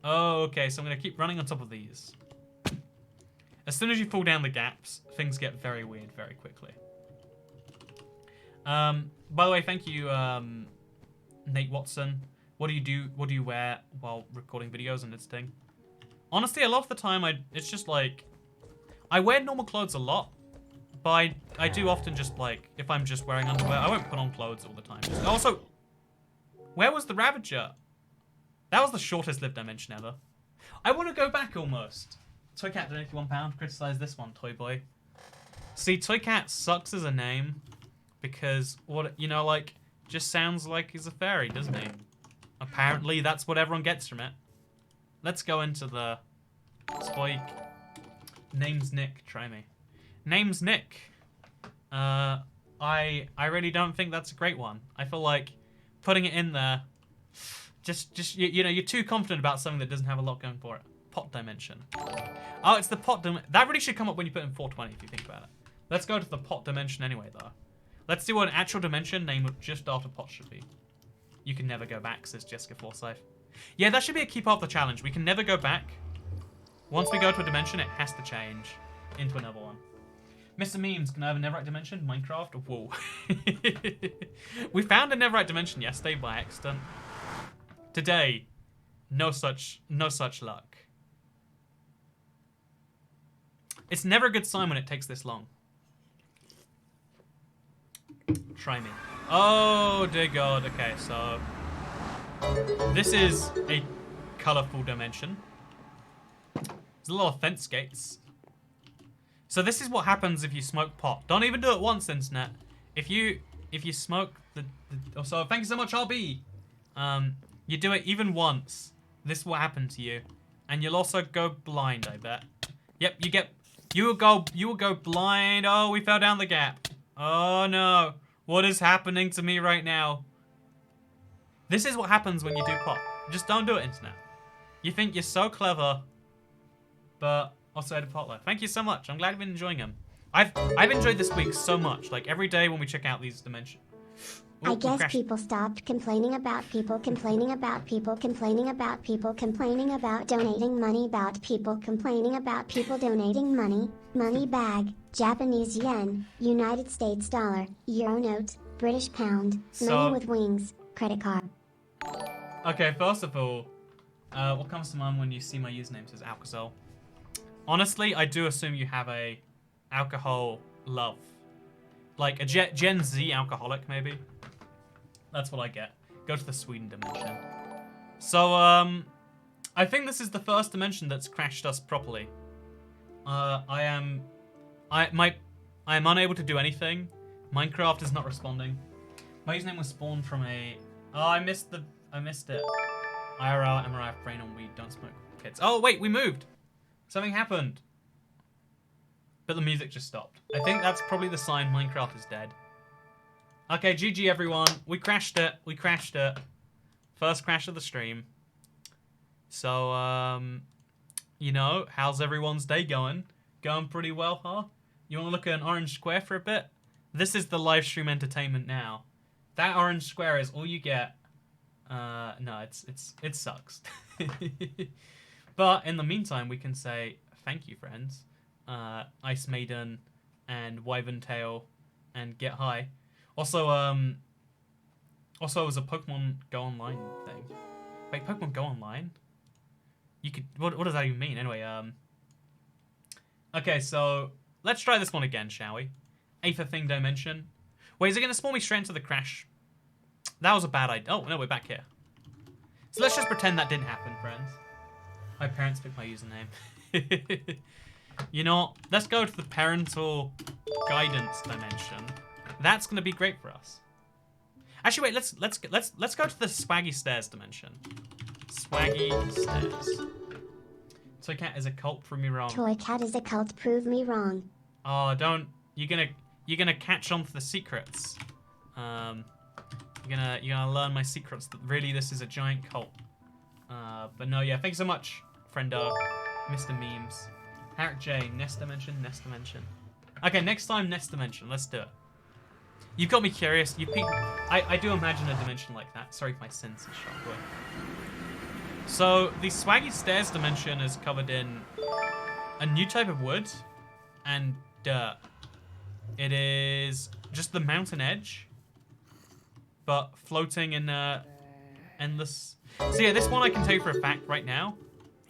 Oh, okay, so I'm going to keep running on top of these. As soon as you fall down the gaps, things get very weird very quickly. By the way, thank you, Nate Watson. What do you do? What do you wear while recording videos and editing? Honestly, a lot of the time, it's just like... I wear normal clothes a lot, but I do often just like, if I'm just wearing underwear, I won't put on clothes all the time. Also, where was the Ravager? That was the shortest lived dimension ever. I want to go back almost. Toycat donated £1. Criticize this one, Toy Boy. See, Toycat sucks as a name because what like just sounds like he's a fairy, doesn't he? Apparently, that's what everyone gets from it. Let's go into the Toy. Name's Nick. Try me. Name's Nick. I really don't think that's a great one. I feel like putting it in there. Just you're too confident about something that doesn't have a lot going for it. Pot dimension. Oh, it's the pot dimension. That really should come up when you put in 420 if you think about it. Let's go to the pot dimension anyway, though. Let's do an actual dimension named just after pot should be. You can never go back, says Jessica Forsyth. Yeah, that should be a key part of the challenge. We can never go back. Once we go to a dimension, it has to change into another one. Mr. Memes, can I have a Neverite dimension? Minecraft? Whoa. We found a Neverite dimension yesterday by accident. Today, no such luck. It's never a good sign when it takes this long. Try me. Oh, dear God. Okay, so... This is a colourful dimension. There's a lot of fence gates. So this is what happens if you smoke pot. Don't even do it once, internet. If you smoke so thank you so much, RB. You do it even once. This will happen to you, and you'll also go blind. I bet. Yep, you will go blind. Oh, we fell down the gap. Oh no, what is happening to me right now? This is what happens when you do pot. Just don't do it, internet. You think you're so clever, but also I had a pot left. Thank you so much. I'm glad you've been enjoying them. I've enjoyed this week so much. Like every day when we check out these dimensions. I guess people stopped complaining about people complaining about people complaining about people complaining about donating money about people complaining about people donating money, money bag, Japanese yen, United States dollar, euro note, British pound, money with wings, credit card. Okay, first of all, what comes to mind when you see my username says Alcazol? Honestly, I do assume you have a alcohol love. Like a Gen Z alcoholic, maybe. That's what I get. Go to the Sweden dimension. So, I think this is the first dimension that's crashed us properly. I am unable to do anything. Minecraft is not responding. My username was spawned from a... Oh, I missed it. IRL, MRI, brain on weed, don't smoke kids. Oh, wait, we moved. Something happened. But the music just stopped. I think that's probably the sign Minecraft is dead. Okay, GG everyone. We crashed it. We crashed it. First crash of the stream. So, you know, how's everyone's day going? Going pretty well, huh? You want to look at an orange square for a bit? This is the live stream entertainment now. That orange square is all you get. No, it sucks. But in the meantime, we can say thank you, friends. Ice Maiden and Wyvern Tail and Get High. Also, it was a Pokemon Go Online thing. Wait, Pokemon Go Online? You could... What does that even mean? Anyway, okay, so... Let's try this one again, shall we? Aether Thing Dimension. Wait, is it going to spawn me straight into the crash? That was a bad idea. Oh, no, we're back here. So let's just pretend that didn't happen, friends. My parents picked my username. You know what? Let's go to the parental guidance dimension. That's gonna be great for us. Actually, wait. Let's go to the swaggy stairs dimension. Swaggy stairs. Toy Cat is a cult. Prove me wrong. Toy Cat is a cult. Prove me wrong. Oh, don't. You're gonna catch on to the secrets. You're gonna learn my secrets that really this is a giant cult. But no, yeah. Thanks so much, friendo, Mr. Memes. Harriet J. Nest dimension. Nest dimension. Okay, next time Nest dimension. Let's do it. You've got me curious. I do imagine a dimension like that. Sorry if my sense is shot away. So the swaggy stairs dimension is covered in a new type of wood and dirt. It is just the mountain edge, but floating in endless. So yeah, this one I can tell you for a fact right now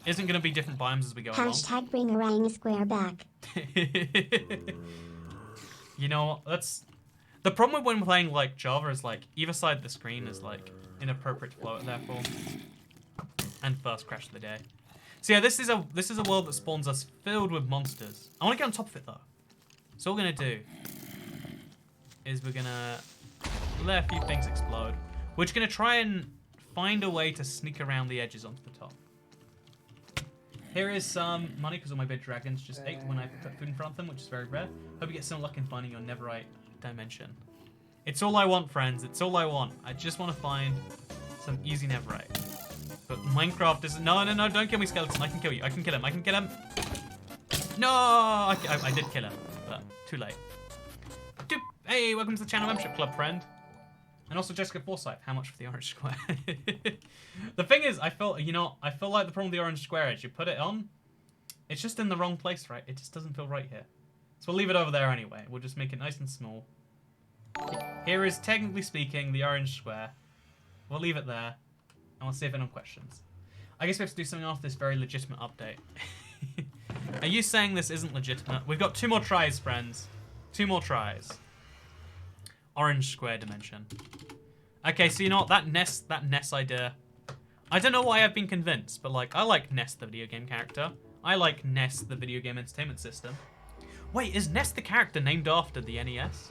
isn't going to be different biomes as we go along. Hashtag bring orang square back. You know, that's the problem with when playing like Java is like either side of the screen is like inappropriate to float therefore. And first crash of the day. So yeah, this is a world that spawns us filled with monsters. I want to get on top of it though. So what we're gonna do is we're gonna let a few things explode. We're just gonna try and find a way to sneak around the edges onto the top. Here is some money because all my bed dragons just ate when I put food in front of them, which is very rare. Hope you get some luck in finding your Neverite dimension. It's all I want, friends. It's all I want. I just want to find some easy Neverite. But Minecraft isn't. No, don't kill me, skeleton. I can kill you. I can kill him. I can kill him. No! I did kill him, but too late. Doop. Hey, welcome to the channel membership club, friend. And also Jessica Forsyth. How much for the orange square? The thing is, I feel like the problem with the orange square is you put it on, it's just in the wrong place, right? It just doesn't feel right here. So we'll leave it over there anyway. We'll just make it nice and small. Here is, technically speaking, the orange square. We'll leave it there. And we'll see if anyone questions. I guess we have to do something after this very legitimate update. Are you saying this isn't legitimate? We've got 2 more tries, friends. 2 more tries. Orange square dimension. Okay, so you know what? That Ness idea. I don't know why I've been convinced, but like, I like Ness the video game character. I like Ness the video game entertainment system. Wait, is Ness the character named after the NES?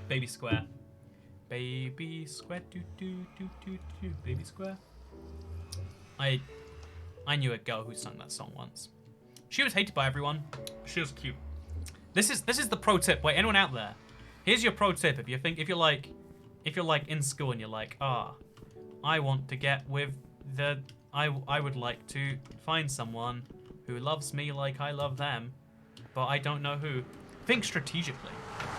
Baby Square. Baby Square, Baby Square. I knew a girl who sung that song once. She was hated by everyone. She was cute. This is the pro tip. Wait, anyone out there? Here's your pro tip. If you're like in school and you're like, I want to get with I would like to find someone who loves me like I love them, but I don't know who. Think strategically.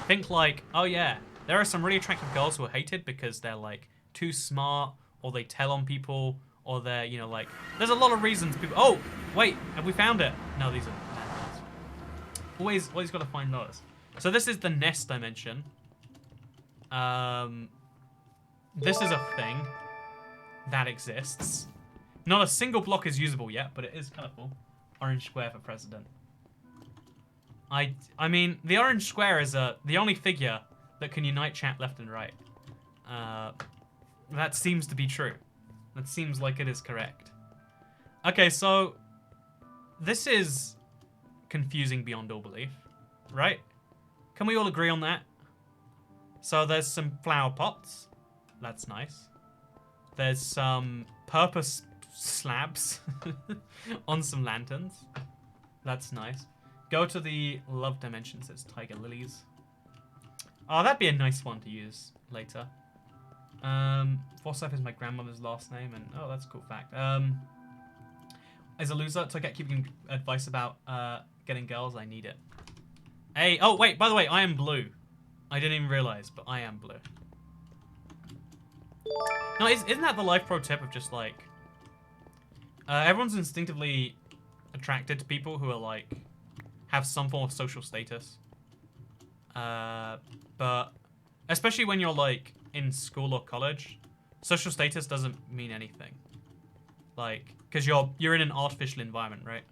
Think like, oh yeah, there are some really attractive girls who are hated because they're like too smart, or they tell on people, or they're, you know, like, there's a lot of reasons people. Oh, wait, have we found it? No, these are always got to find those. So this is the nest dimension. This is a thing that exists. Not a single block is usable yet, but it is colourful. Orange square for president. I mean, the orange square is the only figure that can unite chat left and right. That seems to be true. That seems like it is correct. Okay, so this is confusing beyond all belief, right? Can we all agree on that? So there's some flower pots. That's nice. There's some purpose slabs on some lanterns. That's nice. Go to the love dimension, says Tiger Lilies. Oh, that'd be a nice one to use later. Forsyth is my grandmother's last name, and oh, that's a cool fact. As a loser, so I get keeping advice about getting girls, I need it. Hey, oh wait, by the way, I am blue. I didn't even realize, but I am blue. No, isn't that the life pro tip of just like... everyone's instinctively attracted to people who are like... have some form of social status. But especially when you're like in school or college, social status doesn't mean anything. Like, because you're in an artificial environment, right?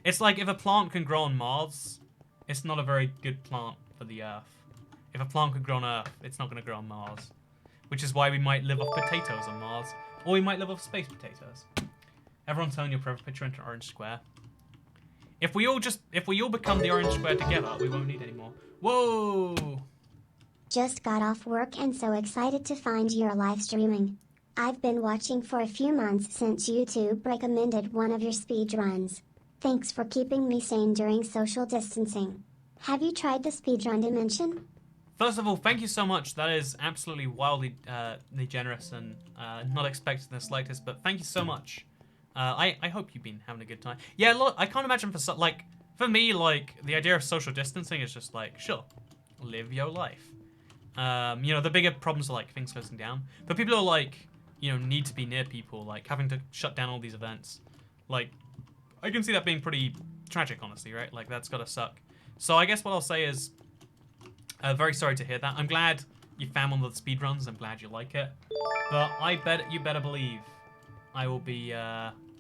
It's like if a plant can grow on Mars, it's not a very good plant for the Earth. If a plant could grow on Earth, it's not going to grow on Mars. Which is why we might live off potatoes on Mars, or we might live off space potatoes. Everyone turn your profile picture into an orange square. If we all become the orange square together, we won't need any more. Whoa! Just got off work and so excited to find your live streaming. I've been watching for a few months since YouTube recommended one of your speedruns. Thanks for keeping me sane during social distancing. Have you tried the speedrun dimension? First of all, thank you so much. That is absolutely wildly generous and not expected in the slightest, but thank you so much. I hope you've been having a good time. Yeah, look, I can't imagine for me, like, the idea of social distancing is just like, sure, live your life. You know, the bigger problems are like things closing down. But people who are like, you know, need to be near people, like having to shut down all these events. Like, I can see that being pretty tragic, honestly, right? Like, that's gotta suck. So I guess what I'll say is, very sorry to hear that. I'm glad you found one of the speedruns. I'm glad you like it. But you better believe I will be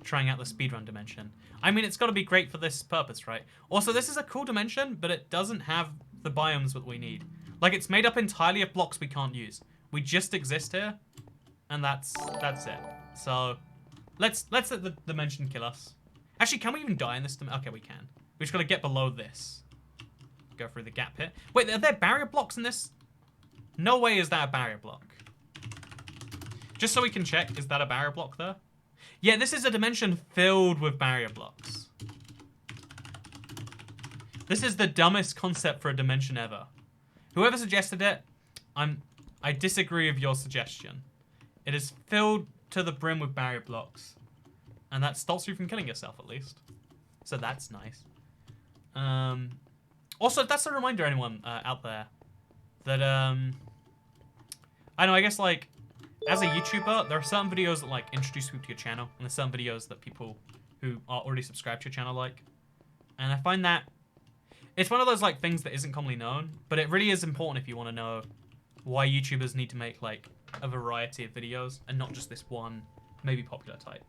trying out the speedrun dimension. I mean, it's got to be great for this purpose, right? Also, this is a cool dimension, but it doesn't have the biomes that we need. Like, it's made up entirely of blocks we can't use. We just exist here, and that's it. So, let's let the dimension kill us. Actually, can we even die in this dimension? Okay, we can. We just got to get below this. Go through the gap here. Wait, are there barrier blocks in this? No way is that a barrier block. Just so we can check, is that a barrier block there? Yeah, this is a dimension filled with barrier blocks. This is the dumbest concept for a dimension ever. Whoever suggested it, I disagree with your suggestion. It is filled to the brim with barrier blocks. And that stops you from killing yourself, at least. So that's nice. Also, that's a reminder, anyone out there, that, I don't know, I guess, like, as a YouTuber, there are certain videos that, like, introduce people to your channel, and there's certain videos that people who are already subscribed to your channel like. And I find that it's one of those, like, things that isn't commonly known, but it really is important if you want to know why YouTubers need to make, like, a variety of videos, and not just this one, maybe popular type.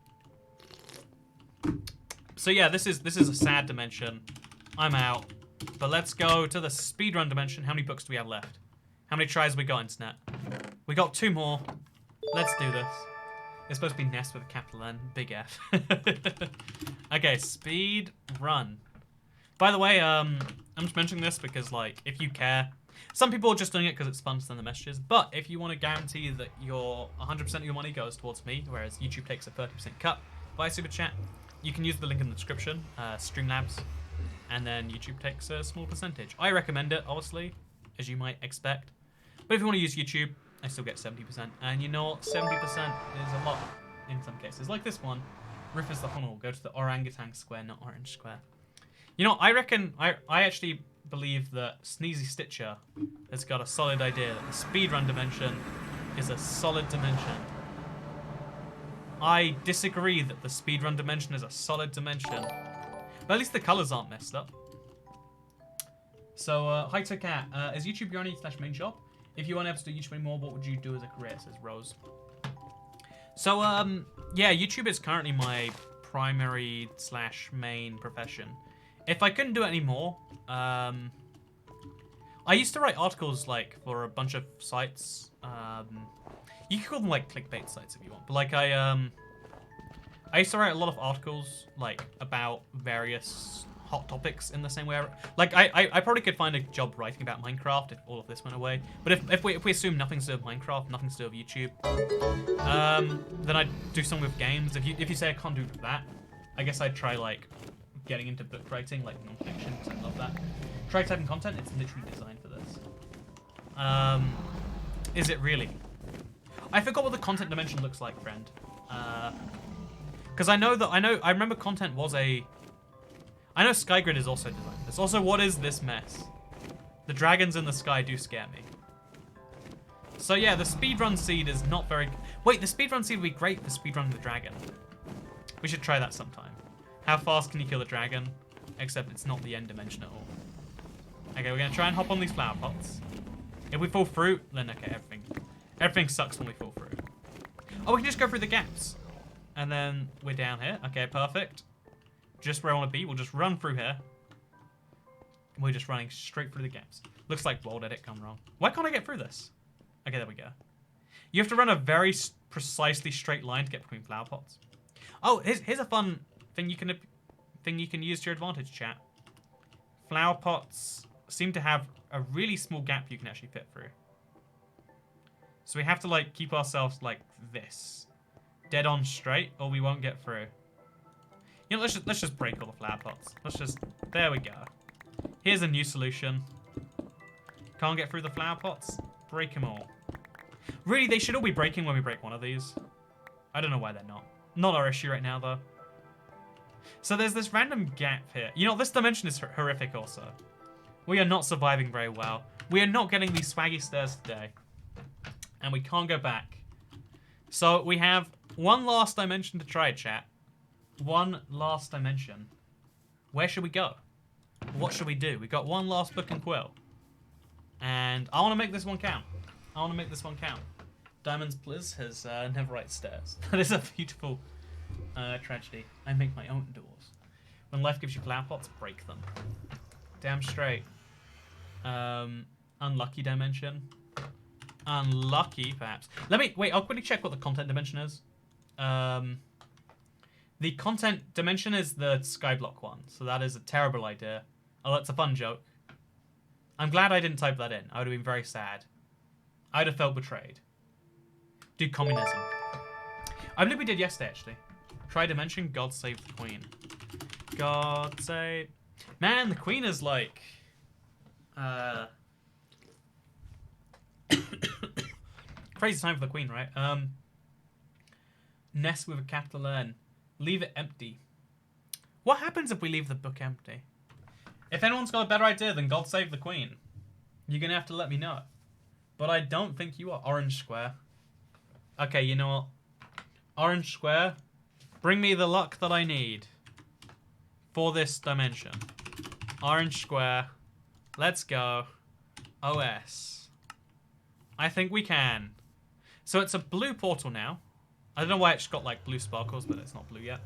So yeah, this is a sad dimension. I'm out. But let's go to the speedrun dimension. How many books do we have left? How many tries have we got, internet? We got 2 more. Let's do this. It's supposed to be Nest with a capital N, big F. Okay, speed run. By the way, I'm just mentioning this because, like, if you care, some people are just doing it because it's fun to send the messages. But if you want to guarantee that your 100% of your money goes towards me, whereas YouTube takes a 30% cut via super chat, you can use the link in the description, Streamlabs, and then YouTube takes a small percentage. I recommend it, obviously, as you might expect. But if you want to use YouTube, I still get 70%. And you know what? 70% is a lot in some cases. Like this one, Rufus the Funnel, go to the orangutan square, not orange square. You know, I reckon, I actually believe that Sneezy Stitcher has got a solid idea that the speedrun dimension is a solid dimension. I disagree that the speedrun dimension is a solid dimension. But at least the colors aren't messed up. So, hi to Cat. Is YouTube your only/main job? If you weren't able to do YouTube anymore, what would you do as a career? Says Rose. So, yeah, YouTube is currently my primary/main profession. If I couldn't do it anymore, I used to write articles, like, for a bunch of sites. You could call them, like, clickbait sites if you want. But, like, I used to write a lot of articles, like, about various hot topics in the same way. Like, I probably could find a job writing about Minecraft if all of this went away. But if we assume nothing's to do with Minecraft, nothing's to do with YouTube, then I'd do something with games. If you say I can't do that, I guess I'd try, like, getting into book writing, like non-fiction, because I love that. Try typing content, it's literally designed for this. Is it really? I forgot what the content dimension looks like, friend. Because I remember content was I know SkyGrid is also designed this. Also, what is this mess? The dragons in the sky do scare me. So yeah, the speedrun seed is not very... Wait, the speedrun seed would be great for speedrunning the dragon. We should try that sometime. How fast can you kill a dragon? Except it's not the end dimension at all. Okay, we're going to try and hop on these flower pots. If we fall through, then okay, everything sucks when we fall through. Oh, we can just go through the gaps. And then we're down here. Okay, perfect. Just where I want to be. We'll just run through here. We're just running straight through the gaps. Looks like World Edit gone wrong. Why can't I get through this? Okay, there we go. You have to run a very precisely straight line to get between flower pots. Oh, here's a fun thing you can thing you can use to your advantage, chat. Flower pots seem to have a really small gap you can actually fit through. So we have to like keep ourselves like this. Dead on straight, or we won't get through. You know, let's just break all the flower pots. There we go. Here's a new solution. Can't get through the flower pots? Break them all. Really, they should all be breaking when we break one of these. I don't know why they're not. Not our issue right now, though. So there's this random gap here. You know, this dimension is horrific also. We are not surviving very well. We are not getting these swaggy stairs today. And we can't go back. So we have one last dimension to try, chat. One last dimension. Where should we go? What should we do? We've got one last book and quill. And I want to make this one count. I want to make this one count. Diamonds Blizz has never right stairs. That is a beautiful tragedy. I make my own doors. When life gives you flower pots, break them. Damn straight. Unlucky dimension. Unlucky, perhaps. Wait, I'll quickly check what the content dimension is. The content dimension is the skyblock one, so that is a terrible idea. Oh, that's a fun joke. I'm glad I didn't type that in. I would have been very sad. I would have felt betrayed. Do communism. I believe we did yesterday, actually. Try dimension, God save the Queen. God save... Man, the Queen is like... Crazy time for the Queen, right? Nest with a capital N. Leave it empty. What happens if we leave the book empty? If anyone's got a better idea than God save the Queen, you're going to have to let me know. But I don't think you are. Orange square. Okay, you know what? Orange square. Bring me the luck that I need for this dimension. Orange square. Let's go. OS. I think we can. So it's a blue portal now. I don't know why it's got like blue sparkles, but it's not blue yet.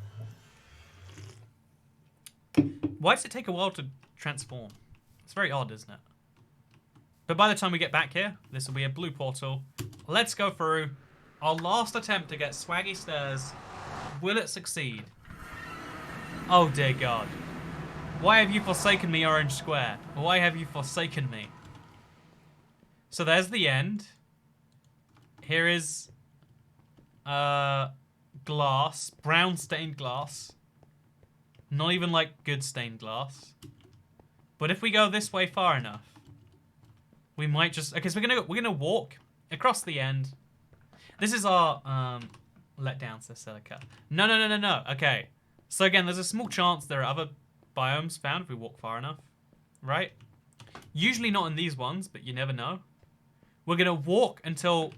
Why does it take a while to transform? It's very odd, isn't it? But by the time we get back here, this will be a blue portal. Let's go through our last attempt to get swaggy stairs. Will it succeed? Oh dear God. Why have you forsaken me, Orange Square? Why have you forsaken me? So there's the end. Here is glass, brown stained glass. Not even like good stained glass. But if we go this way far enough, we might just... Okay, so we're gonna walk across the end. This is our letdown, says Silica. No. Okay. So again, there's a small chance there are other biomes found if we walk far enough. Right? Usually not in these ones, but you never know. We're gonna walk until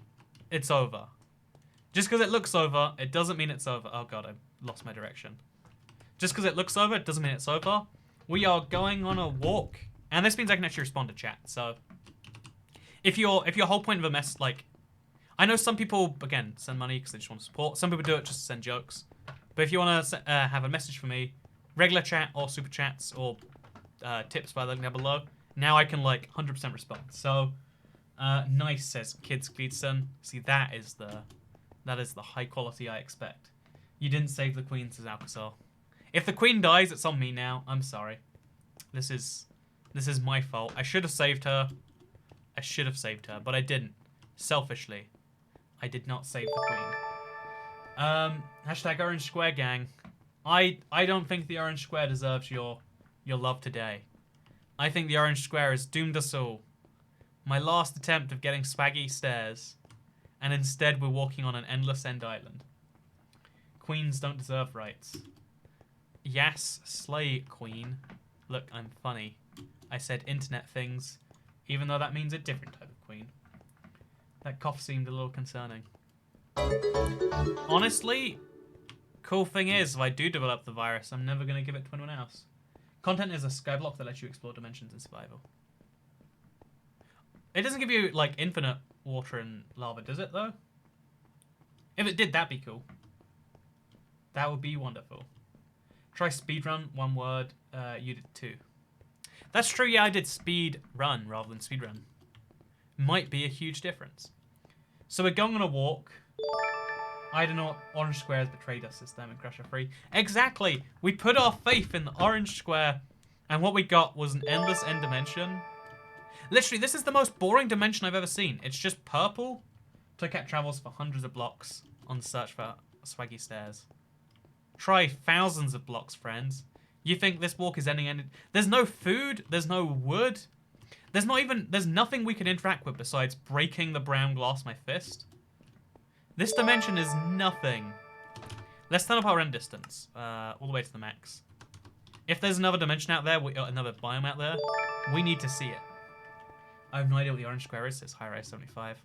it's over. Just because it looks over, it doesn't mean it's over. Oh God, I lost my direction. Just because it looks over, it doesn't mean it's over. We are going on a walk. And this means I can actually respond to chat. So if your whole point of a mess, like, I know some people, again, send money because they just want to support. Some people do it just to send jokes. But if you want to have a message for me, regular chat or super chats or tips via the link down below, now I can, like, 100% respond. So, nice, says Kids Gleedson. See, that is the high quality I expect. You didn't save the Queen, says Alcazar. If the Queen dies, it's on me now. I'm sorry. This is my fault. I should have saved her. But I didn't. Selfishly. I did not save the Queen. Hashtag Orange Square gang. I don't think the Orange Square deserves your love today. I think the Orange Square has doomed us all. My last attempt of getting swaggy stairs. And instead we're walking on an endless end island. Queens don't deserve rights. Yes, slay queen. Look, I'm funny. I said internet things, even though that means a different type of queen. That cough seemed a little concerning. Honestly, cool thing is, if I do develop the virus, I'm never going to give it to anyone else. Content is a skyblock that lets you explore dimensions in survival. It doesn't give you, like, infinite water and lava, does it, though? If it did, that'd be cool. That would be wonderful. Try speedrun, one word. You did too. That's true, yeah, I did speed run rather than speedrun. Might be a huge difference. So we're going on a walk. I don't know. Orange Square has betrayed us this time in Crusher 3. Exactly. We put our faith in the Orange Square, and what we got was an endless end dimension. Literally, this is the most boring dimension I've ever seen. It's just purple. Toycat travels for hundreds of blocks on search for swaggy stairs. Try thousands of blocks, friends. You think this walk is ending? There's no food. There's no wood. There's nothing we can interact with besides breaking the brown glass with my fist. This dimension is nothing. Let's turn up our end distance all the way to the max. If there's another dimension out there, another biome out there, we need to see it. I have no idea what the orange square is. It's high-rise 75.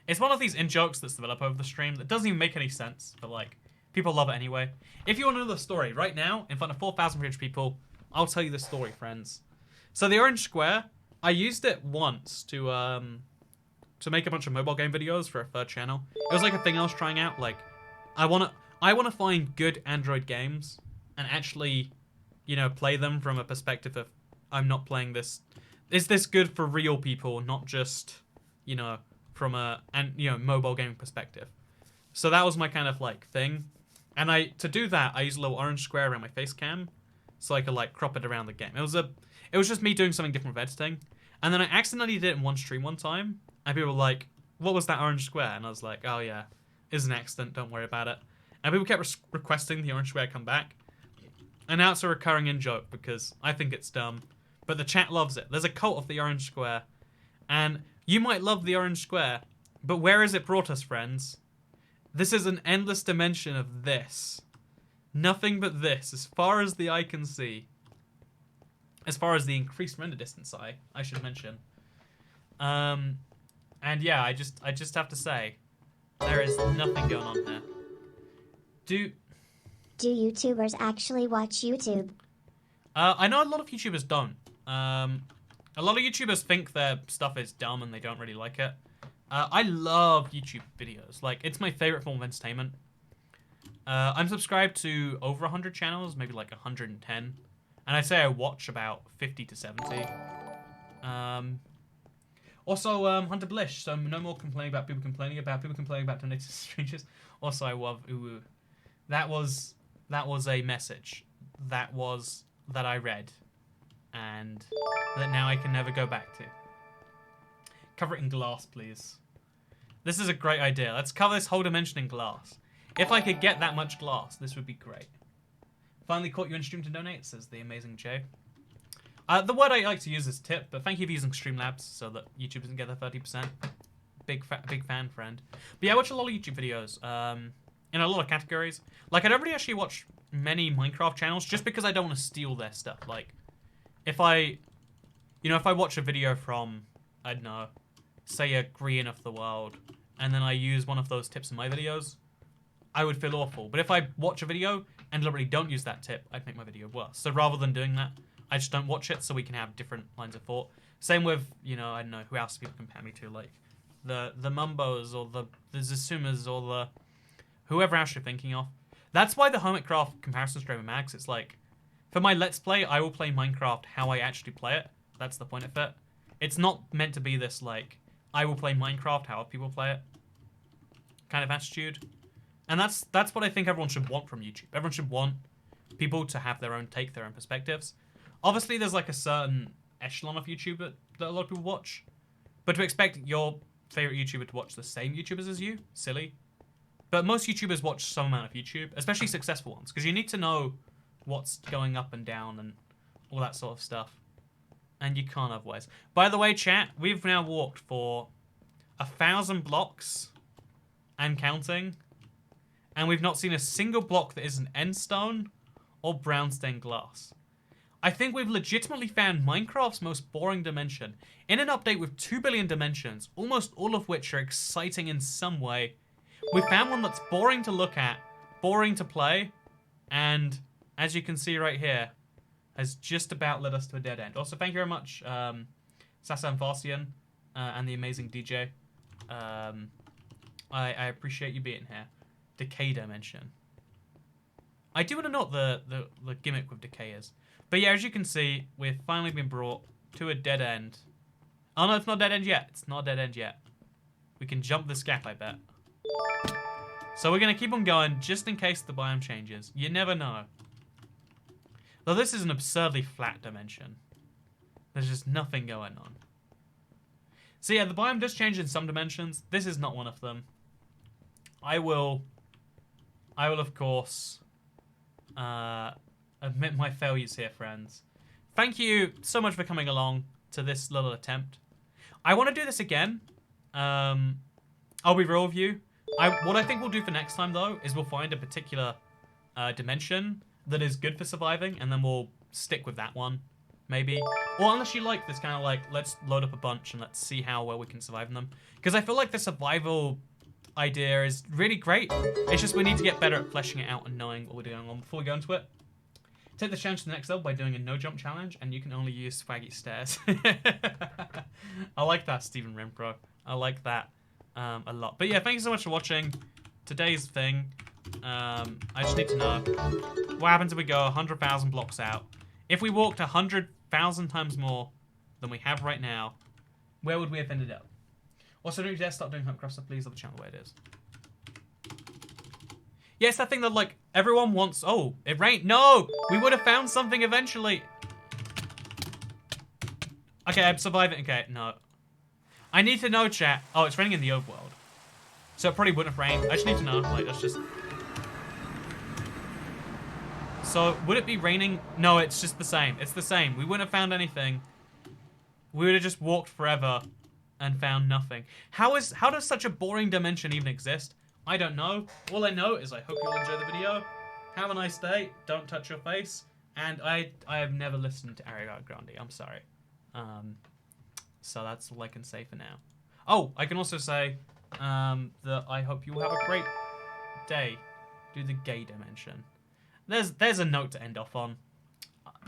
It's one of these in-jokes that's developed over the stream that doesn't even make any sense, but like, people love it anyway. If you want to know the story, right now, in front of 4,300 people, I'll tell you the story, friends. So the orange square, I used it once to make a bunch of mobile game videos for a third channel. It was like a thing I was trying out. Like, I wanna find good Android games and actually, you know, play them from a perspective of I'm not playing this. Is this good for real people, not just, you know, from a mobile gaming perspective? So that was my kind of like thing. And to do that, I used a little orange square around my face cam, so I could like crop it around the game. It was just me doing something different with editing. And then I accidentally did it in one stream one time, and people were like, "What was that orange square?" And I was like, "Oh yeah, it's an accident. Don't worry about it." And people kept requesting the orange square come back. And now it's a recurring in-joke because I think it's dumb, but the chat loves it. There's a cult of the orange square, and you might love the orange square, but where has it brought us, friends? This is an endless dimension of this. Nothing but this, as far as the eye can see. As far as the increased render distance I should mention. And yeah, I just have to say, there is nothing going on there. Do YouTubers actually watch YouTube? I know a lot of YouTubers don't. A lot of YouTubers think their stuff is dumb and they don't really like it. I love YouTube videos. Like, it's my favorite form of entertainment. I'm subscribed to over 100 channels, maybe like 110. And I'd say I watch about 50 to 70. Also, Hunter Blish, so no more complaining about people complaining about donating to strangers. Also, I love Uwu. That was a message. That I read. And that now I can never go back to. Cover it in glass, please. This is a great idea. Let's cover this whole dimension in glass. If I could get that much glass, this would be great. Finally caught you in stream to donate, says the amazing Jay. The word I like to use is tip, but thank you for using Streamlabs so that YouTube doesn't get their 30%. Big fan, friend. But yeah, I watch a lot of YouTube videos in a lot of categories. Like, I don't really actually watch many Minecraft channels just because I don't want to steal their stuff. Like, if I watch a video from, I don't know, say a Green of the World, and then I use one of those tips in my videos, I would feel awful. But if I watch a video and deliberately don't use that tip, I'd make my video worse. So rather than doing that, I just don't watch it so we can have different lines of thought. Same with, you know, I don't know, who else people compare me to, like the Mumbos or the Zasumas or the whoever else you're thinking of. That's why the Hermitcraft comparison stream max, it's like, for my Let's Play, I will play Minecraft how I actually play it. That's the point of it. It's not meant to be this, like, I will play Minecraft how people play it kind of attitude. And that's what I think everyone should want from YouTube. Everyone should want people to have their own take, their own perspectives. Obviously, there's like a certain echelon of YouTube that a lot of people watch. But to expect your favorite YouTuber to watch the same YouTubers as you, silly. But most YouTubers watch some amount of YouTube, especially successful ones, because you need to know what's going up and down and all that sort of stuff. And you can't otherwise. By the way, chat, we've now walked for 1,000 blocks and counting. And we've not seen a single block that isn't end stone or brown stained glass. I think we've legitimately found Minecraft's most boring dimension. In an update with 2 billion dimensions, almost all of which are exciting in some way, we found one that's boring to look at, boring to play, and as you can see right here, has just about led us to a dead end. Also, thank you very much, Sasan Farsian and the amazing DJ. I appreciate you being here. Decay dimension. I do want to know what the gimmick with decay is. But yeah, as you can see, we've finally been brought to a dead end. Oh no, it's not a dead end yet. It's not a dead end yet. We can jump this gap, I bet. So we're going to keep on going just in case the biome changes. You never know. Though this is an absurdly flat dimension. There's just nothing going on. So yeah, the biome does change in some dimensions. This is not one of them. I will of course, admit my failures here, friends. Thank you so much for coming along to this little attempt. I want to do this again. I'll be real with you. What I think we'll do for next time, though, is we'll find a particular dimension that is good for surviving, and then we'll stick with that one, maybe. Or unless you like this kind of like, let's load up a bunch and let's see how well we can survive in them. Because I feel like the survival idea is really great. It's just we need to get better at fleshing it out and knowing what we're doing on before we go into it. Take the challenge to the next level by doing a no-jump challenge, and you can only use swaggy stairs. I like that, Stephen Renfro. I like that a lot. But yeah, thank you so much for watching today's thing. I just need to know, what happens if we go 100,000 blocks out? If we walked 100,000 times more than we have right now, where would we have ended up? Also, don't you dare start doing Huntcraft stuff, please, leave the channel the way it is. Yeah, it's that thing that, like, everyone wants... Oh, it rained. No! We would have found something eventually. Okay, I'm surviving. Okay, no. I need to know, chat. Oh, it's raining in the overworld. So it probably wouldn't have rained. I just need to know. Like, that's just... So, would it be raining? No, it's just the same. It's the same. We wouldn't have found anything. We would have just walked forever and found nothing. How does such a boring dimension even exist? I don't know. All I know is I hope you'll enjoy the video. Have a nice day. Don't touch your face. And I have never listened to Ariana Grande. I'm sorry. So that's all I can say for now. Oh, I can also say that I hope you will have a great day. Do the gay dimension. There's a note to end off on.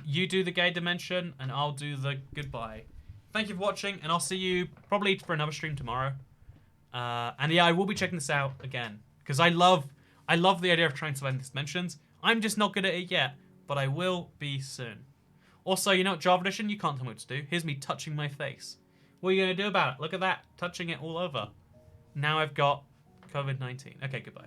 You do the gay dimension, and I'll do the goodbye. Thank you for watching, and I'll see you probably for another stream tomorrow. And yeah, I will be checking this out again because I love the idea of trying to survive these dimensions. I'm just not good at it yet, but I will be soon. Also, you know, Java Edition, you can't tell me what to do. Here's me touching my face. What are you gonna do about it? Look at that, touching it all over. Now I've got COVID-19. Okay, goodbye.